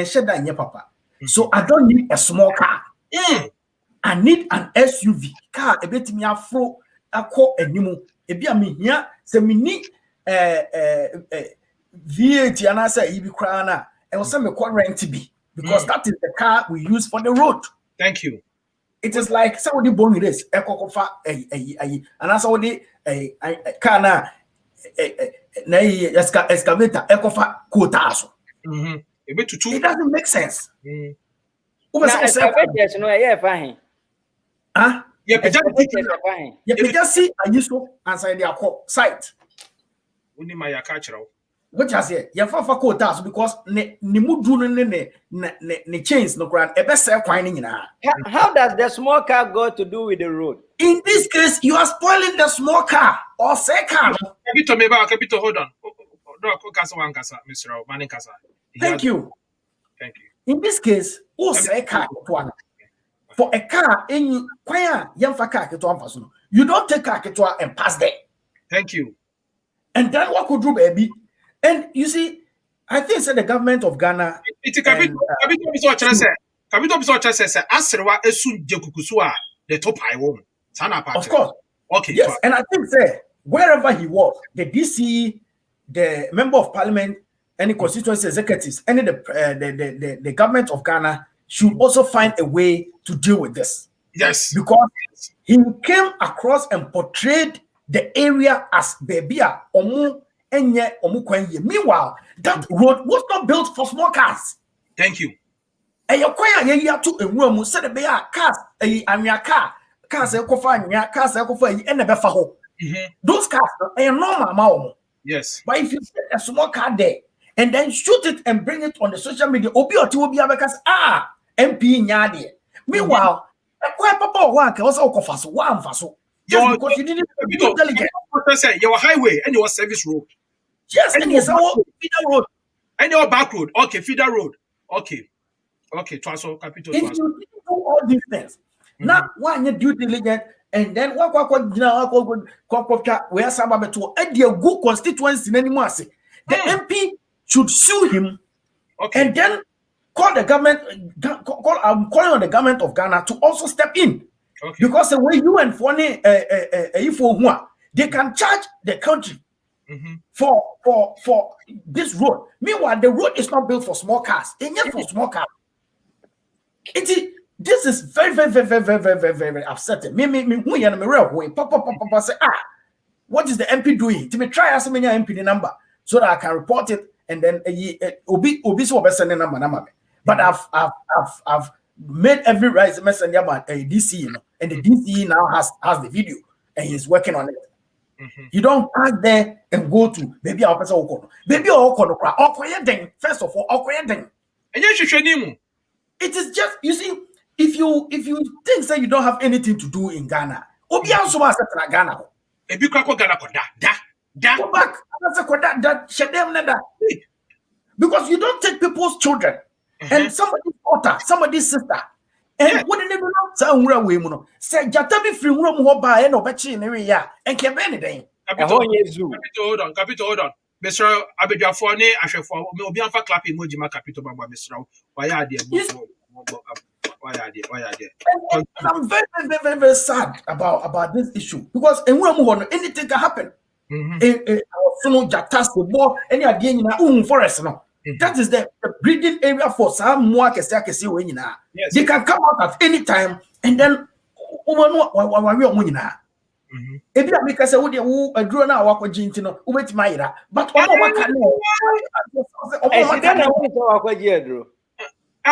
shed that in your papa. So I don't need a small car. I need an SUV car. A bit me afro a call a new a be a me here. So me need V8 and I say you be crying. I was saying me quite rent to be because that is the car we use for the road. Thank you. It is like somebody born with this and that's how they car na excavator ekofa quotas. It doesn't make sense. Excavators no yeah fine. You just see a useful inside their site. Uni my cultural. What you say? You for quotas because ne mudu ne chains no grand. How does the small car go to do with the road? In this case, you are spoiling the small car or say car. Capito, hold on. Thank you. In this case, who say car for a car in choir young car you don't take car and pass there. Thank you. And then what could do, baby? And you see, I think the government of Ghana. It's a Capito says, Asrewa Esun Jekukusua, the top I won. Of course. Okay. Yes, and I think wherever he was, the DC, the member of parliament, any constituency executives, any the government of Ghana should also find a way to deal with this. Yes. Because he came across and portrayed the area as Bebia Omu Enye Omu Kwenye. Meanwhile, that road was not built for small cars. Thank you. And your choir year to a room said the bear cars, a car. Cars, cars, and the befaho. Those cars are normal. Yes. But if you set a small car there and then shoot it and bring it on the social media, Obi or two because MP nyadi. Meanwhile, quite papa one can also offer so one for so. Just because you didn't do delegate. Your highway and your service road. Yes, and yes, feeder road. And your back road. Okay, feeder road. Okay. Okay, transfer capital. If you do all these things, now one you due diligent, and then what where some to add your good constituency anymore. The MP should sue him, and then call the government. I'm calling on the government of Ghana to also step in, because the way you and Fone they can charge the country for this road. Meanwhile, the road is not built for small cars. It's not for small cars. This is very upsetting. Me real way. Papa say, what is the MP doing? To me try as many MP number so that I can report it, and then obi so send the number. But I've made every right messenger about DC, and the DC now has the video and he's working on it. You don't pass there and go to maybe our person will maybe first of all, it is just, you see, if you think that you don't have anything to do in Ghana, Ghana. Go back. Because you don't take people's children and somebody's daughter, somebody's sister. And what did they do? Say Jatabi free room who buy and obechi in area and can anything. Capital, hold on. Mr. Abidjafone, Ashefo, Obi Anfa clap emoji ma capital Baba Mr. Why are there? I'm very sad about this issue because anything can happen. Forest, that is the breeding area for some more. They can come out at any time and then if you make us a draw now, walk with Gintino, wait my but I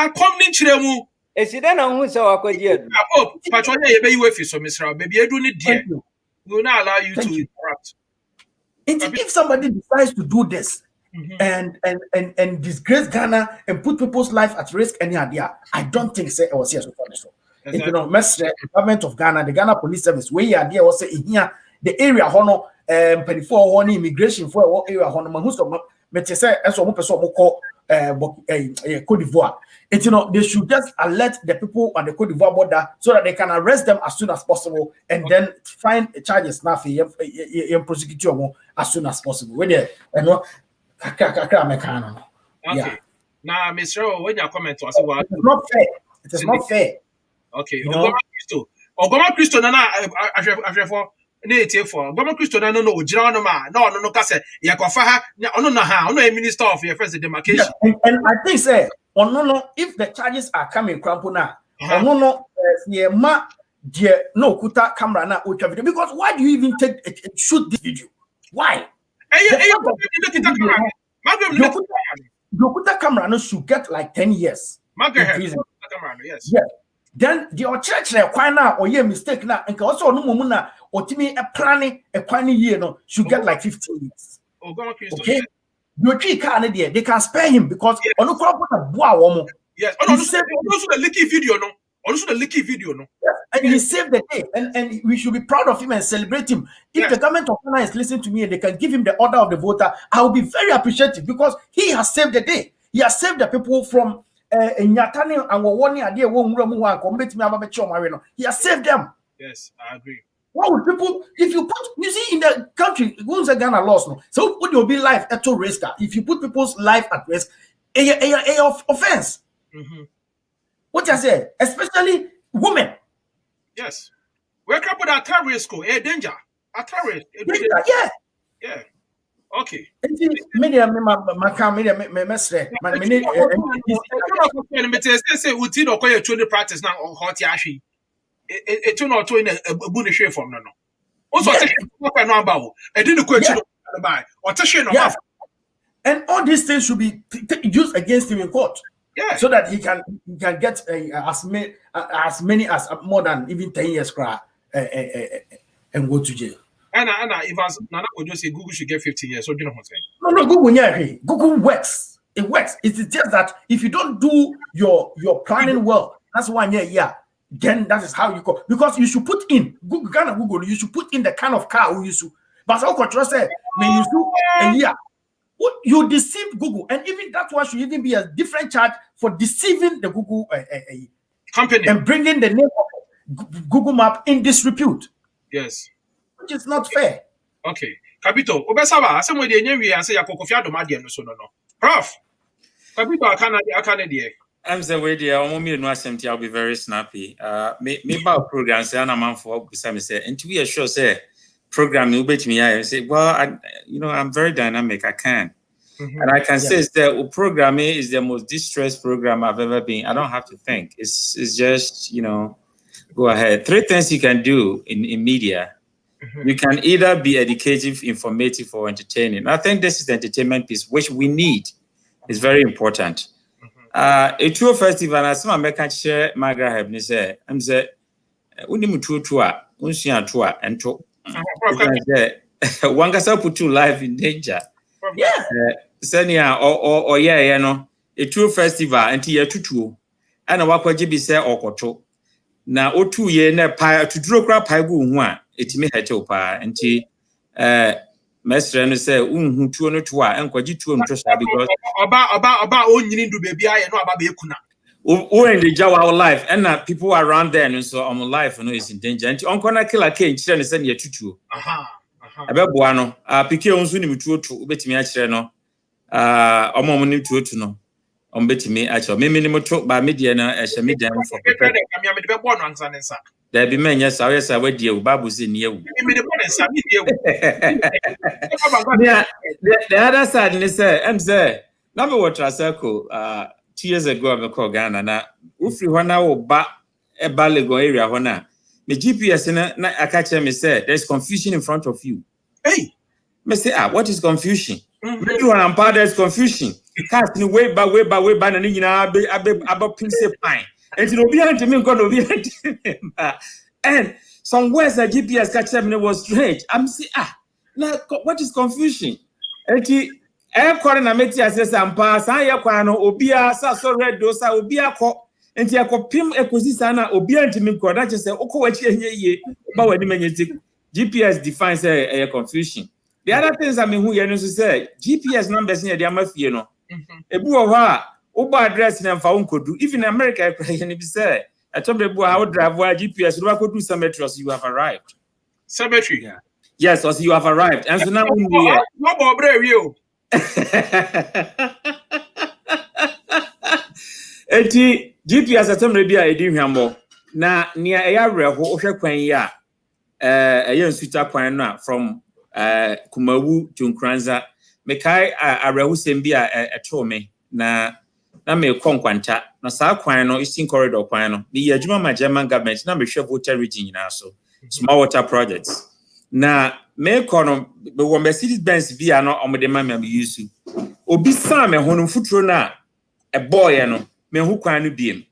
come in Chiremu. Is it then who saw a quadrant? Oh, Patronia, baby, so Mr. Baby, I do need dear. We will not allow you to interrupt. If somebody decides to do this and disgrace Ghana and put people's life at risk, any idea, I don't think say or serious for this. You know, the government of Ghana, the Ghana Police Service, where you are there also in here, the area honor 24 immigration for area honor who's say as one person call Cote d'Ivoire. You know, they should just alert the people on the Cote d'Ivoire border so that they can arrest them as soon as possible and then find charges now for prosecute as soon as possible. When you know, okay. Now, Mr. When you comment was it's not fair. It is not fair. Okay, Ogoma Christo Nana Ashefo native for Ogoma Christo Nana no Jiranoma, no Cassa, Yakofaha, no minister of your first demarcation. And I think say, if the charges are coming, Crampona, no kuta camera na ultra video, because why do you even shoot this video? Why? Lokuta camera no should get like 10 years. Yes. Yeah. Then the church why now or mistake now and also no mumuna or timi a planning year no should get like 15 years. Okay. Your tree can't there, they can spare him because on the crop a boa. Yes, also the leaky video no. Also the leaky video no. Yes. And he saved the day, and we should be proud of him and celebrate him. If the government of Ghana is listening to me and they can give him the order of the voter, I will be very appreciative because he has saved the day. He has saved the people from Nyatani and Wawani idea won't commit me about he has saved them. Yes, I agree. What would people, if you put, you see, in the country, once a Ghana laws, no, so would you be life at risk? If you put people's life at risk, a offense. What I say, especially women. Yes, we're up with our terrorist school, a danger, a terrorist. Yeah. Yeah. Okay. Media, say we no call you practice now on hot yashi. It too not in a bunny from no. Also, I know about. I didn't question about or no. And all these things should be used against him in court. Yeah. So that he can get as many as more than even 10 years and go to jail. And if as Nana would just say Google should get 15 years, so do you know what I'm saying? No, Google, yeah, Google works. It works. It's just that if you don't do your planning well, that's why, yeah. Then that is how you go. Because you should put in Google, you should put in the kind of car you use. But how control say when you do a year, you deceive Google, and even that one should even be a different charge for deceiving the Google company and bringing the name of Google Map in disrepute. Yes, which is not fair. Okay, Capito, Obesaba, some way they say Kofi Adomah no so no. Prof, Capito, I can't I'm the way they are only no assembly. I'll be very snappy. Me about programs. Say, I'm for some say, and to be sure, say program you bet me. I say, well, I'm very dynamic. I can, and I can say the program is the most distressed program I've ever been. I don't have to think. It's just go ahead. 3 things you can do in media. You can either be educative, informative, or entertaining. I think this is the entertainment piece, which we need. It's very important. A tour festival, and some American share Margaret Hebney say, I'm say, Unimu tour, Unsia tour, and to one gets up to life in danger. Yeah, Senia or a tour festival, and year 2, and a walk jibi say or koto. Now, 2 years to draw crap pie one, it may have to pa, and Master say, who 202 and Kwaji 2 because about own you need to be I know about Bekuna. Oh, in the Jawa life, and people around there, and so on life is in danger. And Uncle Kill a cage, and send you to. About Buano, Pique on Sunim to bet me actually no, Omoni to no, on bet me actually, minimum talk by Mediana as a medium for there be men, yes, I would deal Babu's in you. The other side, they say, I'm there. Number what I circle 2 years ago, I'm called Ghana. Now, if you want now, back a Balago area, Hona, the GPS in a catcher me said, there's confusion in front of you. Hey, me say, what is confusion? I'm part there's confusion. Casting way by, and you know, about Prince Pine. And it'll be unto me, God will be unto him. And somewhere the GPS catcher me was strange. I'm saying, now what is confusion? And I call an Ametia says, I'm pass, I aquano, Obia, so red dosa, Obia co, and Tiaco Pim Ecosisana, Obia to me, God, I just say, Oko, ye, but when the GPS defines a confusion. The other things I mean, who you say, GPS numbers near the Amafiano. A boa. Oba address in Faun could do. Even in America, I say, I told the boy how drive where GPS, you could do cemetery, you have arrived. Cemetery? Yes, you have arrived. And so now what about brave you? GPS at some maybe I do hambo. Now, near a area who Oshakwan a young suita kwana from Kumawu to Nkranza. Mekai a Rahusembia at home. Na me kwanta na saa kwan no eastern corridor kwan no me adwuma ma German government na me hwe water region na so small water projects na me kono be wo Mercedes Benz bia no omode ma me use obi sa me hono futuro na e boy no me hu kwan no biem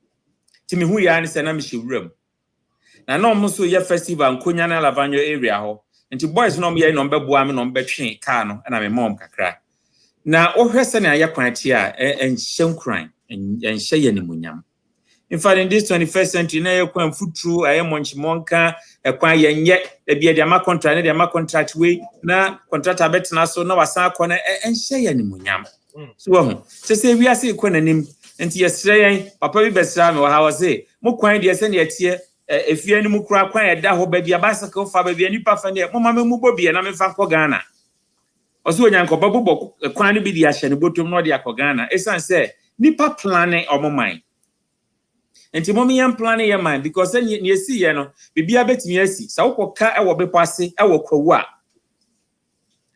ti me hu ya ne se na me hwewuram na no mo so ye festival nkonya na Lavanyo area ho nti boys no me ye no mbeboa me no mbetwe car no na me mom kakra. Na ohwese na yakwanti a enhyenkran enhye yanimunyam. In fact, in this 21st century na yakwan futru ayemonchimonka ekwan yenye ebia de ma contract na de ma contract we na contractor betina so na wasan akọ enhye yanimunyam. So ho se wi ase ikọ nanim enti yesre yen papa bi besra me wa ha wase mo kwan de se na yetie efie ni mu kura kwan eda ho ba bia basaka fa ba bia nipa fa ne mo ma me mu bobie na me fa kọ Ghana. Also, Yanko Babu, a quantity be the Ashen, Botum, no, the Akogana. As I say, Nipa planning or mind. And Timomi am planning your mind because then you see, be a bit me, so car, I will be passing, I will call.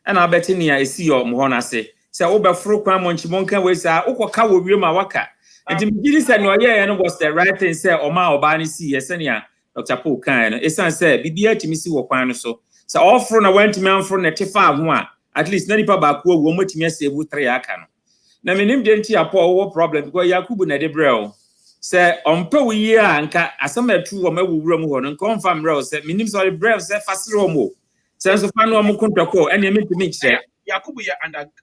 And I bet in here, I see your Mohona say, Over Fro Quam when Chimonka was Oko Kawu Rima Waka. And Timothy said, no, yeah, was the right thing, say, Oma or Barney see, Yesenia, Dr. Poe kind. As I said, be dear to me, see what so. So all from I went to me from the Tifa one. At least nani pa ba ko wo matimi ase bu 3 aka no na menim de nti apo wo problem because Yakubu na de brel se ompe wo yi anka asem atu wo mawuwura mu ho no confirm brel se menim so brel se fasiro mo Sense of fun or Mukunto, and you mean to mix it. Yakubu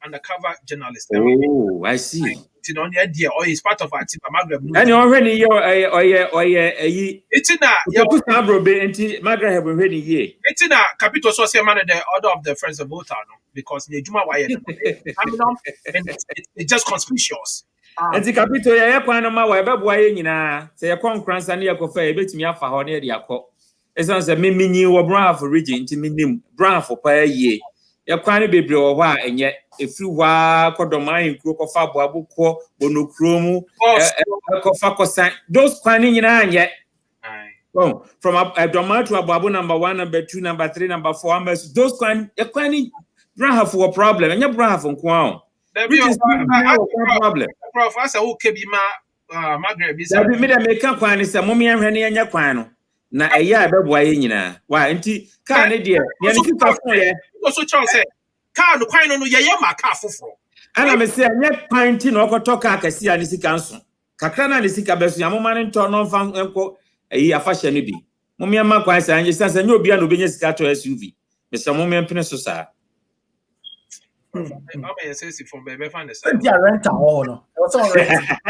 undercover journalist. Oh, I see. It's on the idea, or he's part of our team. And you already it's in a Magra have already ye. It's in a capital social man the order of the Friends of Voter, because the Juma Wire it's just conspicuous. And the capital Yaquanama, wherever Wayina, say a conference and Yakofa, bet me up for Honey Yako. As I said, Mimi or Brown for region to me, Brown for per year. Yaquani baby or why, and yet if you were Kodomai, Krokofa, Babuko, Bonocromo, Kofa, those quaning in yet. Oh, from a Doma to a Babu number 1, number 2, number 3, number 4, those quaning Brown for a problem, and your Brown from Quam. There be a problem. Prof, I said, okay, be my Margaret. There be a make up one is a mummy and Rennie and Yaquano. Na a year, but why in ya? Why, auntie, can't idea. Also, Charles said, can't quite know Yama Cafu for. And I'm saying, yet pinting or talk, I see a Nisi Council. Kakana Nisika Bessie, a woman in turn on found uncle a year fashion be. Mummy and Marquis, and you says, and you'll be an obedience car to SUV. Mr. Mummy and Peninsula. I'm a sensitive from baby finders. Yeah, rent a hall. What's all right?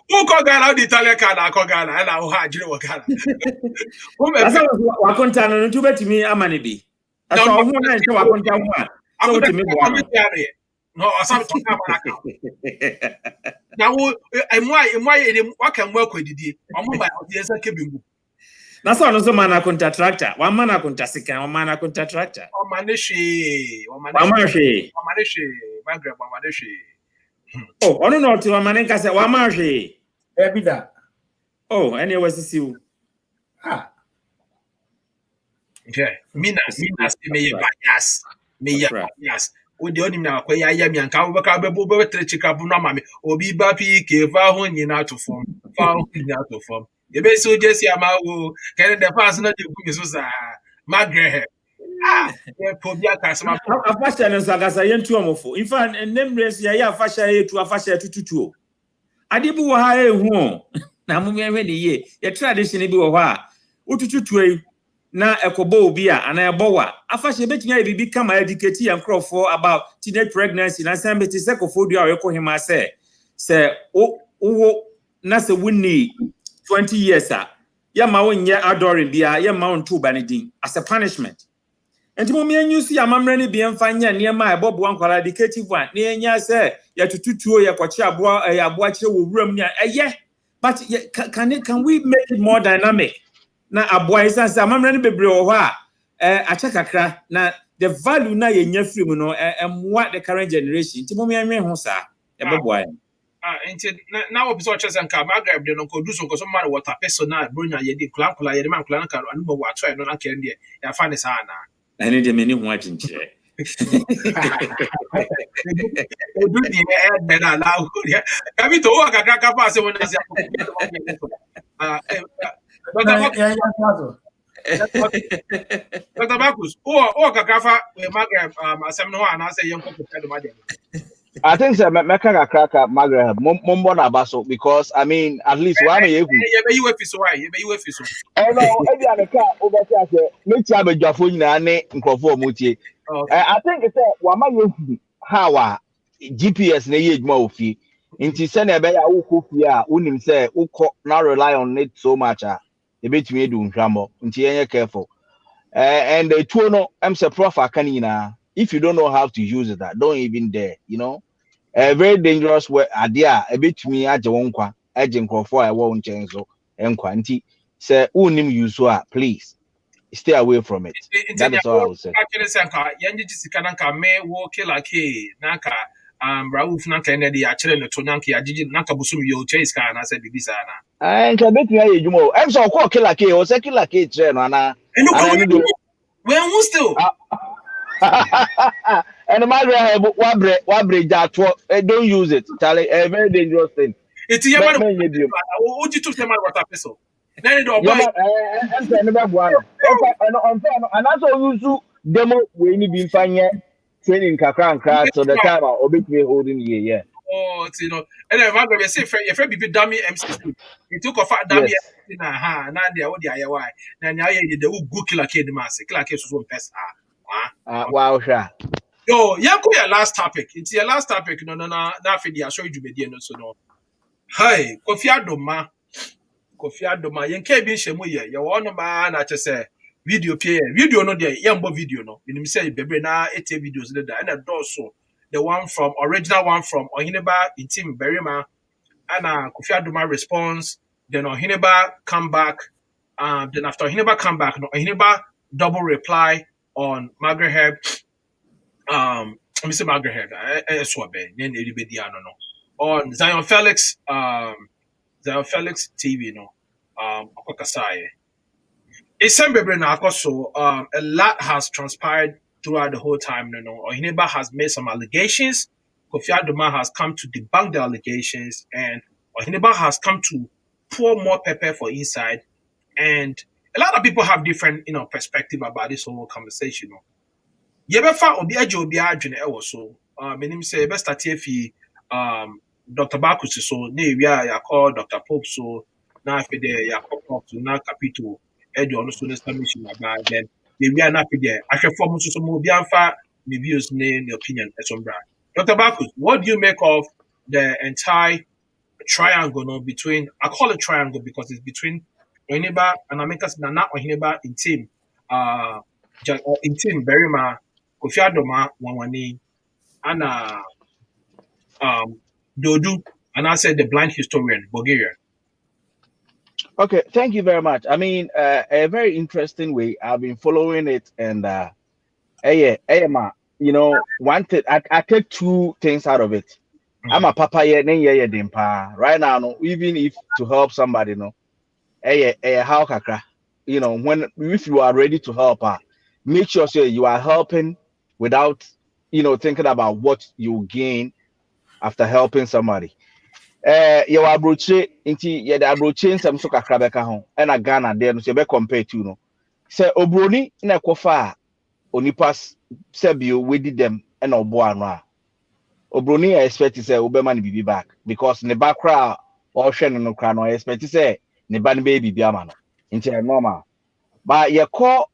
Who called Ghana the Italian card? I call Ghana and I'll have you. I can't to bet me a money be. I saw one and so I can't tell one. I go to me. No, I saw now, and why what can work with the I'm my audience. That's all also man a contractor. One man a contractor, one man a contractor. Mamaneshi. Margaret Mamaneshi. Oh, I don't know to a man can say one marshi. Every that. Oh, and it was to see you. Ah. Okay. Mina, me bias. Me yes. With the only now, where I am and cover Cabo Chicago, mammy, or be bappy, give our in out of form. Found out of form. The best so just Yamago, can the person not do Margaret. Ah, Pobia Casama. A fashion is like as I am too homophobe. In fact, and then race ya fashion to a fashion to. I did go high home. Now, many ye, your tradition be a while. Ututu na ekobo bia and a boa. A fashion bet me become my educated and crow for about teenage pregnancy and some betty secofodia or him. I say, Nasa Winnie 20 years, sir. Ya mawin ya adoring bia, ya mount 2 banidin as a punishment. And to me, and you see, I'm really being fine near my Bob one called educative one. Near ya say, ya to 2 ya quacha boa a watch will room ya. Yeah, but can we make it more dynamic? Now, a boy says, I'm really be bro. A check a crack. Now, the value now in your free, and what the current generation. To me, I mean, Hosa, a boy. Now, observers and Margaret, they don't do so because some matter what a person now, Brunia, Yedi, Clankula, Yediman, Clanka, and what try no candy. I find this Anna. I need a many watching chair. They do the air better allow. Come to work a crack up as when Dr. Marcus, or Kakafa, Margaret, Samuel, and I say young I think so. Meka cracker Margaret Mombona Baso because I mean at least one year. You so why? You so. Oh no, every other car over here. Make sure be jafo nyina ne nkrofo mutie. I think it's wama yehu how GPS na ye adwuma ofi. Nti se na be ya wo kofi a unim se ukọ na rely on it so much e betumi edu nhwamo. Nti yenye careful. And the two no I'm say prof akanina. If you don't know how to use it, don't even dare, you know. A very dangerous way idea, a bit to me at the one agent for I won't change so and quantity. Say, unim use please stay away from it. That is all I would say. Yanji may walk like he Naka Rauf Naka and the children to Nanki Ajiji Naka Busum yo chase car and I said Bibisana. And can make me you more. I'm so called killer K or secular K train and when we still and Margaret Wabre that don't use it. Charlie, a very dangerous thing. It's your man. Would you took them out what a peso? Then it and also use demo when you been fine training Kakran crash so the time I'll be holding here. Oh, you know, and then I'm going to say, if you be dummy M16, he took a fat dummy Yes. M16, and they what the IY. Now, the good killer kid, the mass, killer case was one pest. Wow, sure. Yo, your last topic. It's your last topic. No, that for the I show you the no so no. Hi, Kofiadomah. Kofiadomah. Yen ke bi shemu ye. Ye wo no ba na che say video pay. Video no there. Yambo video no. You say bebre na 80 videos there. And a so the one from original one from Oheneba Ntim-Barima and Kofiadomah response. Then Oheneba come back. Then after Oheneba come back, no Oheneba double reply on Margaret Herb. Let me say Margaret Herb. I swear ben. Then anybody no on Zion Felix TV no Okakasaye. So a lot has transpired throughout the whole time. Oheneba has made some allegations. Kofi Adomah has come to debunk the allegations, and Oheneba has come to pour more pepper for inside. And a lot of people have different perspective about this whole conversation. Yebefa obi aje obi adwene e wo so. Menim say best start fi Dr. Bakus so na ewia ya call Dr. Pope so na afi de ya call to na capital e de ono so na submission about then ewia na afi de ahwefo mo so mo obi anfa me views ne opinion esombra. Dr. Bakus, what do you make of the entire triangle between, I call it triangle because it's between Oheneba and America's Nana Oheneba Ntim-Barima, Kofi Adomah, Wanwani, and Dodu, and I said the blind historian, Bulgaria. Okay, thank you very much. I mean, a very interesting way. I've been following it, and one thing I take two things out of it. I'm a papa right now. No, even if to help somebody, how kakra, when if you are ready to help her, make sure you are helping without thinking about what you gain after helping somebody. You are broche inti ye da broche nsem so kakra beka ho e na Ghana there no se be compare to no se obroni na kofa onipas sebio wedi dem e na obo anu a obroni expect say obema ne bibi back because ne background or hwe no kra no expect say ne ba ne be bibi ama no inti normal but ye call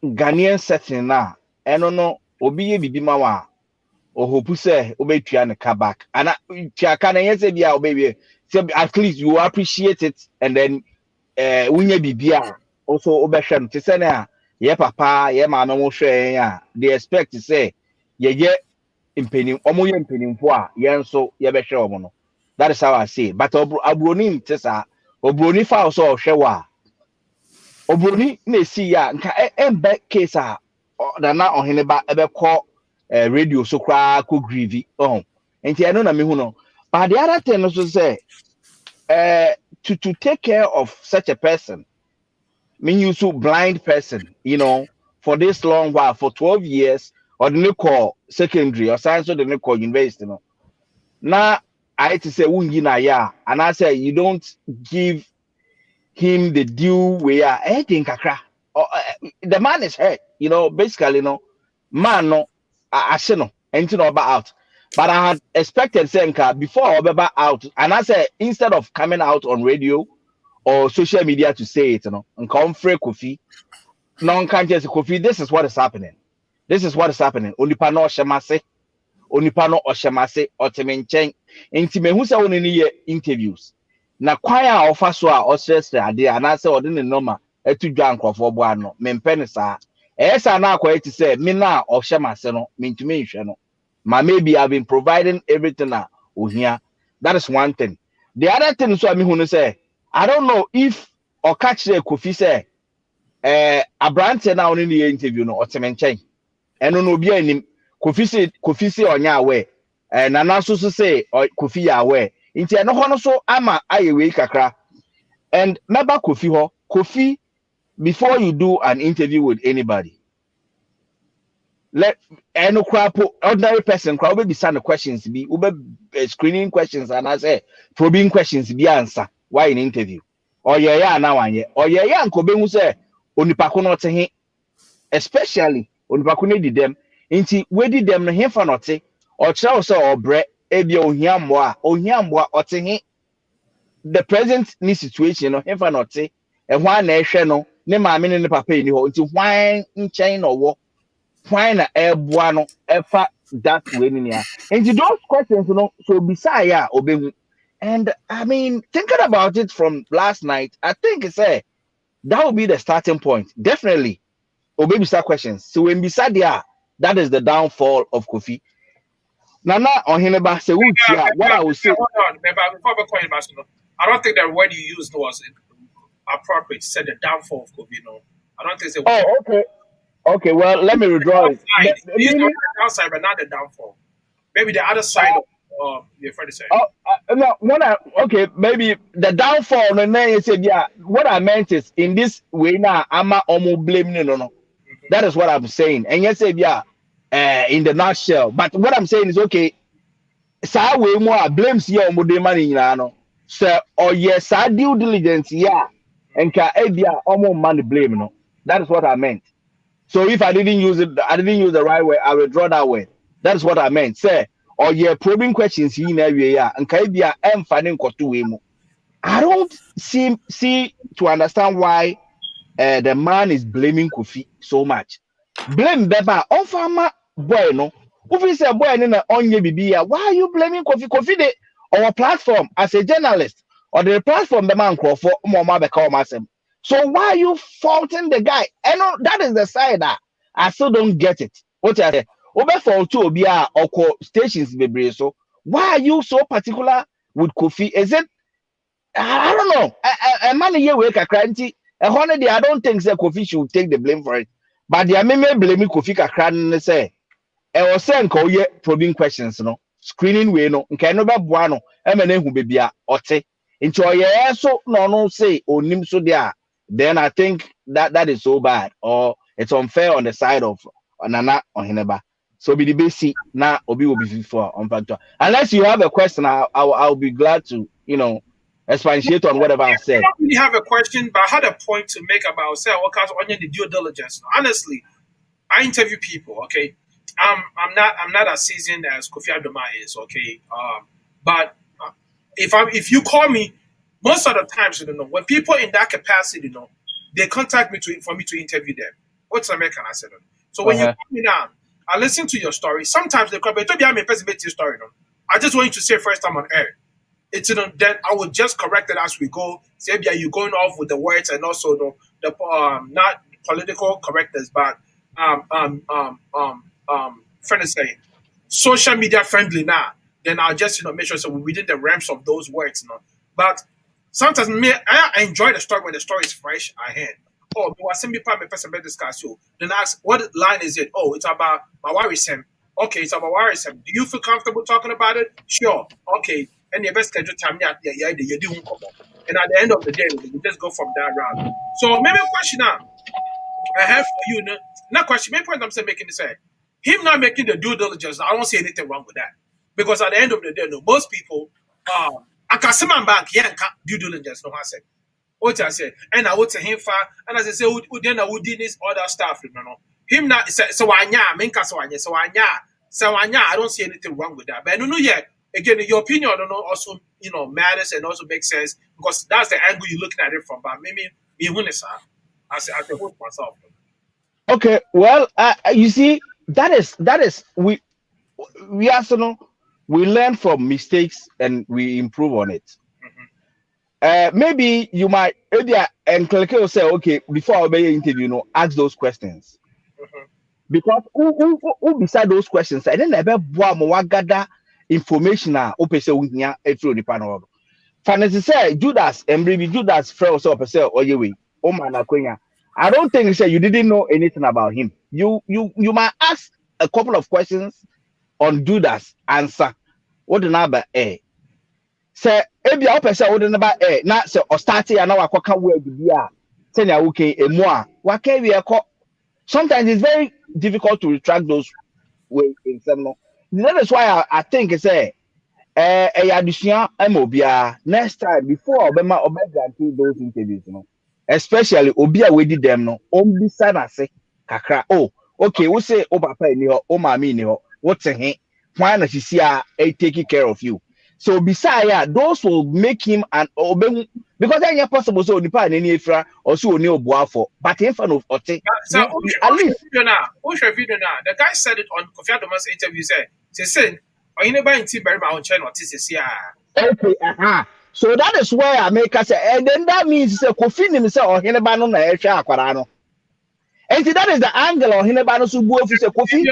Ghanaian setting na eno no obi ye bibi ma wa hope say obetua ne ka back and tiaka na yen say bia obewie say at least you appreciate it and then wunya bibia also obehwe no te say na ye papa ye mama mo hwe ya they expect to say ye impenim omo ye impenimfo a ye nso ye behwe omo no. That is how I say it. But obroni ntesa obroni fa so hwe wa obroni na si ya nka embe case a na Oheneba ebe call radio so cry ko grievy and I know na me hu no. But the other thing also say to take care of such a person mean you so blind person for this long while for 12 years or the call secondary or science or the call university no now I to say wungi na ya and I say you don't give him the due where anything kakra the man is hurt basically man no I no anything about out. But I had expected Senka before Obeba out, and I said instead of coming out on radio or social media to say it, and come free Kofi, non conscious Kofi, this is what is happening. This is what is happening. Onipano Shemase, Onipano Oshemase, Otemenchen, Intime who's on any interviews. Na choir of Faswa or sister, and I said, or didn't normal, a two drunk of Obuano, Mempenisa. Yes, I now quite to say, Mina or Shemaseno, mean to me, Ma maybe I've been providing everything here. That is one thing. The other thing so I mean who say, I don't know if or catch the Kofi say a brand now in the interview no or Temenchen. And no be any Kofi say on your way. And I also say or Kofi away. Into no hono so ama ayewe kakra. And meba Kofi before you do an interview with anybody. Let any ordinary person crowd be send questions be screening questions and I say probing questions be answer why in interview or now one year or and kobe who say onipako not he especially onipako need them inti we did them no him for not or chow so or bre ebi ohiamboa ote the present ni situation no hefa no te e hwan na ehwe no ne maame ne papa ni ho nti hwan nchen no wo hwan na eboa no efa that way ni ya nti those questions no so beside ya obehu. And I mean, thinking about it from last night, I think it's that would be the starting point. Definitely, obey beside questions. So when beside there, that is the downfall of Kofi. Nana Oheneba say, what I would say. Hold on, before we call you, I don't think that word you used was appropriate. You said the downfall of Kofi. No, I don't think it was. Oh, okay. Okay, well, let me withdraw it. The downside, but not the downfall. Maybe the other side of your friend is saying. No, okay, maybe the downfall. No, you said, yeah. What I meant is in this way now, I'm almost blaming no. That is what I'm saying. And you said, yeah, in the nutshell. But what I'm saying is, okay, so way more blames you on the money, you know. So, or yes, I due diligence, yeah, and can almost money blame, no. That is what I meant. So if I didn't use the right way, I will draw that way. That is what I meant. Say, or yeah, probing questions in area, and Kaibia am finding Kotuemo. I don't see to understand why the man is blaming Kofi so much. Blame Beba on farmer boy, no. Kofi say boy in on ye bibia. Why are you blaming Kofi? Kofi de our platform as a journalist or the platform the man call for Mama Beka Masem. So why are you faulting the guy? And that is the side that I still don't get it. What I say, Obe fault to Obia or stations be so. Why are you so particular with Kofi? Is it? I don't know. A man here wake a cranty. A honey, I don't think that Kofi should take the blame for it. But the may blame Kofi Kakran say. I was saying call ye probing questions, no screening way no. Can no buano. Who be ote. Into a so no say or nim so there. Then I think that is so bad or it's unfair on the side of Nana Oheneba. So be the basic now obi will be before on factor. Unless you have a question, I'll be glad to expatiate on whatever I said. I don't really have a question, but I had a point to make about say what kind of onion the due diligence. Honestly, I interview people. Okay, I'm not as seasoned as Kofi Adomah is. Okay, but if you call me. Most of the times, when people in that capacity, they contact me for me to interview them. What's American I said? So when you call me now, I listen to your story. Sometimes they come, but I'm a person your story. I just want you to say first time on air. It's then I will just correct it as we go. Say yeah, you're going off with the words and also the not political correctness, but friend is saying social media friendly now. Then I'll just make sure so we're within the realms of those words, But sometimes I enjoy the story when the story is fresh at hand. Oh, me was me person discuss you. Then ask what line is it? Oh, it's about my worrisome. Okay, it's about worrisome. Do you feel comfortable talking about it? Sure. Okay. And your best schedule time you do come on. And at the end of the day, we just go from that route. So maybe a question now I have for you. Not question. Maybe point I'm saying making this say him not making the due diligence. I don't see anything wrong with that because at the end of the day, most people I can see my bank, yeah, due diligence, no, I said. What I said, and I would say him far, and as I say, then I would do this other stuff, Him not, so I I don't see anything wrong with that. But I don't know yet. Again, your opinion, I don't know, also, matters and also makes sense because that's the angle you're looking at it from. But maybe, I can hold myself. Okay, well, you see, that is, we also we learn from mistakes and we improve on it. Maybe you might and will say, okay, before I be interview, ask those questions. Because who beside those questions, I didn't ever gather information through the panel. Fancy say Judas and maybe Judas friend or or you way. Oh man, I don't think you didn't know anything about him. You might ask a couple of questions on Judas answer. What the number a say ebi a person what the number a na say or start ya na wakwaka word bia say na okay emu a waka wi ekọ. Sometimes it's very difficult to retract those way in some. That is why I think say addition amobia next time before obema grantee those interviews especially obia we did them no only sana say kakra oh okay we say o papa ni ho o mama ni ho what he why not see taking care of you. So besides, those will make him an obey because then you're possible so nipa any ifra or so ni obuafo. But in front of Ote, So at least video now. The guy said it on Kofi Adomah's interview. Say, OhenebaNtim-Barima on channel. okay, so that is where I make us say, and then that means say Kofi himself or Oheneba no na ehwe akwara no. And that is the angle of Oheneba no so buafu say Kofi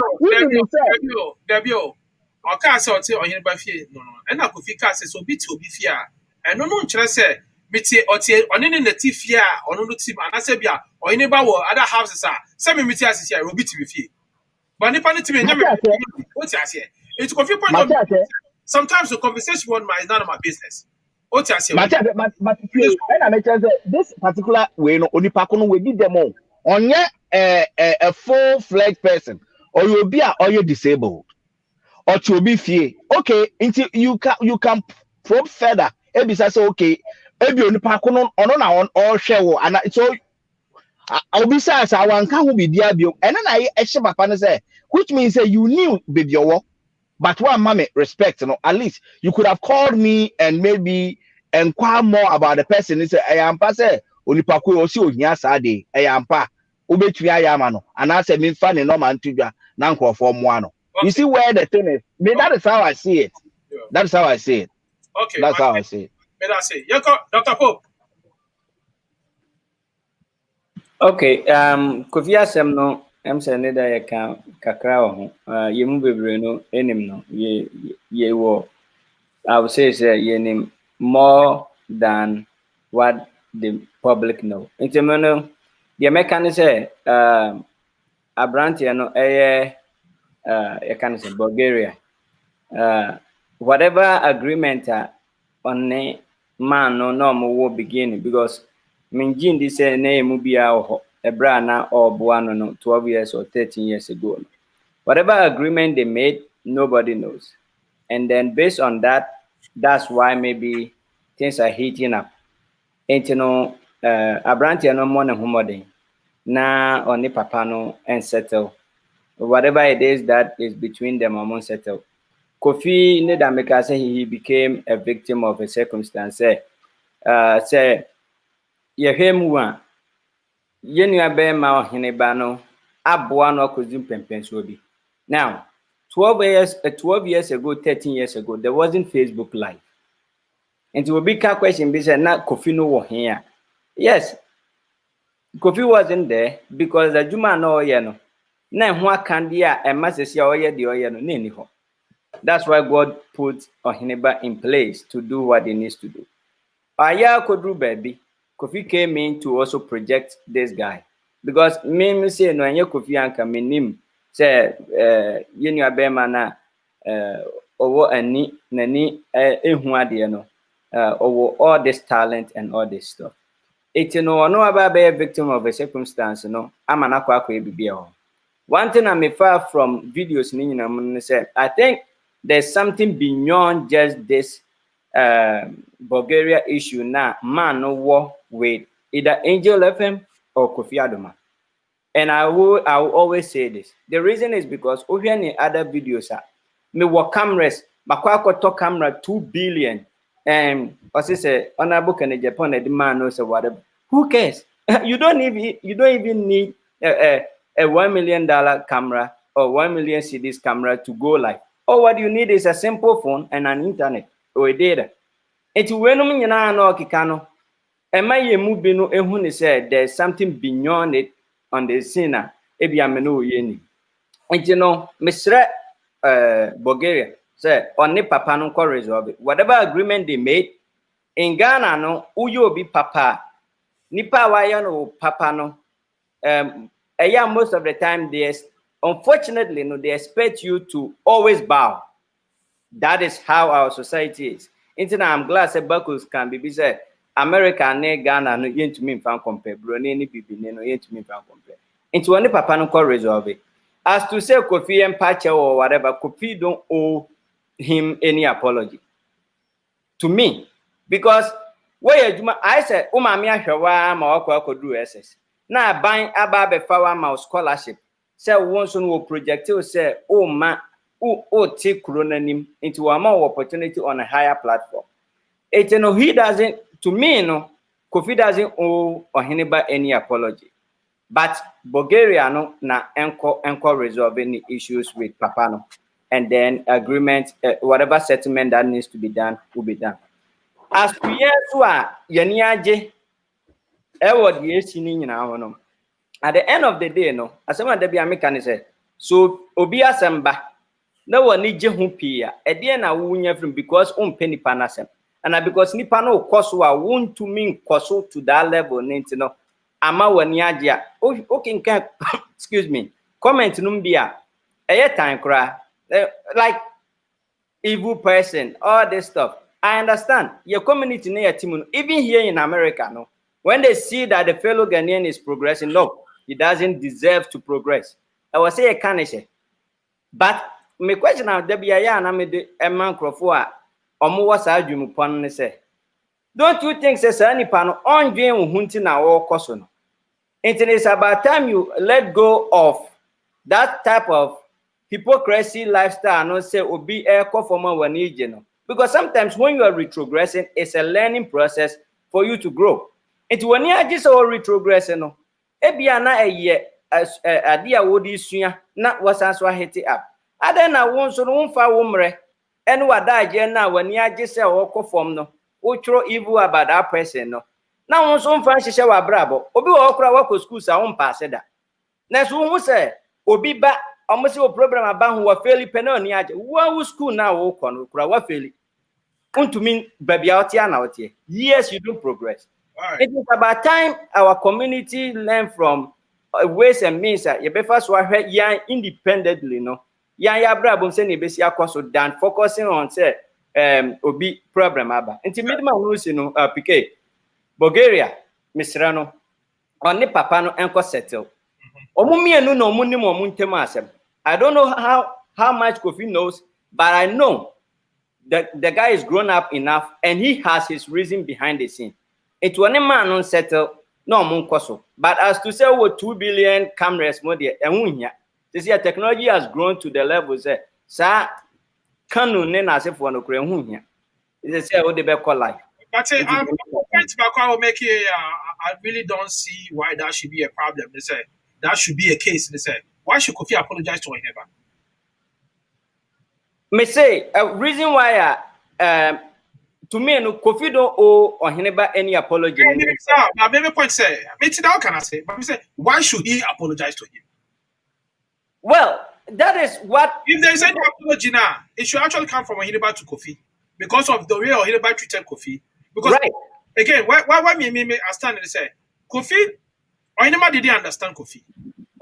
Debio. Or cast out Oheneba fie no. And na Kofi cast so bit to be fear. And no nkyerɛ sɛ meti ɔte ɔne ne nati fie a ɔno no tim anasɛ bia Oheneba wɔ other houses a sɛ me meti asisi a obi ti be fie. But nipa ne ti me nyame what you say. It Kofi point of sometimes the conversation one is none of my business. What you say. But I make say this particular way no onipa ko no we di them on. Onye a full-fledged person or you be or you disabled or to be fie. Okay, until you can probe further. Ebi say okay, ebi onipa ko no ono na on all share wo and so I'll be say I wan kan ho be dia bio. And then I ehye papa no say which means say you knew baby your but one mommy respect at least you could have called me and maybe inquire more about the person. He say I am pa say onipa ko o si ohia sa de I am pa obetui ayama no and I say me fa ne no man tudwa na nkrofo mo ano. You see where the thing is. Me that is how I see it. That's how I see it. Okay. That's how I see it. Say, Dr. Pope. Okay, Kofi asem no say ne da ye kan kakra ho. Ye mu bebre no enim no ye wo. I would say ye nim more than what the public know. Intimano the mechanic say Abrantia no you can say Bulgaria. Whatever agreement on ne man no more beginning because Minjin this name mubia ebra na or buano no 12 years or 13 years ago. Whatever agreement they made, nobody knows. And then based on that, that's why maybe things are heating up. And you know, Abrantia no more than humoding. Na oni papa no and settle. Whatever it is that is between them among settle. Kofi Nedameka say he became a victim of a circumstance. Say Yehemwa Yenua Bema Oheneba no Abua no Kozum Pempensobi. Now 12 years ago, 13 years ago, there wasn't Facebook Live. And to be a question, be said not Kofi no were here. Yes, Kofi wasn't there because the Juma no yeno. Na what can be a message ya oye the oyeno neniho. That's why God put Oheneba in place to do what he needs to do. Aya Kodru baby, Kofi came in to also project this guy. Because me say no anya Kofi anka menim say Yenua Bema na owo ani nani ehu ade no owo all this talent and all this stuff. It no about be a victim of a circumstance no amana kwa bibia. One thing I'm far from videos ni say I think there's something beyond just this Bulgaria issue now. Man no war with either Angel FM or Kofi Adomah. And I will always say this. The reason is because over any other videos me work cameras, makwako to camera 2 billion. And as say honorable can Japan the man knows whatever. Who cares? You don't even need a $1 million camera or 1 million CDs camera to go live. All what you need is a simple phone and an internet or a data. And to when you know kikano, am I a movie no ehun said there's something beyond it on the scene. Ebi ameno yeni. And you know, Mr. Bulgaria said on the papa no resolve it. Whatever agreement they made in Ghana no uyo be papa. Nipa wayano papa no. Most of the time unfortunately no, they expect you to always bow. That is how our society is. I'm glad that Buckles can be said. America and Ghana no yen to me fan compare. Brunei ni bibi no yen to me fan compare. Into only papa no call resolve it. As to say Kofi and Pacha or whatever, Kofi don't owe him any apology. To me, because where I said, Umamia Shawa ma do SS. Now buying ababe fawa ma scholarship. Say one son will project say, oh ma who take Kuronanim into a more opportunity on a higher platform. It's no, he doesn't, to me, no, Kofi doesn't owe Oheneba any apology. But Bulgaria no na enko resolve any issues with Papano. And then agreement, whatever settlement that needs to be done will be done. As to Yesua, Yaniaje, Edward Yesini now. At the end of the day, no, as someone that be a mechanic, so Obia Samba, no one need Jehupia, a dear na wunya from because penny panasem. And because Nipano Kosua won't to mean Koso to that level, Nintino, Ama Waniaja, okay, excuse me, comment Numbia, a time cry, like evil person, all this stuff. I understand your community near Timon, even here in America, no, when they see that the fellow Ghanaian is progressing, no, he doesn't deserve to progress. I will say a caniche. But my question now, Debbie, and I made a man crofua. Don't you think there's any panel on doing hunting our cousin? It is about time you let go of that type of hypocrisy lifestyle and not say be a conformer when you. Because sometimes when you are retrogressing, it's a learning process for you to grow. It's when you are just all retrogressing, Ebiana a year as a dear would you not was as I hit it up. I then I won't so won't fa and what that now when you just say or form no, ultra evil about that person no. Now on some fancy shower bravo, Obi okra work school sa on pass that. Next one say Obi ba almost a problem about who are fairly penony. What school now okon what fairly? To mean baby out here. Yes, you do progress. Right. It is about time our community learn from ways and means that you better swallow young independently, no. Ya brabum say ni besi akoso than focusing on say obi problem aba. Nti midman rules no PK Bulgaria Misrano on ne papa no enko settle. Omo mienu no omo nim omo ntem asem. I don't know how much Kofi knows, but I know that the guy is grown up enough and he has his reason behind the scene. It was a man on settle no omo nkoso. But as to say over 2 billion cameras more there enwunya. This year technology has grown to the level say, sir, canu nena se for no crehu here. They say what they be call life. But I will make it. I really don't see why that should be a problem. They say that should be a case. They say why should Kofi apologize to Oheneba? Me say a reason why to me no Kofi don't owe Oheneba any apology. Maybe point say, how can I say? But me say why should he apologize to him? Well, that is what. If there is any apology now, it should actually come from Oheneba to Kofi because of the way Oheneba treated Kofi. Because right. Again, why me understand and say Kofi, Oheneba didn't understand Kofi.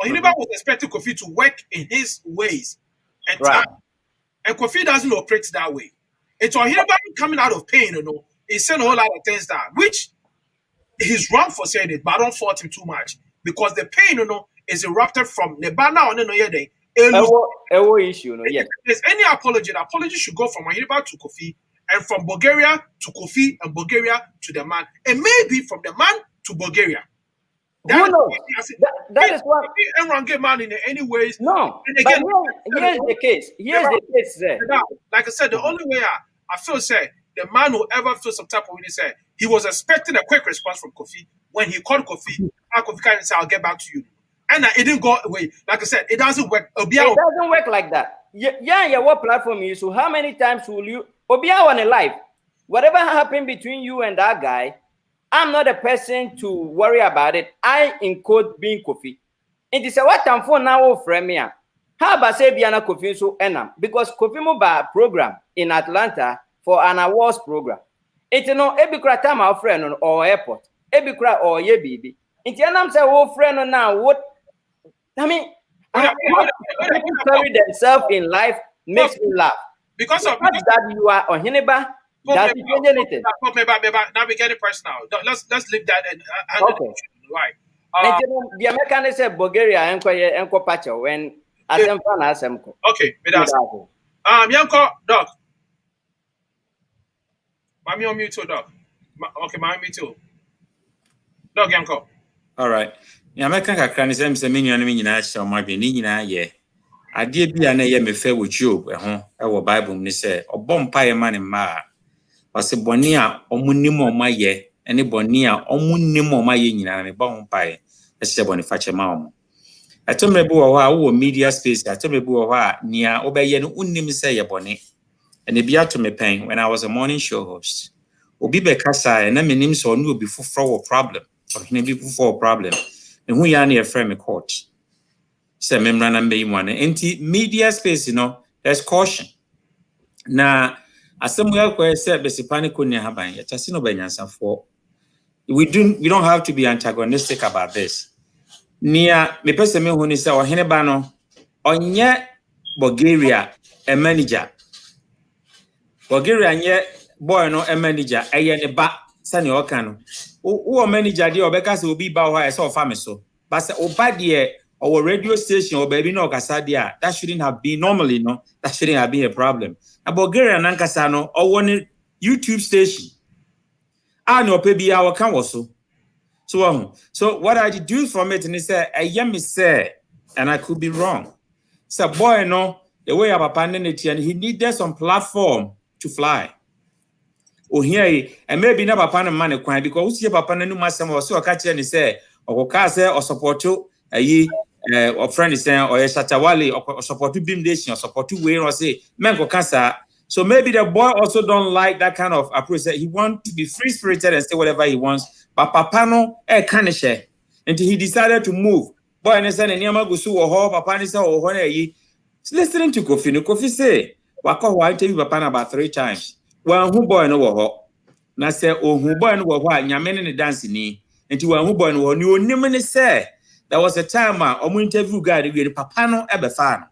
Oheneba was expecting Kofi to work in his ways and time, and Kofi doesn't operate that way. It's Oheneba coming out of pain, you know. He's saying a whole lot of things that which he's wrong for saying it, but I don't fault him too much because the pain, you know, is erupted from Nebana on no yede. Issue, no, yes. If there's any apology, the apology should go from Oheneba to Kofi, and from Bulgaria to Kofi, and Bulgaria to the man, and maybe from the man to Bulgaria. Who knows? That is what everyone get man in any ways. No, and again, here's the case. Here's the case there. Like I said, the only way I feel say the man who ever feel some type of way, say he was expecting a quick response from Kofi when he called Kofi. Kofi can say, "I'll get back to you." And it didn't go away. Like I said, it doesn't work. It doesn't work like that. Yeah, what platform you? So how many times will you Obia on a live? Whatever happened between you and that guy, I'm not a person to worry about it. I encode being Kofi. It is a what time for now frame me. How about say Biana Kofi so enam? Because Kofi Mobile program in Atlanta for an awards program. It's no ebikra time our friend or airport. Ebikra or ye baby. It's an say oh friend now what I mean, people carry themselves in life makes me laugh. Because of that you are Oheneba, does it change anything? Now we get it personal. Let's leave that and okay. Right. The American say Bulgaria enko pacha when asempa na asemko. Okay, Yanko dog. Mami on mute too, dog. Okay, mami me too. Dog Yanko. All right. Yeah, I can't cry. Say me nyina nyina hyɛ ɔmo adwene nyina yɛ. Ade bia na ye me fe wo Job ho e wo Bible ni say obompa ye mane ma ose boni a omunim omaye ene boni a omunim omaye nyina me bompa ye e se boni fache ma omo atomre bu wo ha wo media space atomre bu wo ha nia obeye no unnim say ye boni ene bia to me pen when I was a morning show host obi be kasa na menim so no obi foforo wo problem Ohenebi foforo problem hu ya na ye frame me court say memra na mbey mwane enti media space there's caution na asemu yakwa say besipani ko ni haban ya tase no banyansafo we don't have to be antagonistic about this nia me pese me hu ni say Oheneba no onye Bulgaria a manager Bulgaria nye boy no a manager eye ne ba sane o kan no wo manager dey obeka say obi ba ho e say ofa me so but say oba dey our radio station or baby no kasa dia that shouldn't have been normally that shouldn't have been a problem. A Bulgarian nankasa no or one YouTube station. I know pebi our can also. So what I do from it and he said I am say and I could be wrong. So boy no the way of abandoned and he needed some platform to fly. Oh here and maybe never pan money kwan because who see papa no masem or so catch and say or or support you or friend is saying or Shatawali or support to Beam Nation or support to way or say Menko Cancer. So maybe the boy also don't like that kind of approach. He wants to be free spirited and say whatever he wants. But Papa no can't share. Until he decided to move. Boy and said and Yamagusu or Ho Papa is or listening to Kofi. No Kofi say Wako who interview Papa about 3 times. Well who boy no ho. Na say oh who boy no ho Yamen in dance ni. Until one who boy no you nimene say. There was a time omu interview guy we papa no ebe fa.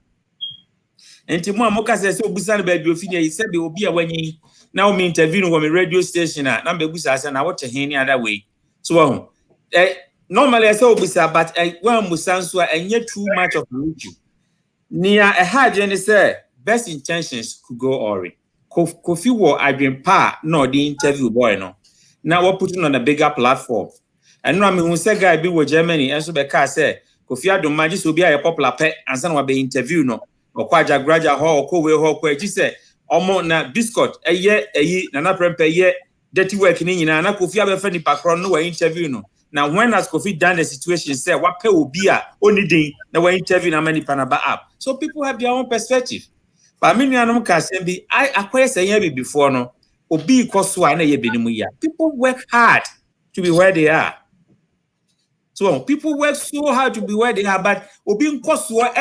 Enti mo amoka say obusa no ba bi ofinya yi se be obi a wanyi na o me interview no me radio station na be busa say na what hen other way. So normally I say obusa but when musa so enye too much of issue. Nia a hard journey say best intentions could go awry. Kofi wo adwen pa no the interview boy no. Now we're putting on a bigger platform. And no, I mean, say guy be with Germany, and so the car say, Kofi Adomah just will be a popular pet, and some will be interview no, or Kwaja Graja Hall, Kowe Hall, where she say, Omo na biscuit, a year, Nana Prempe, ye, dirty working in, and Kofi Adomah background, no interview no. Now, when has Kofi done the situation, say, what pay will be a only day, no interview, na many panaba up. So people have their own perspective. But I mean, I acquire say before no, Obi Koswa na ye benimuya. People work hard to be where they are. So people work so hard to be where they are, but Obi Nkoswa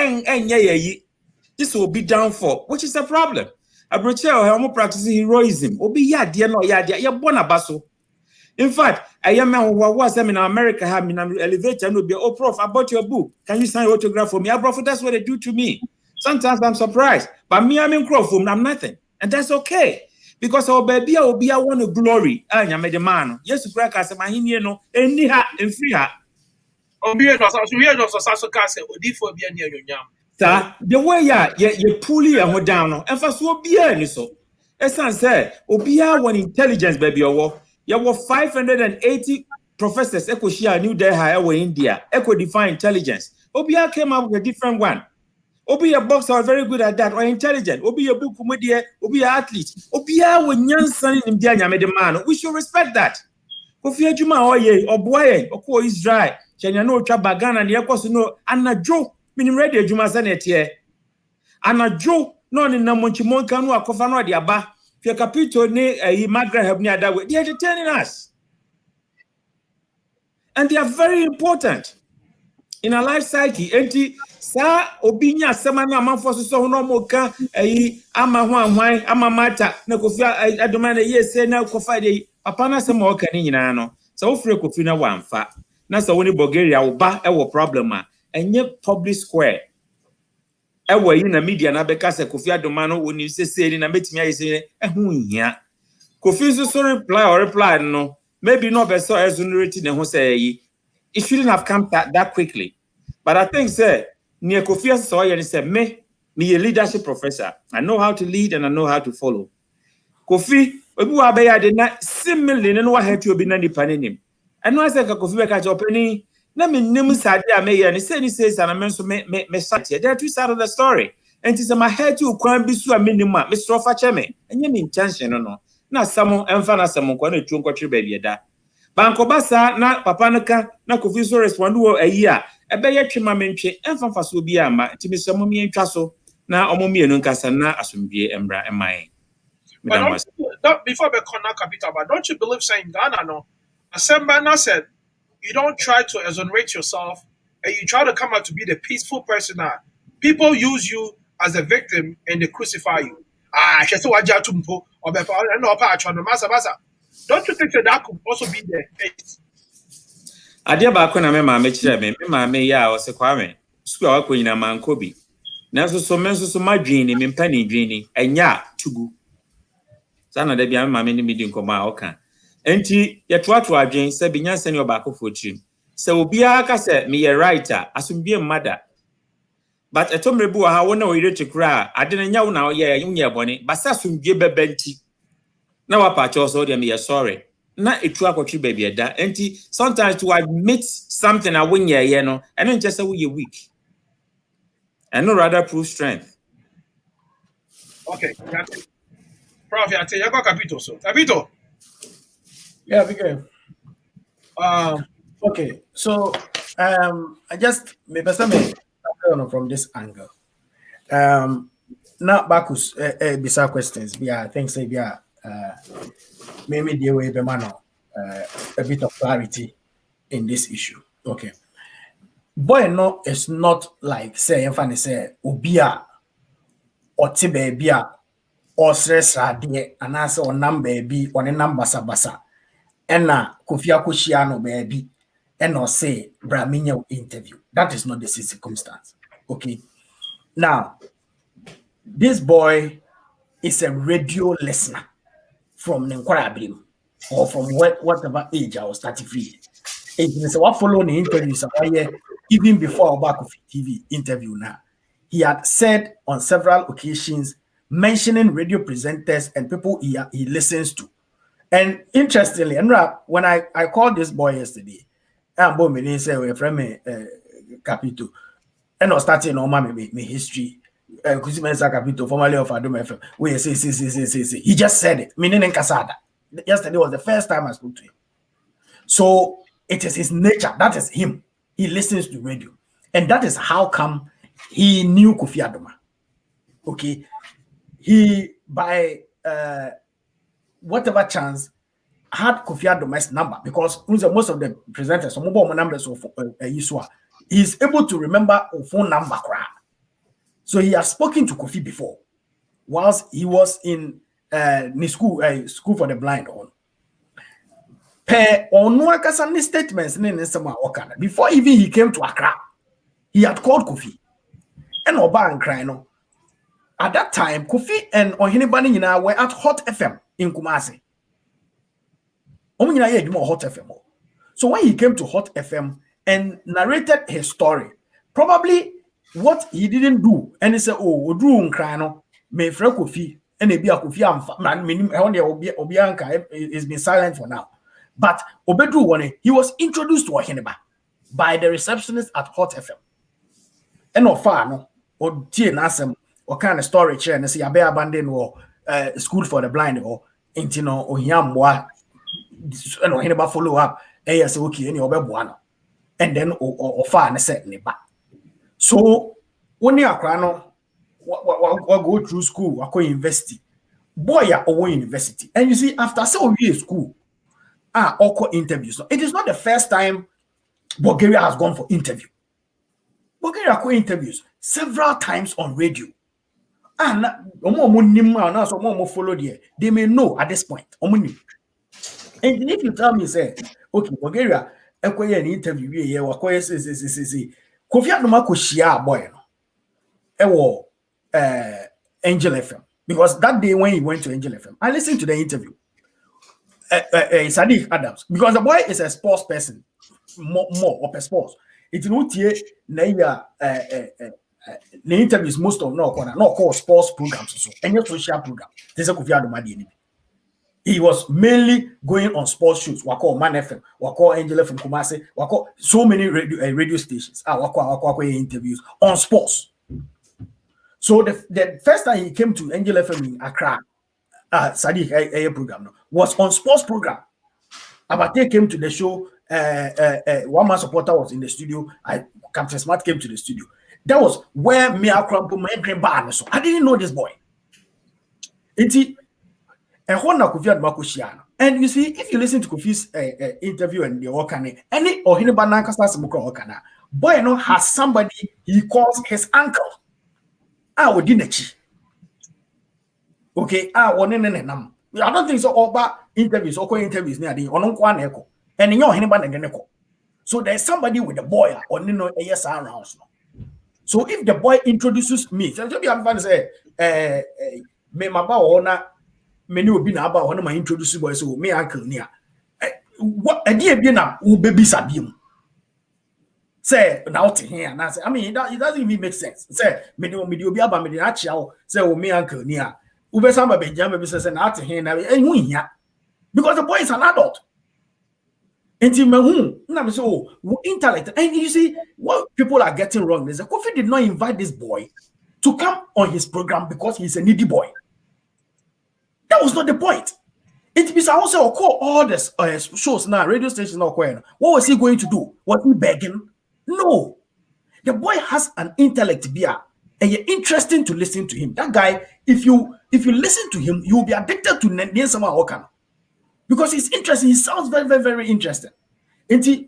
this will be down for, which is a problem. Abroche or practicing heroism. Obi ya dear no ya born abaso. In fact, I am who was in America having an elevator and will be prof, I bought your book. Can you sign autograph for me? I brought that's what they do to me. Sometimes I'm surprised, but me I'm in Crawford, I'm nothing, and that's okay. Because our baby will be I want to glory. I made a man. Yes, to crack as my no, and free her. The way you pull you down, and for so be so. Esan say, Obia one intelligence baby or you were 580 professors echo share new there higher India, echo define intelligence. Obia came up with a different one. Obi a boxer are very good at that or intelligent. Obi a book media, Obi a athlete. Obi a when young son in India made a man. We should respect that. Kofi Adomah or boy or is dry. Chenya no trabagana and yakos no Anna Joe meaning ready Juma Sanet here. Anna Joe no in Namonchimon canu a cofano di aba. Fia capito ne a Magra have near that way. They are detaining us. And they are very important in a life cycle. Enti sa obinya semana amanfo so no moka ama hwan ama mata na Kofi Adomah na yese na kofa de papa na sema oka ni nyina no so ofre Kofi na wamfa na so woni Bulgaria wo ba e wo problem a enye public square e wo yi na media na beka se Kofi Adomah no woni sese ni na betimi ayese hu hia Kofi so reply no maybe no be so exonerate ne ho say it shouldn't have come that quickly. But I think say near Kofi Adomah said me a leadership professor. I know how to lead and I know how to follow. Kofi obu abeya de na similarly no wa hetu obi na nipa nim. And no say Kofi be catch openi na me nim sade a me ye ne say ni says and me so me shut here. There are two sides of the story. And it is my head to kwan bi so a minima me strofa che me. Enye me intention no. Na samo emfa na samo kwa na etu nkotwe ba bieda. Banko basa na papa no ka na Kofi so respond wo ayi a ebe ye twema mentwe emfa fa so bi ama ti me samo mi entwa so na omomienu nkasa na asomdie embra eman. But before we connect capital, but don't you believe saying Ghana no? Asembana said you don't try to exonerate yourself and you try to come out to be the peaceful person that people use you as a victim and they crucify you. Don't you think that could also be the case? Adia ba ko na me ma me kire me ma me ya o se kwame school wa ko nyina mankobi na so madwini me mpani dwini enya tugu sana da bia me ma me ni medi nkoma oka enti ye toato adwen se binya se ne obakofo trim se obia aka se me ye writer asombie mother but etomrebu ha wona oyire tikura ade na nya wona ye nye bone basa asombie bebanti na wapa cho so de me ye sorry na etu akotwe ba bieda enti sometimes to admit something a wonye ye no eno nche se wo ye weak and no rather prove strength. Okay, Prof, I tell you, I got Capito. So, Capito. Yeah, okay. Okay, so I just maybe from this angle. Now, Bacchus, bizarre questions. Yeah, thanks. Yeah, maybe the way a bit of clarity in this issue. Okay. Boy, no, it's not like say say ubia or tibebia or stress radie and answer on number be on a number sabasa. And na Kofi Akushiano baby and or say Braminia interview. That is not the circumstance. Okay. Now, this boy is a radio listener from Nkwara or from whatever age I was 33. And so what followed the interviews even before Kofi TV interview now. He had said on several occasions, mentioning radio presenters and people he listens to. And interestingly, and when I called this boy yesterday, and say from Capito, and I started on my history. Capito, formerly of Adomah FM. We say. He just said it, meaning in Casada. Yesterday was the first time I spoke to him. So it is his nature. That is him. He listens to radio. And that is how come he knew Kofi Adomah. Okay. He, by whatever chance, had Kofi Adomah's number because most of the presenters, some mobile numbers of Yiswa, he's able to remember a phone number. So he has spoken to Kofi before, whilst he was in school for the blind. Statements before even he came to Accra, he had called Kofi and Oba and Krino. At that time, Kofi and OhenebaNtim-Barima were at Hot FM in Kumasi. Hot FM. So when he came to Hot FM and narrated his story, probably what he didn't do, and he said, "Oh, Drew Krino, me friend Kofi, and maybe a Kofi Obianka is been silent for now." But Obedru Wane, he was introduced to Oheneba by the receptionist at Hot FM. And no far no, or T Nasem, or kind of storage chair, and say a bear abandoned or school for the blind or intino or Yamwa, and Oheneba follow up, AS okay, and Obebuano, and then or far and set neba. So when you are crano, what go through school, or go university, boy, or university, and you see, after so years school. Oko interviews. It is not the first time Bulgaria has gone for interview. Bulgaria has interviews several times on radio. And they may know at this point. And if you tell me, say, okay, Bulgaria, an interview here, Kofi Adomah Koshia boy, Angel FM. Because that day when he went to Angel FM, I listened to the interview. Sadiq Adams, because the boy is a sports person, more of a sports. It's not here. The interviews most of no call sports programs so any social program. This is Kofi Adomah. He was mainly going on sports shoots. Wako Man FM, Wako Angela from Kumasi, Wako so many radio stations. Wako interviews on sports. So the first time he came to Angela FM in Accra, Sadiq a program was on sports program. Abate came to the show. One man supporter was in the studio. Captain Smart came to the studio. That was where me Akrampo my green bar. So I didn't know this boy. And you see, if you listen to Kofi's interview and the Okane, any Oheneba Ntim-Barima boy no has somebody he calls his uncle. Odinachi. Okay, I don't think so. Oba interviews, Oko interviews near the Ononkwan Echo, and in your Oheneba Ntim-Barima. So there's somebody with a boy or no yes around. So if the boy introduces me, so I'm going to say, me my owner, many will be now about one of my introducing boys, so me uncle near. What a dear be now, who baby Sabim. Say now to here, and I say, I mean, it doesn't even make sense. Say, me do be about me, actually, say, oh, me uncle near. Ube Samba Benjamin says, and out to here, and we here. Because the boy is an adult. And so intellect, and you see what people are getting wrong is that Kofi did not invite this boy to come on his program because he's a needy boy. That was not the point. It means I also call all this shows now, radio stations now. What was he going to do? Was he begging? No, the boy has an intellect beer, and you're interesting to listen to him. That guy, if you listen to him, you'll be addicted to Nensama Okano. Because he's interesting, he sounds very, very, very interesting. And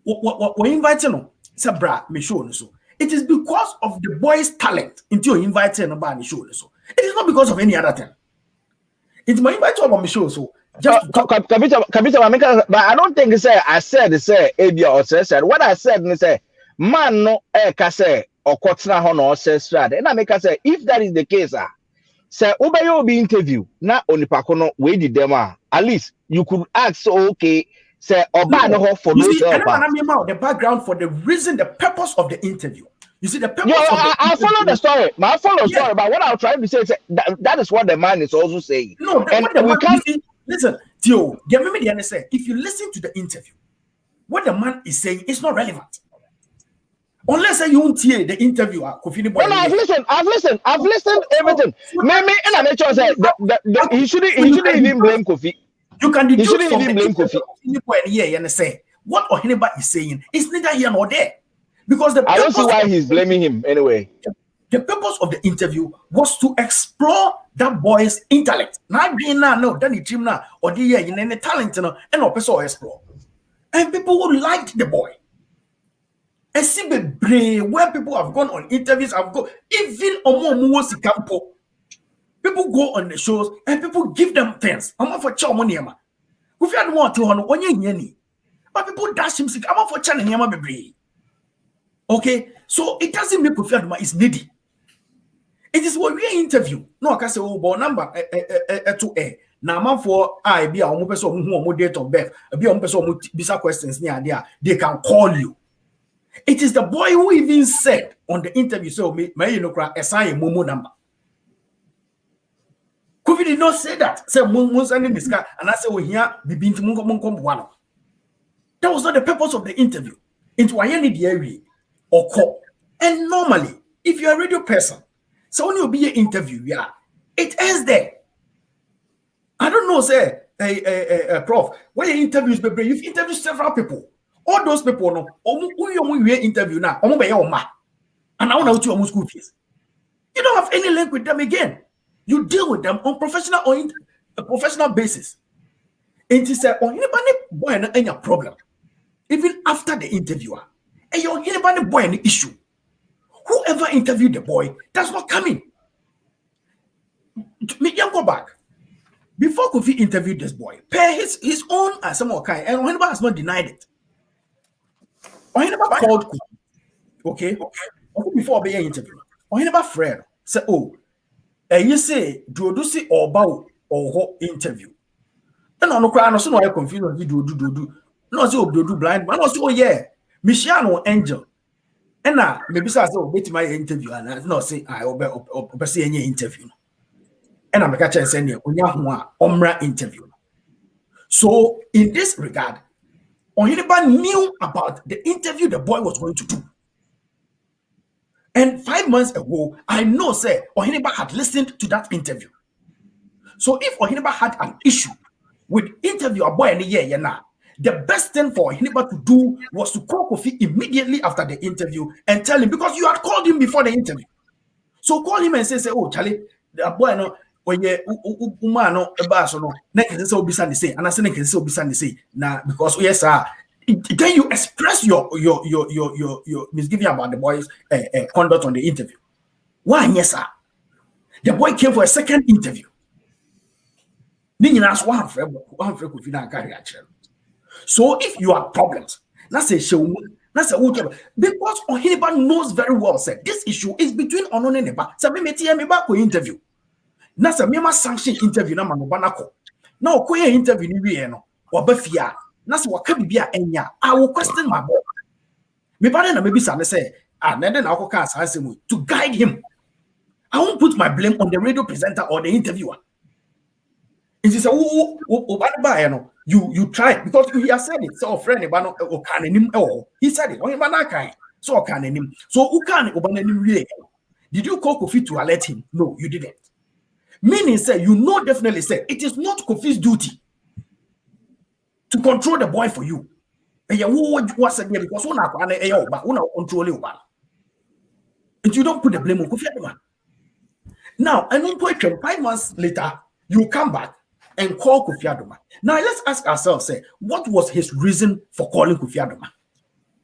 we're inviting him. It is because of the boy's talent until you invite him about the show. It is not because of any other thing. It's my invite on the show. So just but I don't think I said Abia or said what I said is man no say or Kotsna Hon or says and I make us say if that is the case, say Ubayo be interview na Onipakono we did them at least you could ask okay say Obano for the background for the reason, the purpose of the interview. You see the purpose of the I follow the story. I follow the story, but what I'm trying to say is that is what the man is also saying. No, and we can't listen, Theo, give me the answer. If you listen to the interview, what the man is saying is not relevant. Unless you won't hear the interview, Kofi. Well, I've listened everything. Maybe and I make sure that he shouldn't even blame Kofi. You can deduce from even blame Kofi. And say what Oheneba is saying is neither here nor there, because I don't see why he's blaming him anyway. The purpose of the interview was to explore that boy's intellect. Not being now, then team now, or the year in any talent, and no person explore. And people who liked the boy. I see the brain where people have gone on interviews, have gone even on Campo. People go on the shows and people give them things. I'm not for chow money, ma. If you want to on your but people dash him sick. I'm not for channing yama baby. Okay, so it doesn't make Kofi Adomah is needy. It is what we interview. No, I can say oh, but number to a. Now, man for I be a one person who date of birth, be a person who bisa questions near there. They can call you. It is the boy who even said on the interview, so may you know, assign a Momo number. Kofi did not say that. Say Momo sending this guy, and I say, oh, here, be been to Mungo. That was not the purpose of the interview. Into a the area or call. And normally, if you're a radio person, so when you be an interview, yeah, it ends there. I don't know, say, Prof, when you interviews, baby, you've interviewed several people. All those people know, who you interview now, and I want to almost school fees. You don't have any link with them again. You deal with them on professional or a professional basis. And he said, oh, anybody boy any problem. Even after the interviewer, and you're anybody boy any issue. Whoever interviewed the boy, that's not coming. Me go back. Before Kofi interviewed this boy, per his own as some kind, and Oheneba has not denied it. Oheneba called Kofi, okay? Before being interviewed, Oheneba friend said, "Oh, you say do see or bow or interview." And on the crowd, no, so no, I confused. You do. No, so do blind man. No, so yeah, Michelle Angel. And now maybe so I say, wait my interview, and no say I obey any interview. and I'm catching saying Omra interview. So in this regard, Oheneba knew about the interview the boy was going to do. And 5 months ago, I know, say, Oheneba had listened to that interview. So if Oheneba had an issue with interview a boy in a year now, the best thing for Oheneba to do was to call Kofi immediately after the interview and tell him, because you had called him before the interview. So call him and say, oh, Charlie, the boy no, when you umano ebaso no, next is so beside the say, and I say next is so beside the say. Now because yes, sir. Then you express your misgiving about the boy's conduct on the interview. Why, yes, sir? The boy came for a second interview. So if you have problems, that's a show. That's a because Oheneba knows very well, said this issue is between Oheneba. So me back interview. That's a mema sanction interview na manobanako. Now ko interview ni we no obafia. Na se waka bibia enya. I will question my boy. Me bade na maybe say then na akoka asase to guide him. I won't put my blame on the radio presenter or the interviewer. It is a you tried because he has said it. So friend he said it. So did you call Kofi to alert him? No, you didn't. Meaning say you know definitely say it is not Kofi's duty to control the boy for you. And you don't put the blame on Kofi Adomah. Now, and in 5 months later, you come back and call Kofi Adomah. Now, let's ask ourselves, say, what was his reason for calling Kofi Adomah?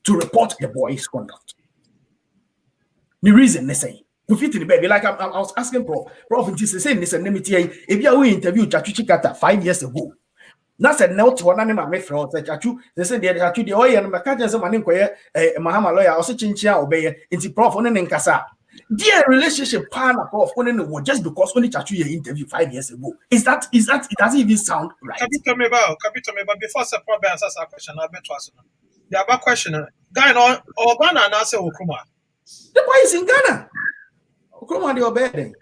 To report the boy's conduct. The reason they say, Kofi to the baby, like I was asking Prof, saying this and if you interviewed Chachu Chikata 5 years ago. Now said no to one animal me from Chachu. They said they Chachu the oil and Macatan some man Mahama lawyer also chinchia obey into Prof on an Kasa. Dear relationship partner Prof on just because only Chachu your interview 5 years ago. Is that it doesn't even sound right? Kapito me ba before the problem answers a question I bet was. The other question guy no or Ghana and answer Okruma. The boy is in Ghana. Okruma the obey.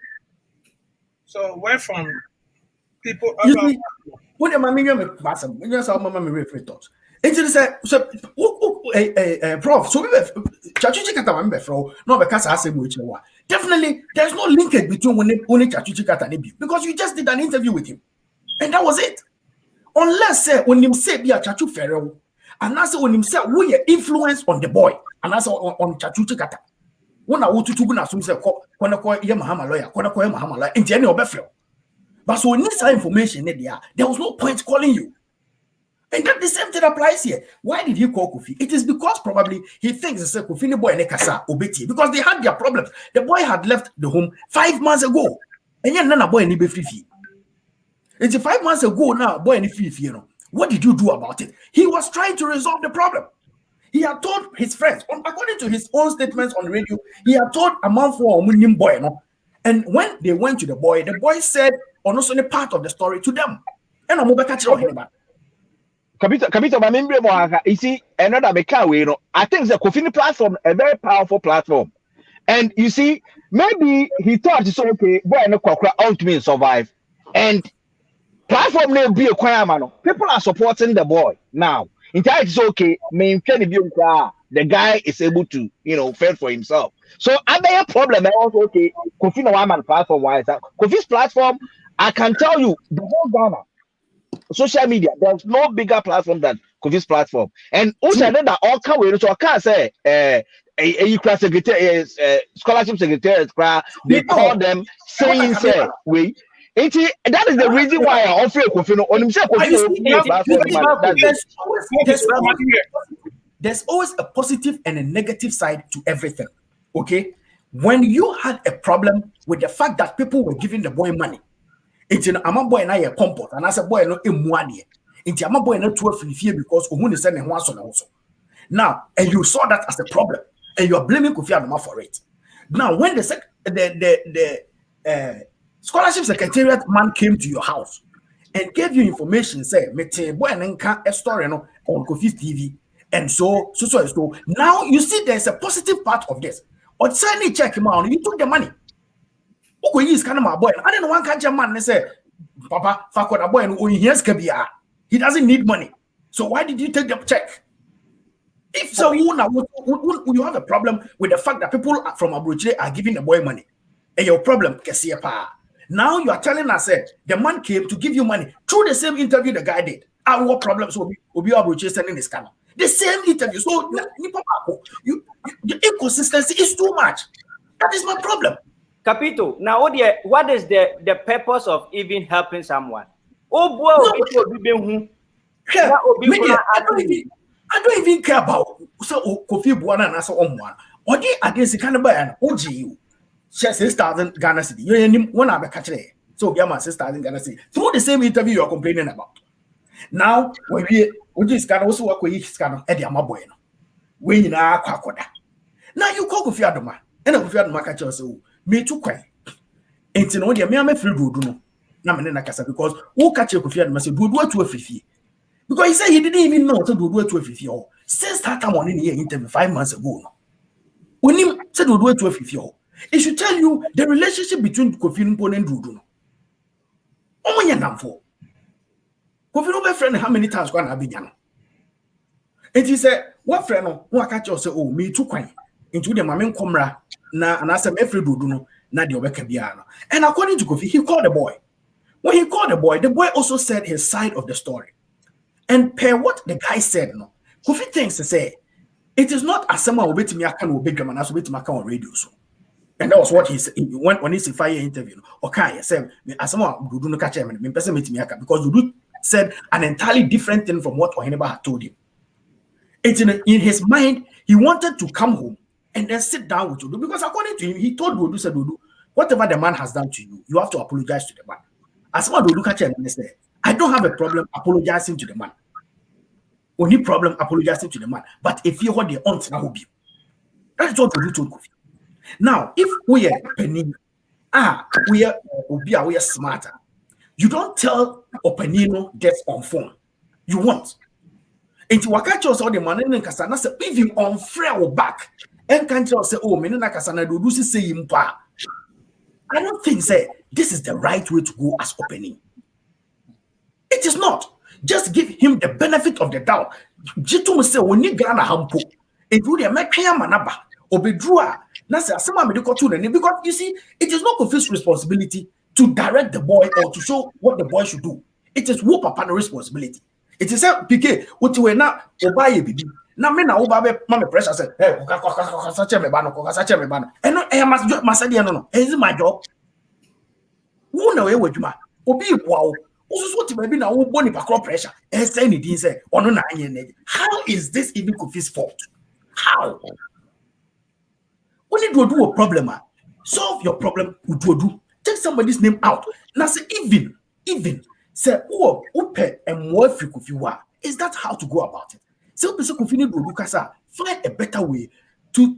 So where from people when am I massive? When you saw Mamma refer thoughts. It is a Prof. So we Chachuchi Kata member from no because I say which one. Definitely, there's no linkage between when Chachuchi Kata because you just did an interview with him, and that was it. Unless say when him say be a Chachu Ferro, and that's when him say we influence on the boy, and that's on Chachuchi Kata. When I want to go na some say when I call Mahama lawyer, when I call Mahama lawyer, in the end of but so when this information there was no point calling you. And that the same thing applies here. Why did he call Kofi? It is because probably he thinks it's a Kofi boy and Kasa obeti because they had their problems. The boy had left the home 5 months ago. And yet none boy any be free. It's 5 months ago now, boy any free, you know. What did you do about it? He was trying to resolve the problem. He had told his friends, according to his own statements on radio, he had told a month for a boy, no. And when they went to the boy said or not only part of the story to them. And I'm over catch Oheneba. Kapito, you see, another way, I think the Kofi platform a very powerful platform. And you see, maybe he thought it's okay, boy, no ultimately survive. And platform may be a quiet man. People are supporting the boy now. In fact, it's okay, the guy is able to, fend for himself. So I may have a problem. Also, okay, Kofi no one platform wise. Kofi's platform, I can tell you, the whole Ghana, social media, there's no bigger platform than Kofi's platform. And also, that all come with, so I can't say, a class secretary, scholarship secretary, they call them saying, say, we. That is the reason why I offer Kofi no on himself. There's always a positive and a negative side to everything. Okay, when you had a problem with the fact that people were giving the boy money, it's in a boy and I a comfort, and as a boy no money. Into a boy no 12 fear because Ohun is sending one son also. Now, and you saw that as a problem, and you are blaming Kofi Adomah for it. Now, when the scholarship secretariat man came to your house and gave you information, say, "Mete boy nka a story no on Kofi's TV," and so. Now you see, there's a positive part of this. Or suddenly check him out, you took the money. Oko yi sika na my boy. I don't know one catch a man and say, Papa, fuck what a boy and here's Kabia. He doesn't need money. So why did you take the check? If so, you have a problem with the fact that people from Abuja are giving the boy money. And your problem, now you are telling us that the man came to give you money through the same interview the guy did. And what problems will be Abuja sending this camera? The same interview. So the inconsistency is too much. That is my problem. Capito, now what is the purpose of even helping someone? Oh boy, I don't even care about so Kofi Buana and so on one. Or they against the Canada and OGU. 6,000 Ghana City. You one have a catch there. So Yama 6,000 Ghana City. Through the same interview you are complaining about. Now when we scan also work with scan at the Amabueno. When you are Kwakoda. Now you call Kofi Adomah. And Kofi Adomah catch us me too quiet. Ain't no dear me free do no. Na kasa because who catch Kofi Adomah say do 250. Because he said he didn't even know to do 250 or since that come on in here interview 5 months ago. No. When he said do 250 or it should tell you the relationship between Kofi and Dudu. Oh my namfo. Kofi no friend how many times gonna be young. And he said, what friend no catch us say, oh, me too quiet into the mamen comra na and I said every Dudu no na the Obekabiano. And according to Kofi, he called the boy. When he called the boy also said his side of the story. And per what the guy said, no, Kofi thinks to say it is not as someone will be to me, I can obey them and as will be to my on radio. So. And that was what he said when he's a fire interview. Okay, I said, as someone do not catch him and person meet me because Dudu said an entirely different thing from what Oheneba had told him. It's in his mind, he wanted to come home and then sit down with Dudu because according to him, he told Dudu, said Dudu, whatever the man has done to you, you have to apologize to the man. As someone Dudu catch him and said, I don't have a problem apologizing to the man. Only problem apologizing to the man. But if you want the aunt now be. That's what Dudu told Kofi. Now, if we are penny, we are smarter. You don't tell Openino that's on phone. You want. And you catch us all the man and Kasana say, even on frail back, and can't you say, oh, Menina Kasana do say him pa. I don't think say this is the right way to go as opening. It is not. Just give him the benefit of the doubt. Jitu say when you gana hampo, it would make him manaba. Obedrua, because you see, it is not Kofi's responsibility to direct the boy or to show what the boy should do. It is who Papa's responsibility. It is a PK, what you were not obey baby. Now, men are over my pressure said, hey, and I must no, is my job. Who know what you are? Obi wow. Also, maybe now body back pressure. Anything say, how is this even Kofi's fault? How? When you do a problem, solve your problem with do. Take somebody's name out. Now say even say oh open and more free if you are. Is that how to go about it? So person continue to do kasa. Find a better way to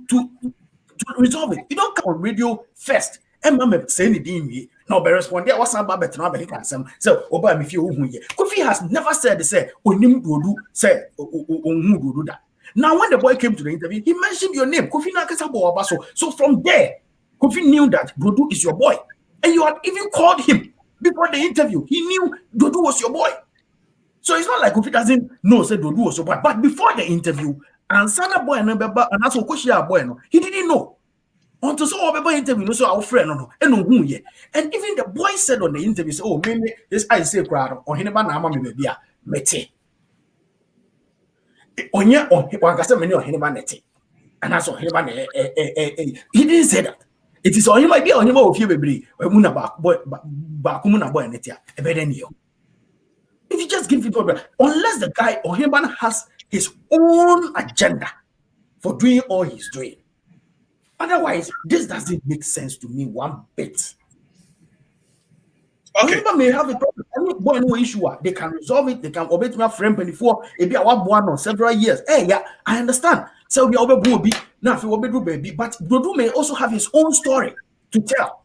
resolve it. You don't come on radio first. And mama say anything now be respond there. What's about better now be can some. So oba me feel who here. Kofi has never said they say onim do say do that. Now, when the boy came to the interview, he mentioned your name, Kofi Abaso. So from there, Kofi knew that Dodu is your boy. And you had even called him before the interview. He knew Dodu was your boy. So it's not like Kofi doesn't know, say Dodu was your boy. But before the interview, and Sana boy and also Koshia boy, he didn't know. Until so our interview, no, so our friend, no, and even the boy said on the interview, oh, maybe this I say crowd, or OhenebaNtim-Barima, mete. Onya on Wakasa many Oheneba Ntim. And that's Oheneba. He didn't say that. It is only my dear Oheneba of you, baby. Muna Bakumuna boy netia. A better new. If you just give people, unless the guy Oheneba has his own agenda for doing all he's doing. Otherwise, this doesn't make sense to me one bit. Okay. Oheneba may have a problem. Boy, no issue. They can resolve it. They can obey to my friend before it be our one on several years. Hey, yeah, I understand. So we obey be now if you obey baby, but Dodu may also have his own story to tell.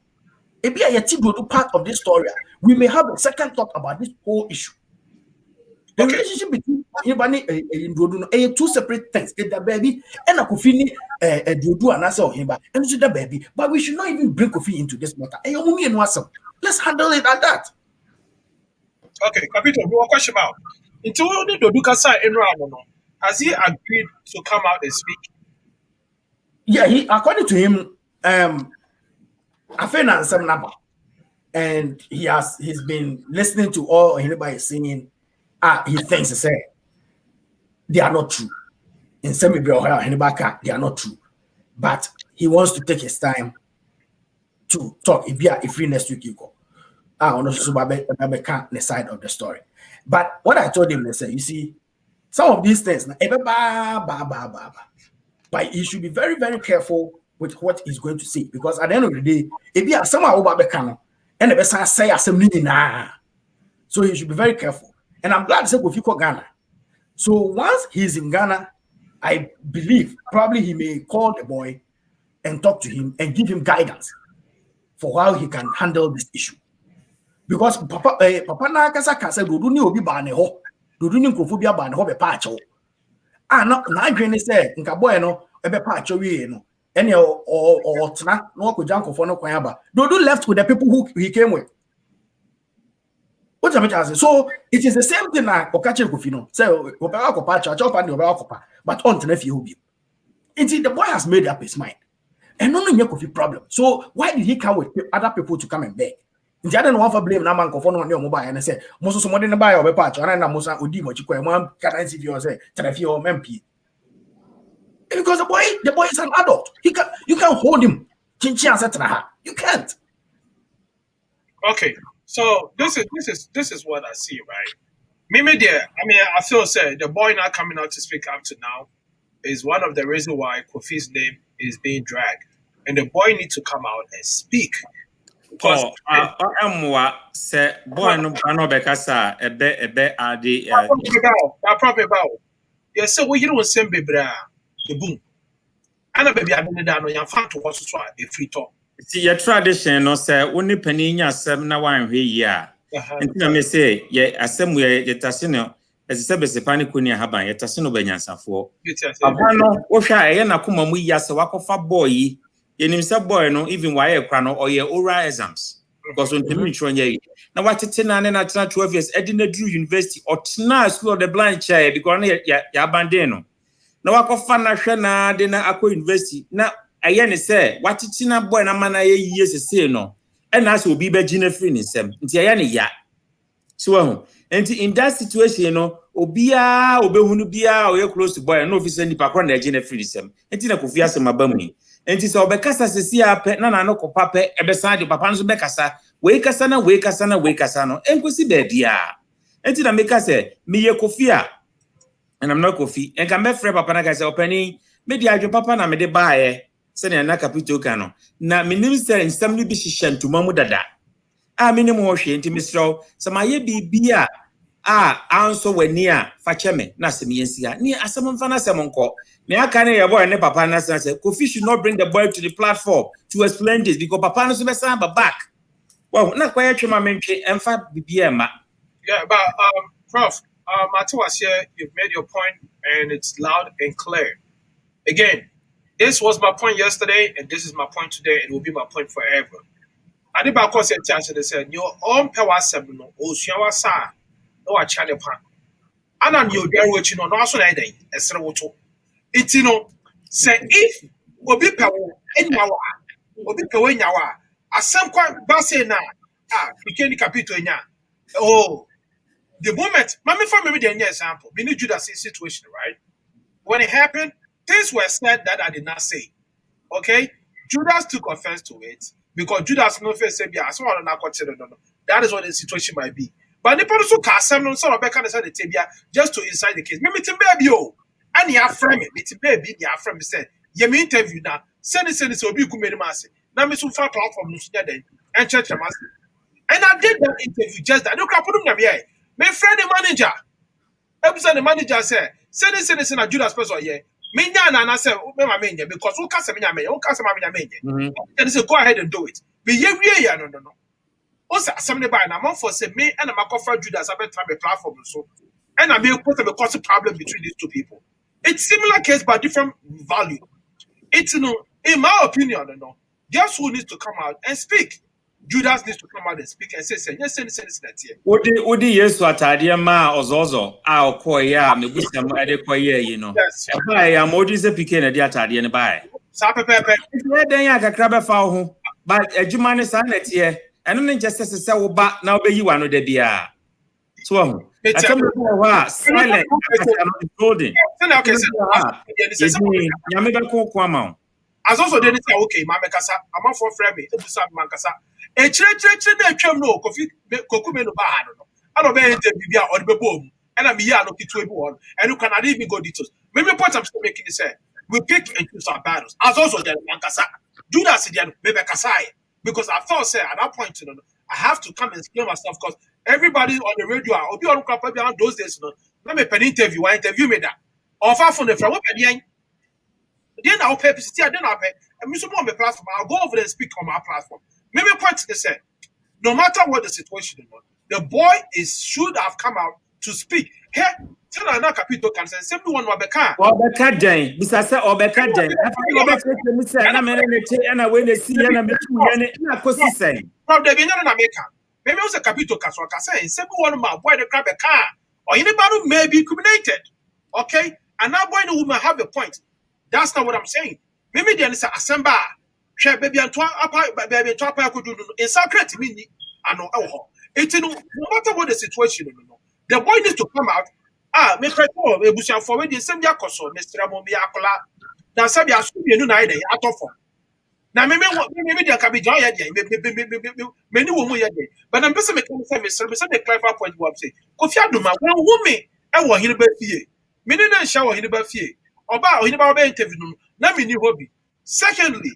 It be a Dodu part of this story. We may have a second thought about this whole issue. The relationship between Oheba and Dodo are two separate things. It's the baby and a Kofi Dodo and Asa Oheba and it's the baby. But we should not even bring Kofi into this matter. Let's handle it like that. Okay, Kapito, we will question about. Until the Doduka side in Rano, has he agreed to come out and speak? Yeah, according to him, I found some number. And he's been listening to all anybody singing. He thinks they are not true. In some way, they are not true. But he wants to take his time to talk. If free next week you go. I don't know the side of the story. But what I told him, they said, you see, some of these things, but you should be very, very careful with what he's going to say, because at the end of the day, if you are somehow over and the person say assembly nah. So you should be very careful. And I'm glad to say Kofi Ghana. So once he's in Ghana, I believe probably he may call the boy and talk to him and give him guidance for how he can handle this issue. Because Papa na kasa kasa dodu ni obi ba ne ho. Dodu ni nkrofo bia ba ne ho be pa acho. Na adwene say nka boy no e be pa acho wie no. Ene o tena no ko jankofo no kwan aba. Dodu left with the people who he came with. What am I saying? So it is the same thing na okache Kofi no. Say obera ko pa acho pa ni obera ko pa. But on tena fie obi. Until the boy has made up his mind. And no Kofi problem. So why did he come with other people to come and beg? The other one for blame na man ko no mobile and say most so modern buy or patch and na musa odi mo chikwa man can see you say terafi or MP. Because the boy is an adult. You can hold him. You can't. Okay, so this is what I see, right? Maybe I feel the boy not coming out to speak up to now is one of the reasons why Kofi's name is being dragged, and the boy needs to come out and speak. Because say boy no bekasa ebe ade probably about yes, so you don't send baby the boom. And a baby I don't know your fan to watch a free talk. See your tradition no say only penny nya sem na wan hwe ya. Ntina me say ye asem we yetase no as se besepani kuni haban yetase no banyansafo. Aba no wo hwa ye na koma mu ya se wakofa boy yenim say boy no even why e kwa no or ye oral exams because on temi tro nya na watete na ne na 12 years edina Drew University or tena school of the blind chair because ya abandon no na wakofa na hwe na de na akọ university na aye ne say watete na boy na mana ye yesese no e na so obi be gina free ni sem nti aye ne ya so nti in that situation no obia obehunu bia oye close to boy no officer ni pakro na gina free ni sem nti na Kofi asem abamu enti so obekasa Cecilia pe na no kopa pe ebesa de papa nso bekasa we kasa no enkosi bebia enti na meka say me ye Kofi and I'm not Kofi and can be free papa na say opani me di adwo papa na me de baaye se na kapito kano na me nim say nsam ni bi hihye ntoma dada me nim ho hwe enti misro se ma ye bibia anso wani a fa cheme na se me yensia ni asem mfa na sem nko me aka ne ye boy ne papa na say Kofi should not bring the boy to the platform to explain this because papa no so be say back well na kwa ye twema mentwe emfa bibia ma. Yeah, but Prof, Matiwas here, you've made your point and it's loud and clear. Again, this was my point yesterday and this is my point today and it will be my point forever. I did about course they said your own power seminal or Shiawasa or a channel pan. And I'm your dear watching on also a day as it's say if will be power in our will be power in our as some quite bassy now. We can't capito in ya. Oh, the moment, Mammy for me, the example, we need Judas situation, right? When it happened, things were said that I did not say. Okay? Judas took offense to it because Judas no face said, yeah, someone not consider no. That is what the situation might be. But the person cast some sort of back on the side of the table just to inside the case. Maybe baby, yo, and you have frame it. It's baby, you have frame said, you may interview now. Send it, so be good, massive. Now, Miss Ufa platform, and church, and I did that interview just that. Look, I put them here. My friend, the manager. Episode the manager said, send it in a Judas person, yeah. Me na say, because who can't say me, who can't say me, and say, go ahead and do it. But yeah, no. Also, somebody by now, for say me and I'm a Judas, I bet time a platform so. And I mean, put a cause a problem between these two people. It's similar case but different value. It's in my opinion, guess who needs to come out and speak? Judas needs to come out and speak and say, yes, that here. Odi Yesu atade ma ozozo a okoye a mebusa ma de koye yi no. E ba ya modi se pike na de atade ne ba. Sa pepepe. E den ya kakra be fa ho. But adwuma ne sa na tie. Eno ne nje se wo ba na obeyi wa no da bia. So ho. Atam wa silent golden. Okay, Nyame be ko ko ama. As also they say okay, ma mekasa, am for frame me, ebusa mankasa. E chire na atwam no koku me no ba ha no. Ano be interview bia or be bom. And am here no kitu ebu on. And you can even go details. Maybe point I'm still making is say we pick and choose our battles. As also they mankasa. Do that sidian me kasai because I thought say at that point I have to come and explain myself because everybody on the radio obi on crap behind those days no. Na me pen interview me that. Or far from the from what pen then I'll pay PCT, then I'll pay. And Mr. on the platform, I'll go over there and speak on my platform. Maybe point they say, no matter what the situation is, the boy should have come out to speak. Hey, tell another capital can say, simply one Wabeka. Obeka Jane, Mr. Obeka Jane. I and I when they see and I make you saying. From the beginning, America. Maybe it was a capital castle, can say, simply one of my boy the grab a car, or anybody may be incriminated. Okay? And now boy the woman have a point. That's not what I'm saying. Maybe they say assemble. Share baby and baby and could do in secret meaning. I know. It's no matter what the situation. The boy needs to come out. Me preto e busia for we the same dia koso Mr. Mombi akola. Na sabi asu bi enu na ide atofo. Na me dia ka bi joy dia me ni wo mu ye dia. But I'm person me come say Mr. me say the clarify point what say. Kofi Adomah won woman e wo Oheneba fie. Me ni na sha wo Oheneba fie. Oba Oheneba interview no na me ni hobby. Secondly,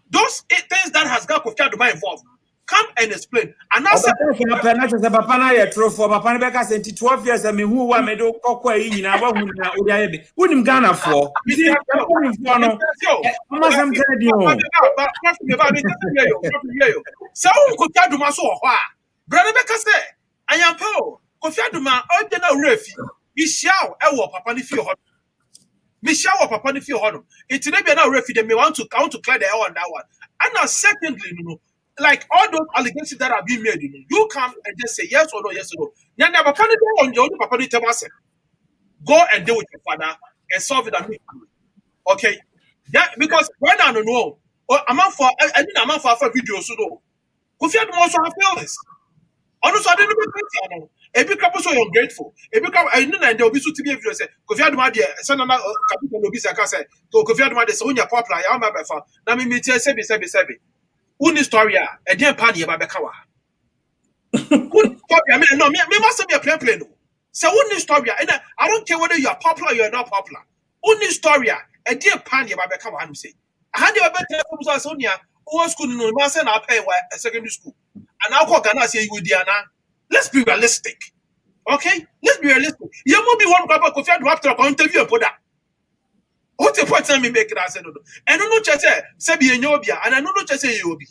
those things that has got Kofi Adomah involved. Come and explain. And that's papa na ye trofo papa na beka senti 12 years me hu wa me do kokwa yi nyina ba hu na odi aye be wonim Ghana for no ma sam kedi o so Kofi Adomah so ho a brother beka say ayampa o Kofi Adomah o de na refi bi shiaw e wo papa ni fie ho Michelle papa ni fie ho no it na be na refi dem me want to clear the air on that one. And now secondly like all those allegations that are being made, you come and just say yes or no, yes or no. Nyanya papa ni do on your papa ni tell us. Go and deal with your father and solve it amicably. Okay? That because right now I don't know. I'm out for videos so do. Kofi Adomah also have feelings. Honestly, I didn't know. Every couple so you're grateful. Every couple I know that there will be so to be a video say Kofi Adomah there. Son of capital no be say Kofi Adomah there so when you popular, I am my fan. Na me tell say Unhistoria, a dear party about Bekawa. Me must be a play no. So Unhistoria, and I don't care whether you are popular or you're not popular. Unhistoria, a dear party about Bekawa, I'm saying. I had your better from Sonia, who school no master and I pay a secondary school. And I'll call Ghana say you Diana. Let's be realistic. Okay? Let's be realistic. You won't be one couple of you have to interview and put that. What's the point me make it as no? And no chese say be enyobia and I no chese you be.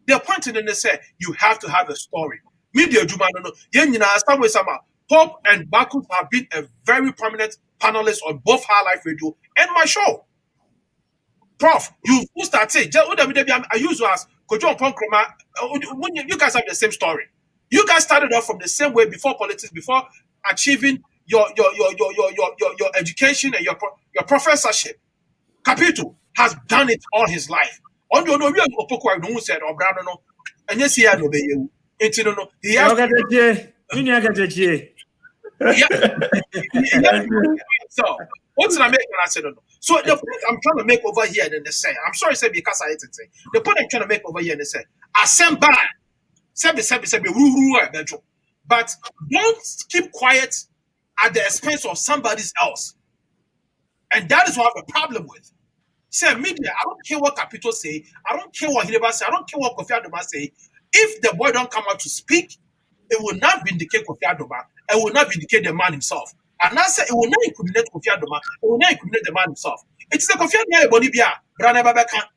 The point in the say you have to have a story. Media juma no. Yen nyina somewhere sama. Pop and Baku have been a very prominent panelist on both High Life Radio and my show. Prof, you start say I use you as Kojo Ponkroma. You guys have the same story. You guys started off from the same way before politics, before achieving your education and your professorship. Capito has done it all his life. On the no real opoko no said or brother no and yes he had no be you. It's no he has so what's I make when I said no. So the point I'm trying to make over here in the say, I'm sorry say because I didn't say the point I'm trying to make over here in the say, assemble but don't keep quiet at the expense of somebody else. And that is what I have a problem with. Say media, I don't care what Capito say, I don't care what Oheneba say, I don't care what Kofi Adomah say. If the boy don't come out to speak, it will not vindicate Kofi Adomah, it will not vindicate the man himself. And I say it will not incriminate Kofi Adomah, it will not incriminate the man himself. It's the Kofi Adomah Bonibia, Brana Babeka.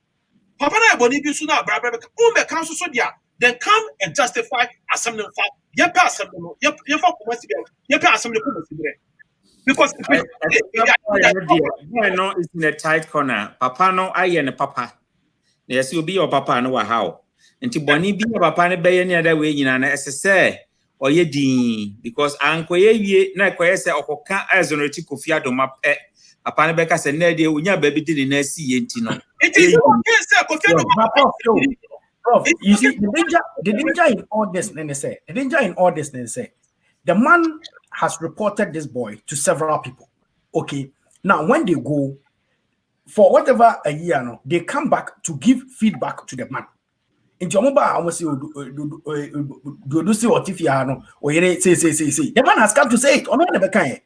Papa na Bonibia Suna, Brabeka, Umbe Council Sodia, then come and justify assembly fact. You pay assembly, you for assembly because boy no is in a tight corner. Papa no I and papa. Yes, you'll be your papa no how. And to Bonnie be your papa and bay any other way in an SSA or ye dean because Uncle ye na say or can't as on Kofiadomah upon Becca said Neddy when your baby did in SC. It is Prof, you see the danger in all this, then they say the man has reported this boy to several people. Okay, now when they go for whatever a year, no, they come back to give feedback to the man. In your mobile, I almost say, do see what if you are no, or say. The man has come to say it. Or not never can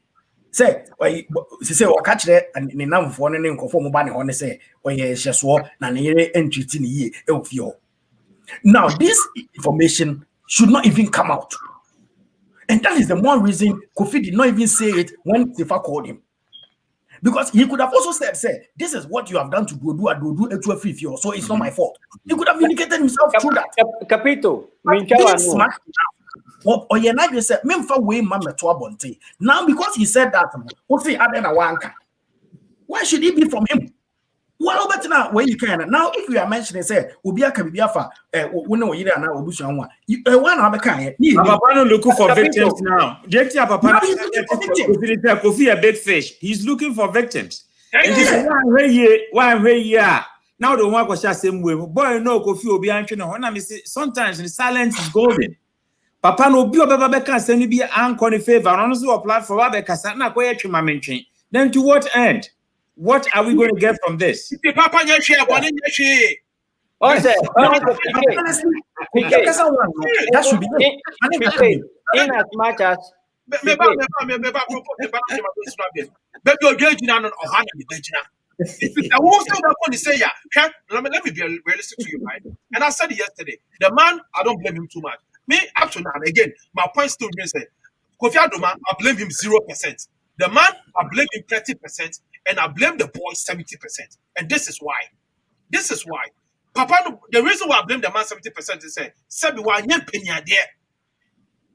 say, or catch that and in number for name conform money on the say, or yes, just war, and entry in a year of your. Now, this information should not even come out. And that is the one reason Kofi did not even say it when Tifa called him. Because he could have also said, this is what you have done to do a free fuel, so it's not my fault. He could have vindicated himself through that. Capito, now, because he said that, why should it be from him? Well, but now where you can now, if you are mentioning, say, Ubia can be afa, we know you are now, Obusian one. You one of a kind. Papa looking for victims now. Papa Kofi a big fish. He's looking for victims. Why now the one was just same way. Boy, no Kofi will be answering. Sometimes the silence is golden. Papa no be Baba Becca send be anchor in favor. Honestly, apply for Babeka Sana Koya. Then to what end? What are we going to get from this? That should be in as much as let me be realistic to you, right? And I said it yesterday. The man, I don't blame him too much. Me, up to now, again, my point still remains. Kofi Adomah, I blame him 0%. The man, I blame him 30%, and I blame the boy 70%. And this is why. Papa, the reason why I blame the man 70% is say, why you penny there?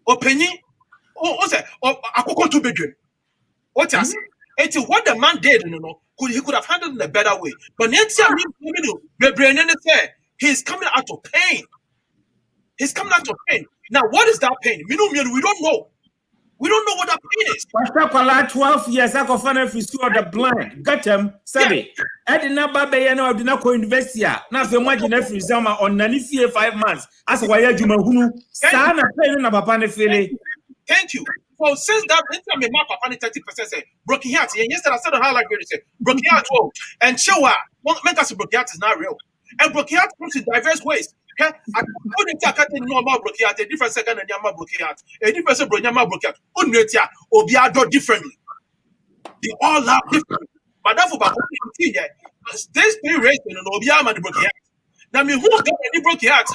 Or penny? What's that? Or I could go to bedroom. What I say? It's what the man did, he could have handled it in a better way. But he's coming out of pain. He's coming out of pain. Now, what is that pain? We don't know. We don't know what that pain is. Pastor 12 years ago, if you saw the blind, got him, Sabi. I did not buy any of the Nako University. Now, if you imagine every summer on 95 months, as why you know, Sana paying a papa fele. Thank you. Well, since that, anytime my papa 30% say broken heart. And yesterday I said on highlight video say broken heart. And Chewa, mental broken heart is not real. And broken heart comes in diverse ways. I couldn't know about broken heart, a different second and Yama broken heart, a different second Yama broken heart. Unretia or be differently. They all laugh differently. But that's about this three race and Obiama the broken heart. Now, me who got any broken heart?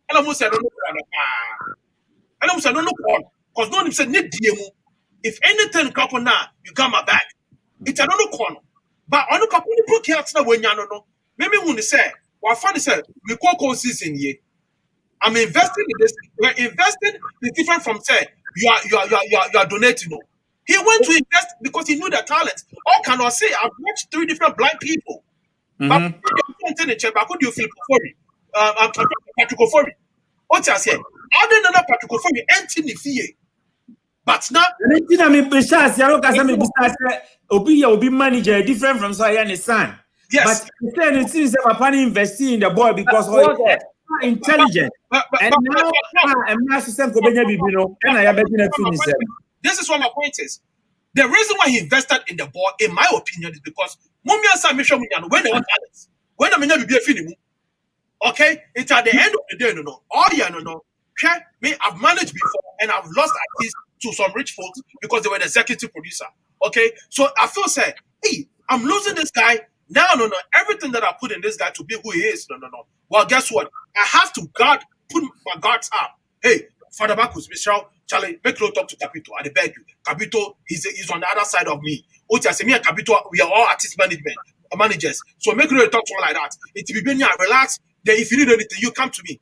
And I almost said, I don't know. Because no one said, if anything happen now, you got my back. It's another corner. But on the couple of broken hearts now, when you know, maybe when they say, well, funny said, we call season here. I'm investing in this. We're investing is different from say you are donating. He went to invest because he knew the talent. All cannot say I've watched 3 different blind people. But could you feel Patrick Kofi? What I say? I didn't know Patrick Kofi empty the fee. But now, Obi manager different from Sayan's son. Yes. But it seems that Papa investing in the boy because of intelligent. And now I'm not system and I have this is what my point is. The reason why he invested in the boy, in my opinion, is because when they want talents, when the men be a film, okay, it's at the end of the day, I've managed before and I've lost artists to some rich folks because they were the executive producer. Okay, so I feel hey, I'm losing this guy. No. Everything that I put in this guy to be who he is, no. Well, guess what? I have to put my guards up. Hey, Father Bacchus, Michelle, Charlie, make no talk to Capito. I beg you. Capito, he's on the other side of me. Oti, I say, me and Capito, we are all artist managers. So make no talk to him like that. It will be relax. Then if you need anything, you come to me.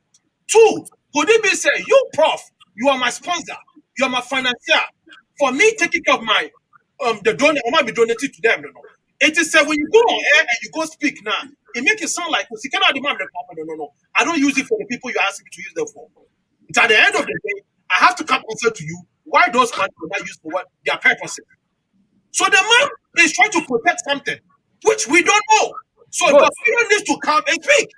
2, Could it be say, you, Prof, you are my sponsor, you are my financier, for me taking care of my the donor, I might be donated to them. No. It is when you go on air and you go speak now, it makes it sound like you cannot demand the papa. No. I don't use it for the people you ask me to use them for. It's at the end of the day, I have to come answer to you why those money were not used for what their purposes. So the man is trying to protect something which we don't know. So the Kofi needs to come and speak.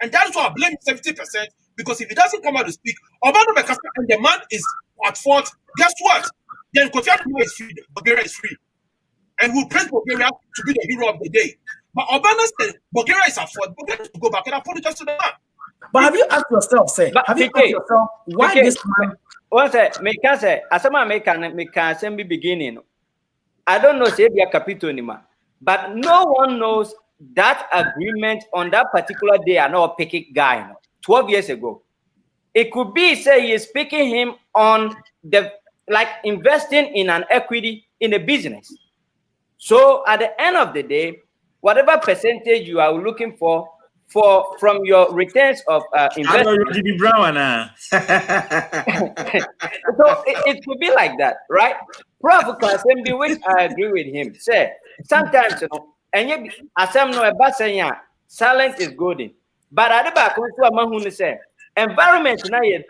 And that's why I blame 70%, because if he doesn't come out to speak, Obama and the man is at fault, guess what? Then Kofiadomah is free, Bulgaria is free. And we'll praise Bulgaria to be the hero of the day. But Obama said Bulgaria is at fault. Bulgaria to go back and apologize to the man. But have you asked yourself, why this man? What's that? Make us say, as a man make an beginning. I don't know, say be a capital, but no one knows that agreement on that particular day. I know a picket guy 12 years ago. It could be, say, he is picking him on the like investing in an equity in a business. So at the end of the day, whatever percentage you are looking for from your returns of investment. So it could be like that, right? Prof. Kasembi, which I agree with him, say sometimes and yet as I'm no about saying silence is golden. But at the back also a man who say environment now ye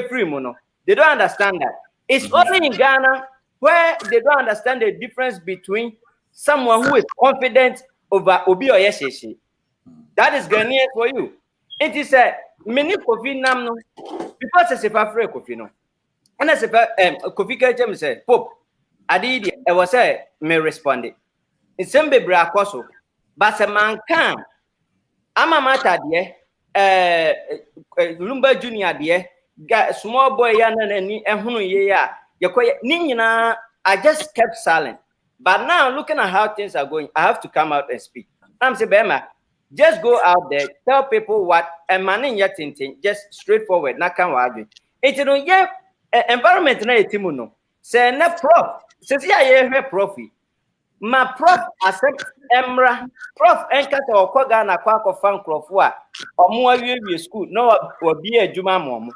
free mono. They don't understand that. It's only in Ghana where they don't understand the difference between someone who is confident over Obi or Yesheshi. That is Ghanaian for you. It is a many Kofi Namno because it's a free Kofi no. And as a Kofi Kajem said, Pope, I did I was a me responded. It's some baby akoso, but a man can. I'm a matter Lumba Junior dear, got small boy yan and who I just kept silent. But now looking at how things are going, I have to come out and speak. I'm saying, Bema, just go out there, tell people what and manning your thing, just straightforward, not can argue. It's environment na etimuno. Say na prof, Cecilia her profi. Ma prof accept Emra, prof enkata okwaga na kwa fan krofo omo awie school no obi adwuma mom.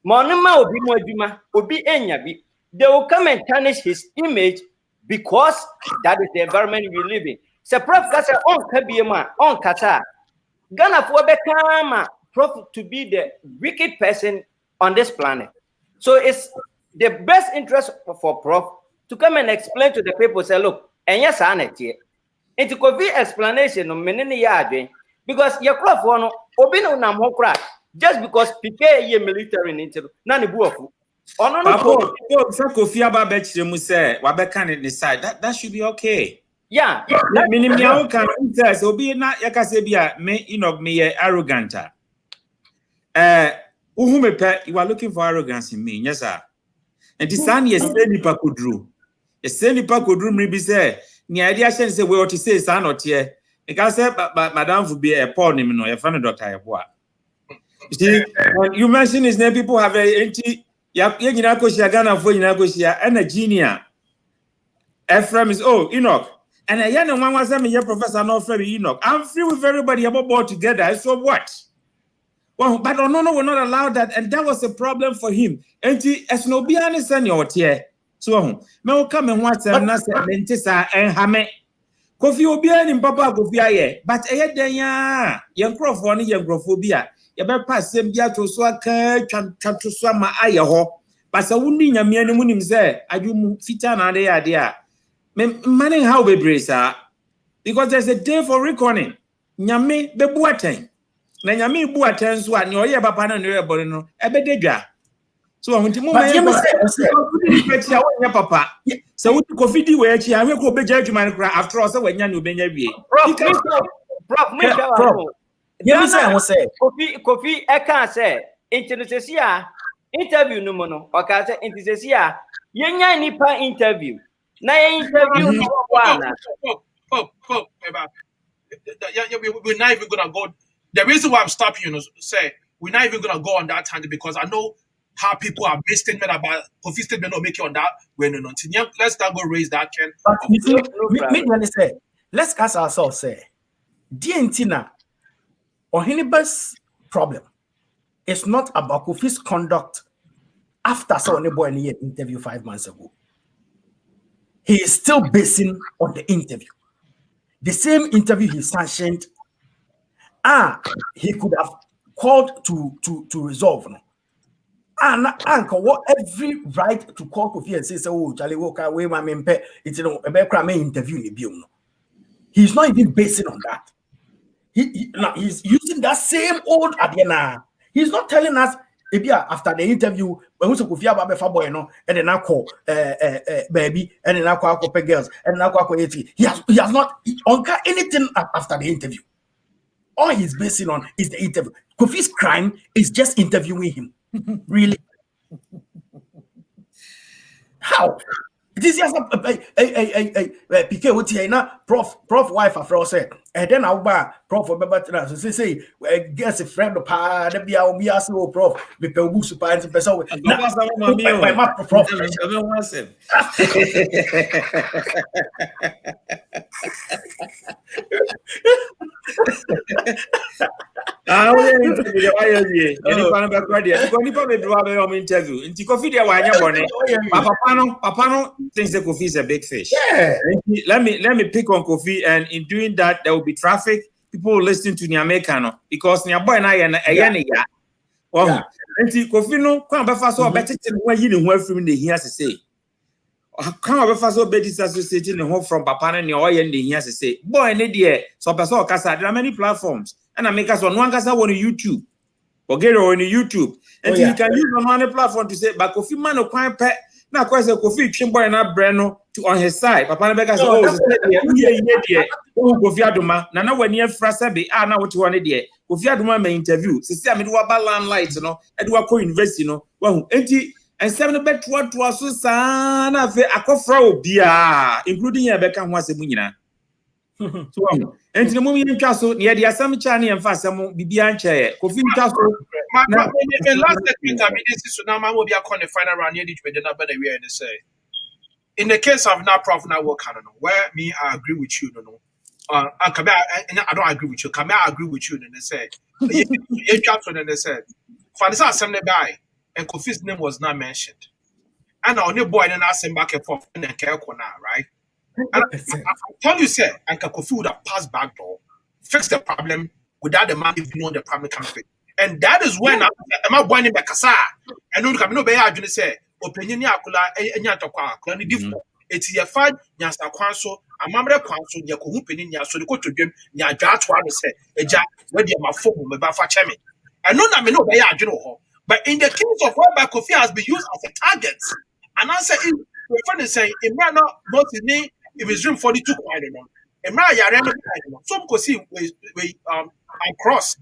Ma onima obi mo adwuma, obi enya bi. They will come and tarnish his image because that is the environment we live in. So prof kasa on kabiema on kata. Ghana for bekama prof to be the wicked person on this planet. So it's the best interest for prof to come and explain to the people, say, look, and yes, I net here. And to cover explanation of many yard because your prof one obino nam hokra just because PK ye military into none buafu. Oh no, Kofi Adomah say Wabeka in the side. That should be okay. Yeah. Minimum can interest obi na yakasebia me me arrogant. You are looking for arrogance in me, yes, sir. And the son is nipa kudru. A nipa kudru maybe say, the idea say we ought to say son or tear. I can say, but madam would be a poor name, no, a funny doctor. You see, when you mention his name, people have a anti Yaginako Ghana for Yinagosia and a genius. Ephraim is Enoch. And a young one was a professor, not very Enoch. I'm free with everybody about board together. So what? Well, but Onono will not allow that, and that was a problem for him. And as no be understand your tear. So, me come and watch them, Nasa and Hame. Kofi Obian in Papa Kofi, but a head there, young Crawford, young Grophobia. You better pass them to Swaka, to Swama Ayaho. But I wouldn't mean a mere moon there. I do fit an idea. Manning how we brace because there's a day for reckoning. Nyame the Buateng. Na nyame bu atenso a ne oye papa na ne rebore no ebededwa so ahunti mu me say papa so we Kofi di we achi ahwe ko beja adwuma ne kra after all say wanya ne obenya wie prof Kofi e kan say internetisia interview no mo no o ka say internetisia yenya nipa interview na interview no wana we're not even gonna go. The reason why I'm stopping you, say we're not even gonna go on that hand because I know how people have made statement about Kofi statement not make it on that. Let's not go raise that can. But you see, say, let's ask ourselves, say, Dientina, Oheneba's problem. It's not about Kofi's conduct after Oheneba any interview 5 months ago. He is still basing on the interview. The same interview he sanctioned, he could have called to resolve. No? And what every right to call Kofi and say, oh, Charlie Walker, we my mempe, it's a interview. He's not even basing on that. He's using that same old Adiana. He's not telling us after the interview when we Kofi Adomah boy no and then I call baby and then I call girls and then I call he has not anything after the interview. All he's basing on is the interview. Kofi's crime is just interviewing him. Really? How? This is a PK what here na prof wife afro say and then I ba prof beba so say guess a friend of pa da bia o bia so prof be pe obu super anti person my prof Papa no thinks that Kofi is a big fish. Yeah. Let me pick on Kofi, and in doing that, there will be traffic. People will listen to Nyamekano because Nyaboy na ya. Wow. And Kofi no come back so better than when you know from the here to say. Come back so better associating the home from Papa and your and the here to say. Boy, and dear, so person kasa there are many platforms, and I make us on one kasa on YouTube. Forget on YouTube, and you can use on one platform to say, but Kofi man no quite pet. Now, quite a Kofi Chimboy and Breno to on his side. Papa Becca said, oh, Kofi Adomah. Now, when you're Frasabi, now what you want to do. Kofi Adomah may interview. Cecilia Marfo land lights, you know, and do a co-invest, you know. Well, and 7 bet what was so son of a cofro beer, including a Becca was a munina. So, and the movie in Castle near the Assam Chani and Fasamo Bibian chair. Kofi Castle. The last segment, I mean, this is now will be a kind of final round here, which we did not better way to say. In the case of now, Prof. Now, work, I don't know where me, I agree with you, no. I don't agree with you. Come I agree with you, and they say, you dropped when they said, for this assembly by, and Kofi's name was not mentioned. And I only boy and asked him back and forth and care now, right? And I tell you, sir, and Kofi would have passed back door, fix the problem without the man even knowing the problem coming. And that is when I'm going back kasa. And no come no be adwene say opinion ni akula enya tokwa akula ni different. Eti ye fa nyasa kwanso amamre kwanso ye ko hu penin nya so de ko todwem nya dwa to ado say eja we de ma fom me ba fa cheme. And no na me no be adwene ho. But in the case of whereby Kofi has been used as a target, and I say if your friend is saying Imran not in if it's room 42 I don't know. Imran ya rem I don't know. So because we cross.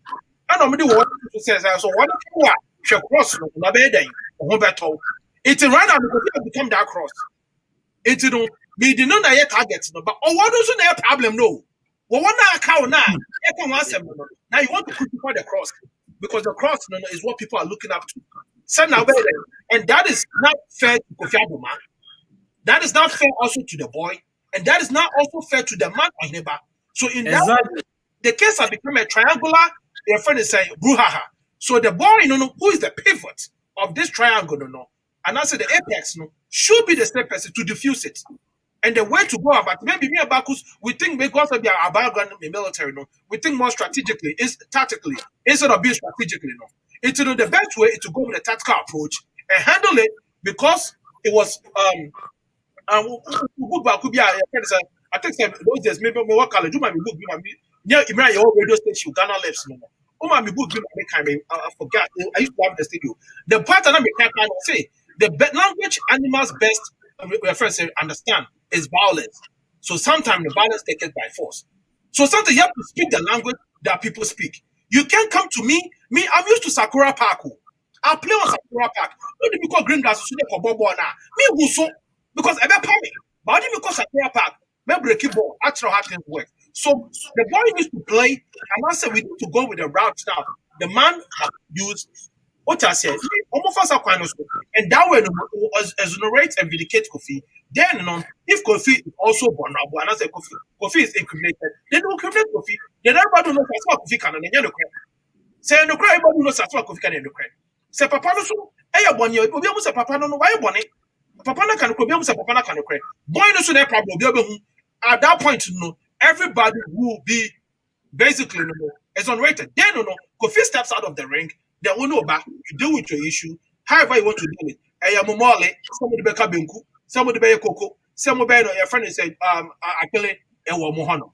I don't know what to say. So what people are cross no be dey ho beto. It right now because it become that cross. It no be the no na your target no but what also na problem no. What one account now you can answer no. Now you want to crucify the cross because the cross no is what people are looking up to. Send now and that is not fair to Kofi Adomah. That is not fair also to the boy, and that is not also fair to the man Oheneba. So in that the case has become a triangular. Your friend is saying brouhaha. So the boy, who is the pivot of this triangle, and also the apex, should be the same person to diffuse it. And the way to go about maybe me and Bakus, we think because of our background in the military, we think more strategically, is tactically, instead of being strategically. It's the best way is to go with a tactical approach and handle it because it was I think those days maybe more college, you might be good, yeah, Imran, your radio station, Ghana lives no more. I forgot. I used to have the studio. The part that I can say the language animals best reference understand is violence. So sometimes the violence takes it by force. So sometimes you have to speak the language that people speak. You can't come to me. I'm used to Sakura Park. I play on Sakura Park. Not because green grass is for Bobo now. Me also because I be me. But because Sakura Park, me break ball. Actually, how things work. So the boy needs to play, and I said we need to go with the route now. The man has used what I said, almost and that way exonerate and vindicate Kofi. Then if Kofi is also vulnerable, and I say Kofi is incriminated, then they will incriminate Kofi. Then everybody knows that's what Kofi can and Say no cry, but no satwa Kofi can no cry. Say papa no so eh boni obi am say papa no why boni. Papa na can obi am say papa na can cry. Boy no so na problem obi am at that point no everybody will be basically no exonerated. Then no Kofi steps out of the ring, they will know back, you deal with your issue, however you want to deal with. Eh ya momole, somebody be kabenku, somebody be koko, somebody no your friend said akele e wo mo hono.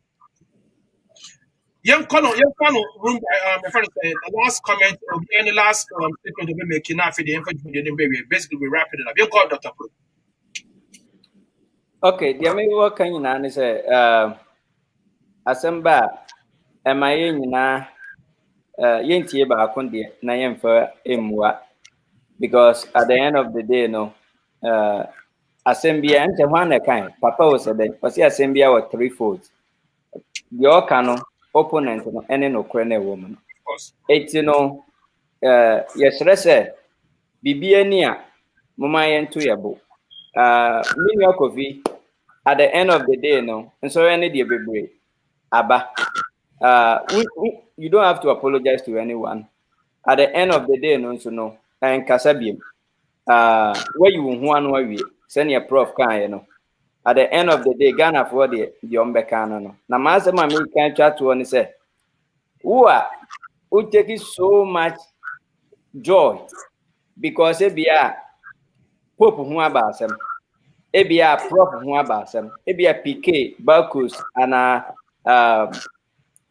Young Colonel room by my friend said the last comment or any last statement of making after the infantry baby. Basically we wrap it up. You call Dr. Pro. Okay, the ame what can you na say asamba am I nyina yentie ba akonde na yemfa emwa because at the end of the day no assembly ante hwan kan papa was said was assembly was threefold the okano opponent no ene no kore na woman Of course. It's no yes bibia ni a mama yento yebo mini Kofi at the end of the day no so any dey bebre aba you don't have to apologize to anyone at the end of the day no so no and kasabiem where you hu anu awie senior prof kan ye no at the end of the day Ghana for the ombeka no na mazema me kan twa to on say who take so much joy because ebia pope hu abasem ebia prof hu abasem ebia PK Balkus ana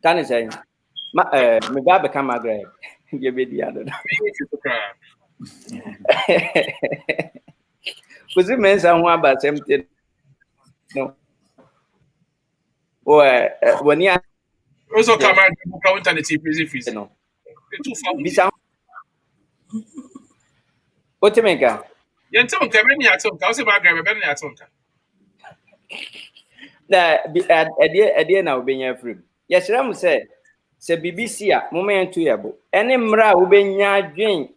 can say me ba be come agree ye be dia do kuzi mensa hu abasem te no when you Also come out count and the busy fees. no Too far. bisa otemeka Yenton Kemeni at some house about Gabby at some time. na na obenya free yes ram say BBC a moment to yabo any mra obenya adwen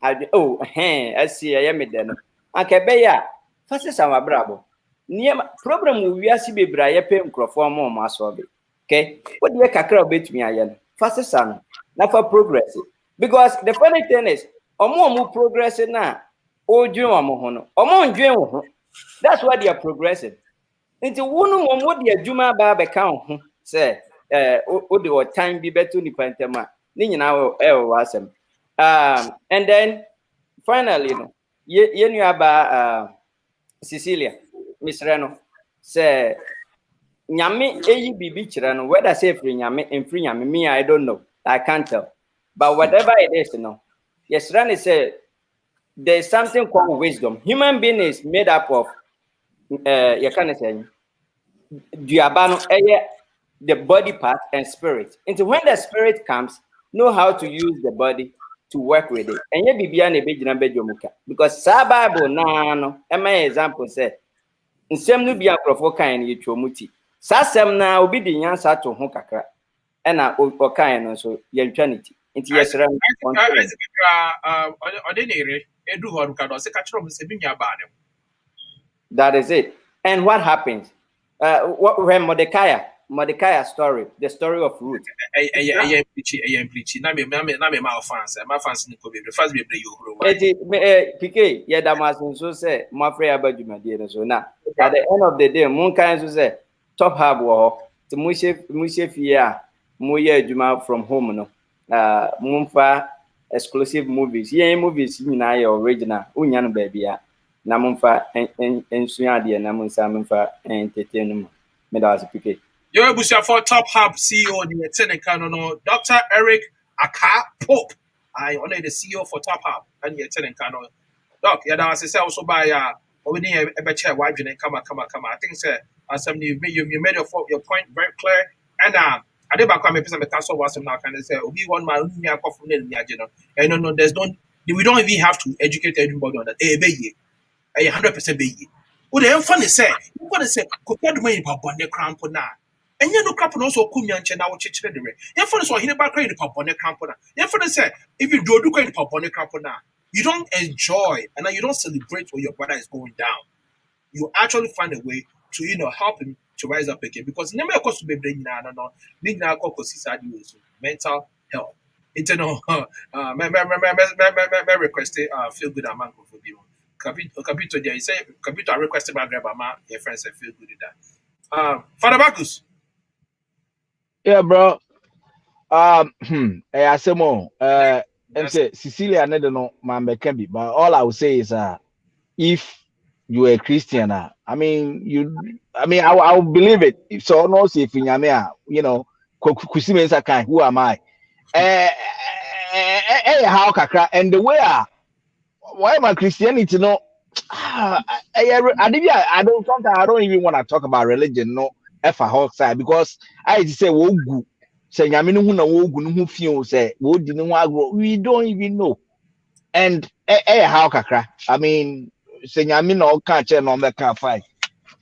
asi ya me de no akabe ya fasesa wabrabo niam problem wi asi bebra ye pe nkrofo mo mo aso be okay what do you kakra obetumi aye no fasesa no na for progress because the funny thing is omo progress na odwen omo ho no omo ndwen ho that's why they are progressing into wonu mo de adwuma ba be kan ho say o de time bi beto ni pantema ni nyina wasem and then finally no ye nu aba Cecilia Misreno say nyame eyi bibi kire no whether say free nyame enfree nyame me I don't know I can't tell but whatever it is no yes Rani say there's something called wisdom. Human being is made up of you can say the body part and spirit. And when the spirit comes, know how to use the body to work with it. And you be because Bible no my example say nsem no bia krofo kan ye twomuti. Sasem na obi di nyansa to ho kakra. E na o kan no so ye ntwaniti. Nti yesra that is it. And what happens? When Mordecai story, the story of Ruth. PK, yeah, that must so say, my friend about you, so now at the end of the day, moon kind to say, top hub war, to Mushe Fia, Moya Juma from home, no, Moonfa exclusive movies, yeah, movies, you know, original, Unyan baby, Namunfa and Suyadia, Namunsa, entertainment. PK. Your Busha for top hub CEO the Tenekano no Dr. Eric Aka Pope. I only the CEO for top hub and the Tenekano. Doc, yeah, that was also by already a chair wife and come. I think sir you made your point very clear and I did back come a castle was now kind of say we want my own and no there's don't we don't even have to educate everybody on that 100% be. What the funny say? What say? Kofiadomah in Pabonne crampo na. And you no crap also come and na wo chechire de. You for so Oheneba cry in Pabonne crampo na. You for say if you do cry in Pabonne crampo na, you don't enjoy and you don't celebrate when your brother is going down. You actually find a way to help him to rise up again because never cost to be bring na no. Big na mental health. It's no, me request feel good amount of people. Capito, there, you say Capito requested my grandma, your friends say feel good that. Father Marcus. Yeah, bro. I say more. And say Cecilia, I don't know, man, can be, but all I would say is, if you are a Christian, I mean, I will believe it. If so, no, see if you know, who am I? How kakra, and the way why my Christianity no. I don't sometimes I don't even want to talk about religion, no, F a hot side because I say wogu. Say nyame hu na wogu no hu fie say wo di no agro. We don't even know. And how kakra. I mean, say nyame na o ka che no me ka fight.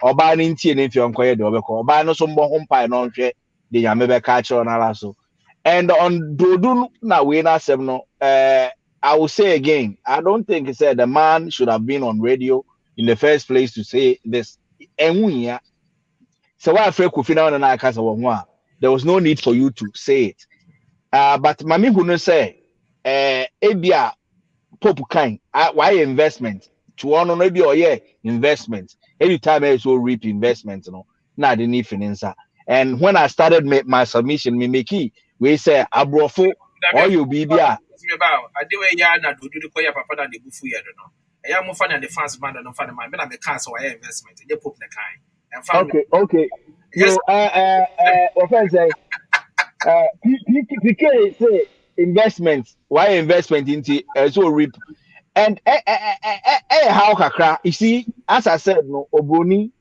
Oba ni ntie ne fie onkoye de obeko. Oba no so mbo ho mpai no hwe de nyame be ka che na la so. And on dodu na we na sem no I will say again, I don't think he said the man should have been on radio in the first place to say this. So why there was no need for you to say it. But Mami Hunu say, Ebia Popu kind, why investment? To honor maybe or yeah, investment. Every time I so reap investment, you know, not the need finance. And when I started my submission, we say Abrofo or you be about I do a yard and do the Koya Papa and the Bufu, I don't know. I am more fun than the fans band and fan of mine, but I'm a castle investment. You put the kind. Okay. Yes. Offense say, PK say investment. Why investment into so reap? And how kakra? You see, as I said, no Oboni,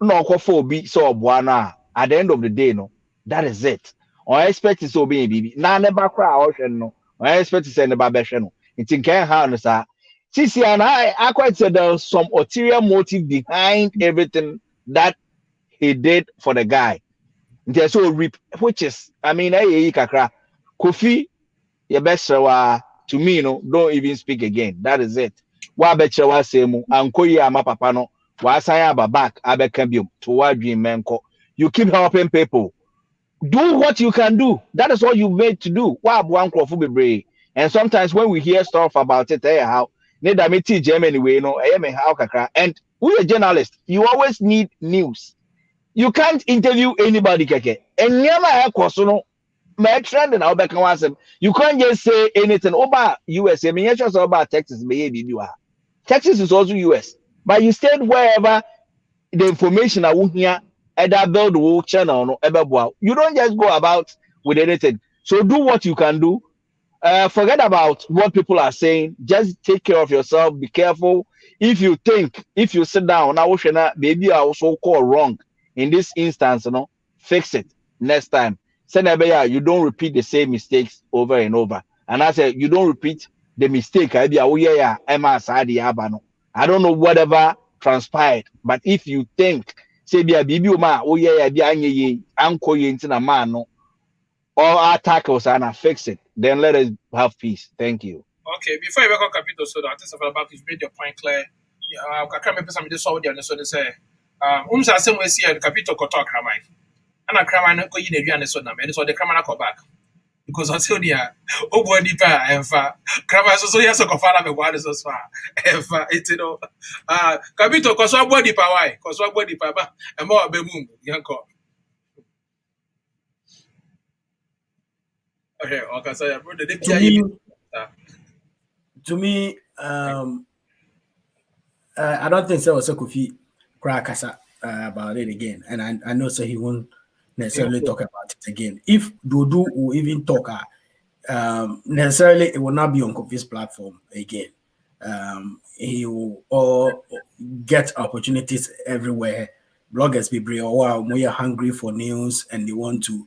no kofobi so obuana. At the end of the day, no, that is it. Or expect is so baby. Na never cry ocean no. I expect to send the babesha. It's in can harness. Sisi and I quite said there's some ulterior motive behind everything that he did for the guy. There's so reap, which is, I mean, kakra. Kofi, your best to me, no, don't even speak again. That is it. Wa betcha wa semu, ankoyi ama papa no, wa saya back, abekambium, to wa dream menko. You keep helping people. Do what you can do. That is what you made to do. And sometimes when we hear stuff about it, how Germany way, and we are journalists. You always need news. You can't interview anybody, keke. And you can't just say anything about US. I mean, just about Texas. Texas is also US, but you stayed wherever the information I will hear. Either build a channel no you don't just go about with anything. So do what you can do. Forget about what people are saying. Just take care of yourself. Be careful. If you sit down, now maybe I also call wrong in this instance, fix it next time. You don't repeat the same mistakes over and over. And I said you don't repeat the mistake. I don't know whatever transpired, but if you think say be a bibi ma man or attack us and fix it, then let us have peace. Thank you. Okay, before you go Capito, so that is about you've made your point clear. I can't remember some of this audio and so they say same way see Capito koto kramai. And a kramai ko yin aduane so na me so the kramai ko back. Because I tell you, nobody pa enfa. Kramai so yes ko fara me gwa so so enfa etino. Capito ko so body pa why? Ko so body pa ba e mo be mum yanko. Okay, okay, so yeah, brother, to me, I don't think so. Also, Kofi crack about it again, and I know so he won't necessarily talk about it again. If Dudu will even talk, necessarily it will not be on Kofi's platform again. He will all get opportunities everywhere. Bloggers be brave, or we are hungry for news and they want to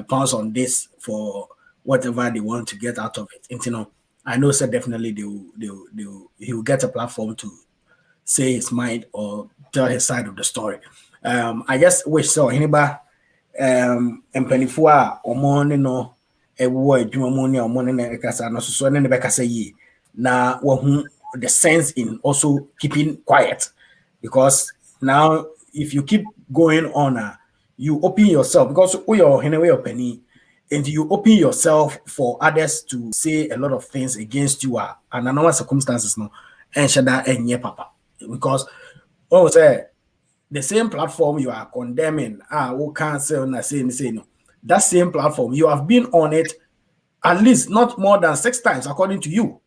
pounce on this for whatever they want to get out of it. And, I know so definitely he will get a platform to say his mind or tell his side of the story. I just wish so Oheneba Mpanifua or morning no a word Jumamoni or morning kasa no so ne be kasa yi na the sense in also keeping quiet, because now if you keep going on you open yourself, because we are Ohenewe Penny and you open yourself for others to say a lot of things against you and normal circumstances no and shada and papa because say the same platform you are condemning who can't say no that same platform you have been on it at least not more than 6 times according to you.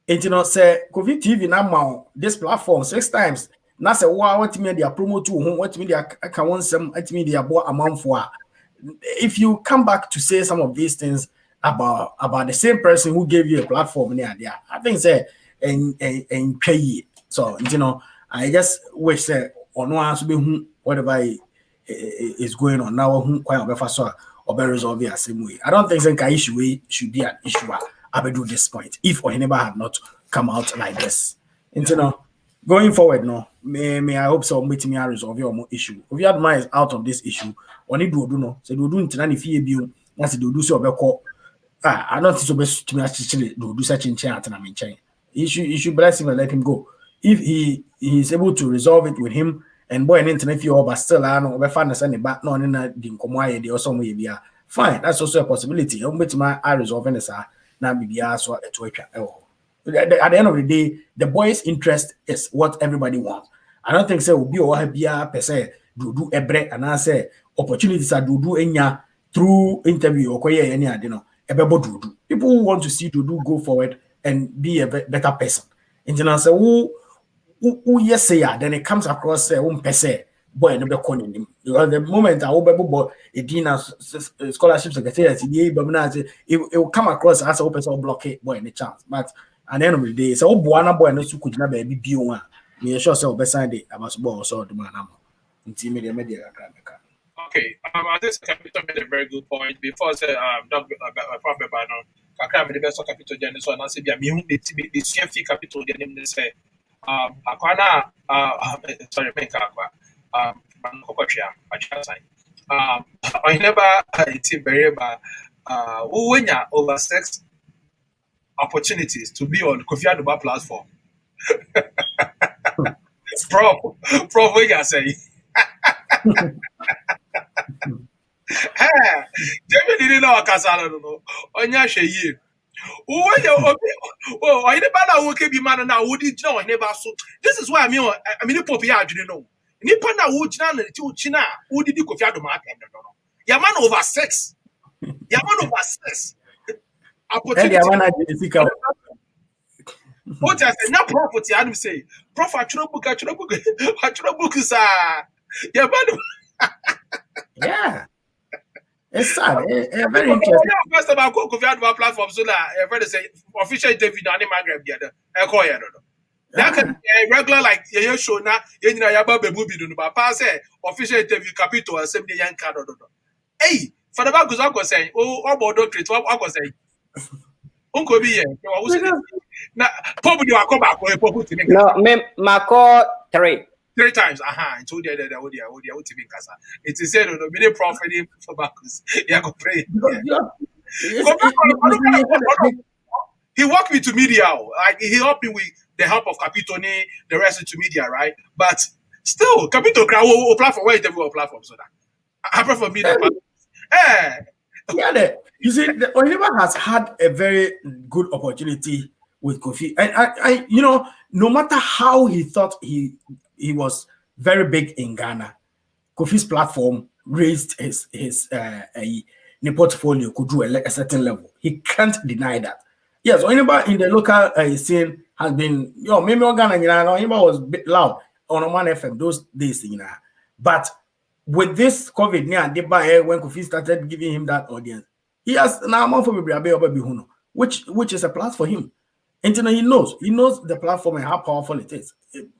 And say COVID TV now this platform 6 times. Now say wow what media promote to whom what media can want some what media bought amount for. If you come back to say some of these things about the same person who gave you a platform there, I think say and pay. So I just wish that on one whatever is going on now who quite or be resolved the same way. I don't think the issue should be an issue up to this point if Oheneba had not come out like this. And going forward, no, may I hope so meet me resolve your issue. If you have mind out of this issue, only do no, so do internal if you once do so I don't think so best to me actually do such in chat and I'm in chain. You should bless him and let him go. If he is able to resolve it with him and boy and internet if you but still I know find the back no in the or some way fine, that's also a possibility. I resolving this now be so at the end of the day, the boys' interest is what everybody wants. I don't think so will be or be per se do a break and I say opportunities are do enya through interview or any do. People who want to see do go forward and be a better person. And then I say who yes say then it comes across per se boy no be calling him because the moment I boy a dinner scholarship secretariat it will come across as a person blockade boy any chance. But at the end of the day, so Buana boy no could not be B1. Me sure so be Sunday about ball so the man media. Okay, this capital made a very good point. Before I say Dr. Prophet Bano, Kakra the best capital general, and I say the CFC capital general say Akwana sorry make Oheneba Ntim-Barima who win over 6 opportunities to be on Kofiadomah platform. Prof, what you say? David didn't know a casala no. Onya shey. I never know who can be man now. Who did you never so? This is why I mean, Poppy, I didn't know. Nipa na who China China who did you Kofiadomah? No. Your man over 6. Your man over 6. Opportunity. What I said, not property. I don't say. Prof, I should book is yeah, yeah. It's sad. It's very interesting. First of all, Kofiadomah platform so that everybody say official interview na Maghreb the other. I call you no. That can regular like your show now. You know your baby do but pass official interview capital assembly yan card no. Hey, for the back go say about doctorate what go say. Unko be here. Na probably you come back or pop to me. No, me mako 3 times. I told you that it is said no be prophet for back. Yeah, go pray. He worked with media, like he helped me with the help of Capitone, the rest into media, right? But still, Capito crowd platform where the platform so that I prefer media. Yeah, you see, Oheneba has had a very good opportunity with Kofi, and I no matter how he thought he was very big in Ghana, Kofi's platform raised his portfolio could do a certain level. He can't deny that. Yes, Oheneba in the local scene has been, maybe Ghana, Oheneba was a bit loud on 1FM those days, but with this COVID when Kofi started giving him that audience, he has now more for which is a plus for him. And he knows the platform and how powerful it is.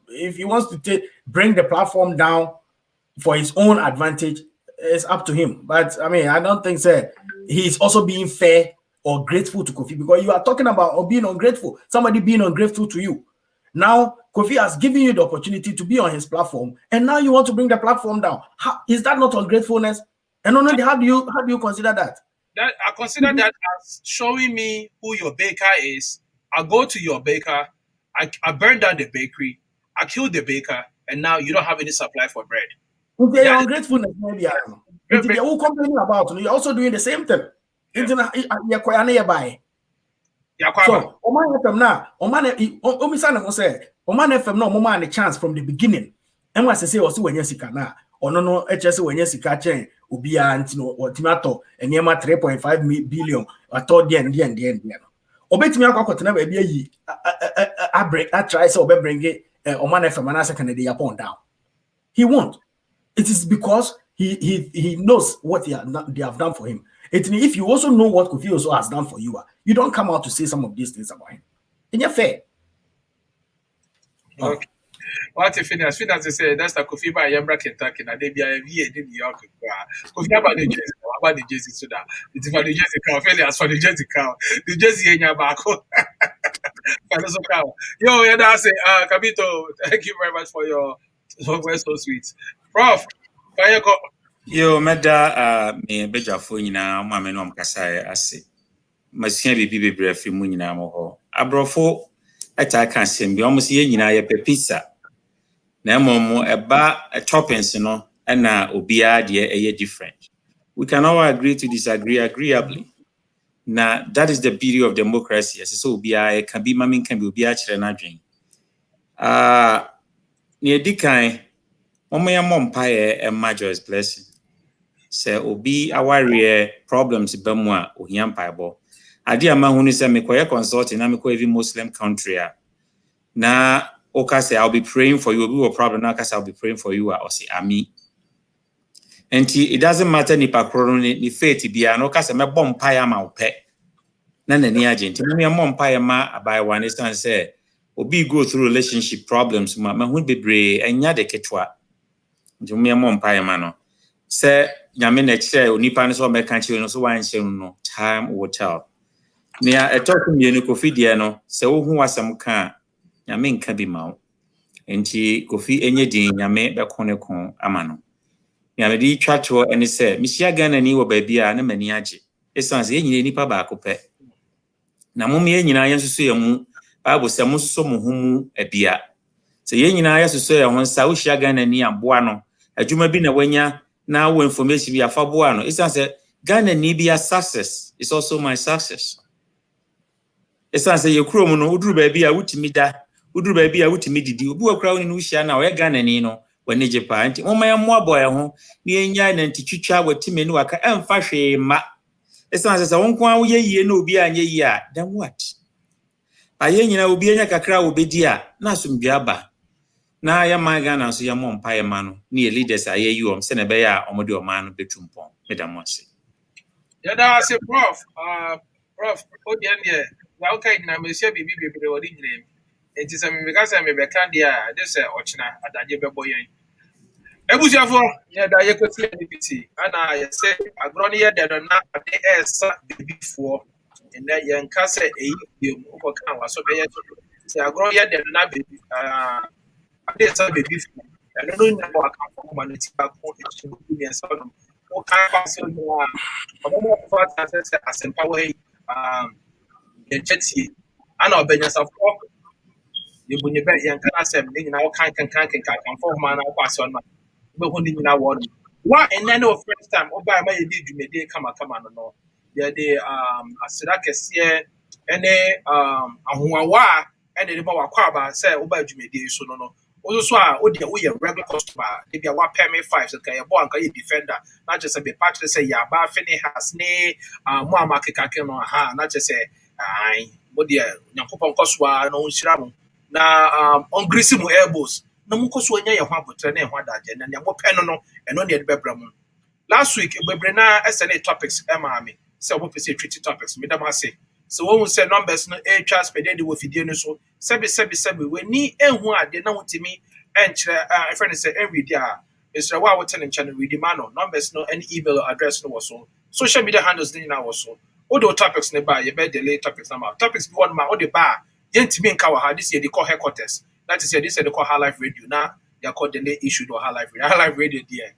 If he wants to bring the platform down for his own advantage, it's up to him. But I mean, I don't think he's also being fair or grateful to Kofi, because you are talking about being ungrateful, somebody being ungrateful to you. Now Kofi has given you the opportunity to be on his platform, and now you want to bring the platform down. Is that not ungratefulness? And how do you consider that? I consider that as showing me who your baker is. I go to your baker, I burn down the bakery, I kill the baker, and now you don't have any supply for bread. Okay, ungratefulness, maybe I don't know. They're all complaining about, you're also doing the same thing. Into na yakwaya na yabae. So, Oman FM na, Omisana who say, Oman FM no Oman a chance from the beginning. And what I say also when Jessica na, or no, HS when Jessica chain, Ubia Antino or Timato, and Yama 3.5 billion, or told the end. Obey me, I could never be a break, I try so bring it, Oman FM and a second day upon down. He won't. It is because he knows what they have done for him. If you also know what Kofi also has done for you, you don't come out to say some of these things about him. And you're fair. Okay. What if Phineas say that's the Kofi by Yambra Kentucky and they be a VA in New York. Kofi about the Jersey so that it's for the Jersey cow, failures for the Jersey cow, the Jersey in your back. Yo, yeah, that's it. Kabito, thank you very much for your words so sweet. Prof, can you go? Yo, meda me beja fo nyina ma me no amkasa ase. Masia bibi bebre fi mu nyina mo ho. Abrofo eta kan sem bi omo se ye nyina ye pepisa. Na momo eba toppings no na obia de eye different. We can all agree to disagree agreeably. Now that is the beauty of democracy. So obia can be mamin can be obia kire na dwen. Ne dikan momo ya mompae Joyce blessing. Say obi aware problems bamu a ohia mpaebo ade ama hunu say mekoye consulting na mekoye every Muslim country na oka say I'll be praying for you obi wo problem na oka say I'll be praying for you or say ami enti it doesn't matter ni pakro ni faith bia na oka say mebom mpae ama ope na nani agent me mom mpae ma abai one instance say obi go through relationship problems ma hu bebre enya de ketwa nti me mom mpae ma no say nyame na kire onipa ne so meka kire no so wan hye no time will tell nia etok me ni Kofi die no se wo hu asem ka nyame nka bi ma wo enti Kofi enye din nyame be kone kon ama no nyame di twacho eni se mihia Ghana ni wo ba bia na mani age esanse enyine nipa ba akopɛ na mom ye nyina yensusu ye mu Bible se mo so mo humu ebia se ye nyina yesusu ye ho nsa wo hia Ghana ni aboa no adwuma bi na wanya now information we are fabuano. It's not Ghana Nibia success is also my success. It's not say your crew no udru baby a wutimida, udru baby a wutimidi, ubu crowd in Usha now, Ghana Nino, when Nijapan, oh my more boy home, near Yan and Tichucha with Timenuaka and Fashe ma. It's not as a one quan ye no be an ye, then what? I yen will be a crowd will be dear, Nasum Biaba. Na ya magana so ya mompae mano ni leaders aye you am se na be ya omodo man betumpon medam wase ya da say prof odi ene ya okay na me se bibi bebre odi nyinem enti se me ka se me be kan dia de se ochina adaje bebo yen ebusiafo ya da ye kwesi NDPT ana ya se agro ne ye de do na ade esa bibi fo ene ye nka se eyi biem ko kan waso be ye se agro ye de na bibi There's a baby. I don't know what I can form and it's back on the son. What kind of person you are? As empower the jetty. I know Benyas of Cork. You will never young assembly now can form man or pass on. But when you now want what and then no first time, or by my did you may come on no. The as Sidakes here, and a and the Bawa say, Oba Jumedi, so no. Also, we are regular customer. If you want pay me 5, so can you go and defender? Not just a bit part to say, yeah, but Finney has nay, more market can ha, not just say, I, what dear, Yankopon Coswa, no Shram. Now, on Grissimo elbows, no more Coswa, you want to train what that, and you're more penal and only at Bebram. Last week, Bebrena SNA topics, Emma, so what we say treaty topics, Madam say. So when we say numbers no charge per day with video so sebi we ni enhu ade na wutimi enchire a friend say every day is why we tell in channel we demand no numbers no any email address no was so social media handles ni na was so all the topics ne ba ye be delay topics na ma topics be one ma all the bar yentimi nka wa ha this year they call headquarters that is this year they call high life radio now they are called delay issue or high life radio there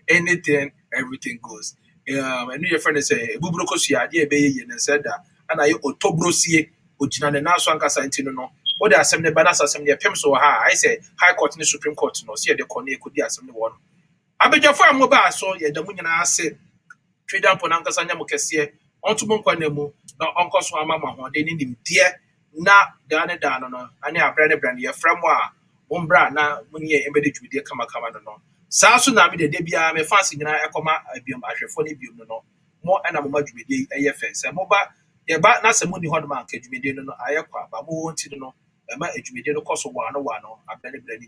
anything everything goes and your friend say bubroko sia dey be ye and said that and I otobrosie ojina ne naso ankasa ntino no o de asem ne banasa asem ne pem so ha I say high court ne supreme court no see the corner ekodi asem ne won abejafo amoba so ye damu nyina ase trade up on ankasa nyamo kese onto mo nkwa na mu na onko so ama ma ho de ni nim de na da no ani abrane brand ye frem a wombra na muni e embede dwude kama no saa so na me de bia me fancy nyina ekoma abiom ahwefo ne biom no mo na mo madwude eye fe se mo ba ye ba na se mo ni hodom anka dwude no ayekwa ba mo wonti no ema adwude no koso wa no abrane brand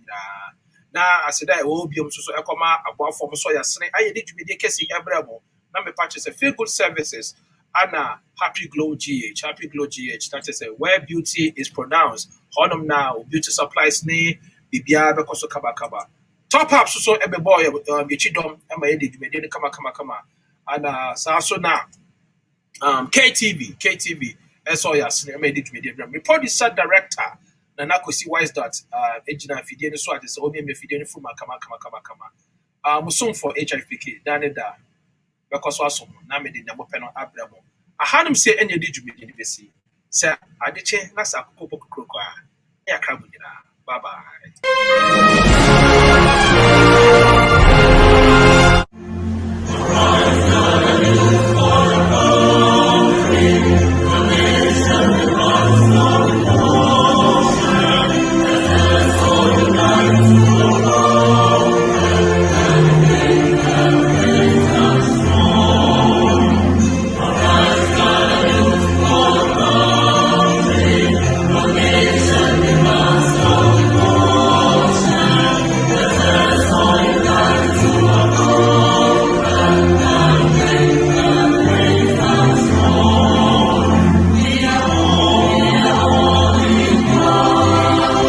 na aseda e wo biom so ekoma aboafo mo so ya sene aye de dwude kesi ebrabo na me patch say feel good services Anna Happy Glow GH that is where beauty is pronounced honum now beauty supplies ni bibia be koso kaba top up so ebe boy chidom ema ye de dwude kama ana sa so na KTV eso ya sene ema de dwude me producer director na nakosi wise that ejina fidie ni so ade so obi me fidie ni fuma kama musom for HIPK daneda because also na me de nyamo peno abramo ahanum se enye de dwumedi ni besi se adeche na sa kokoko kroko a ya krabu nyina bye bye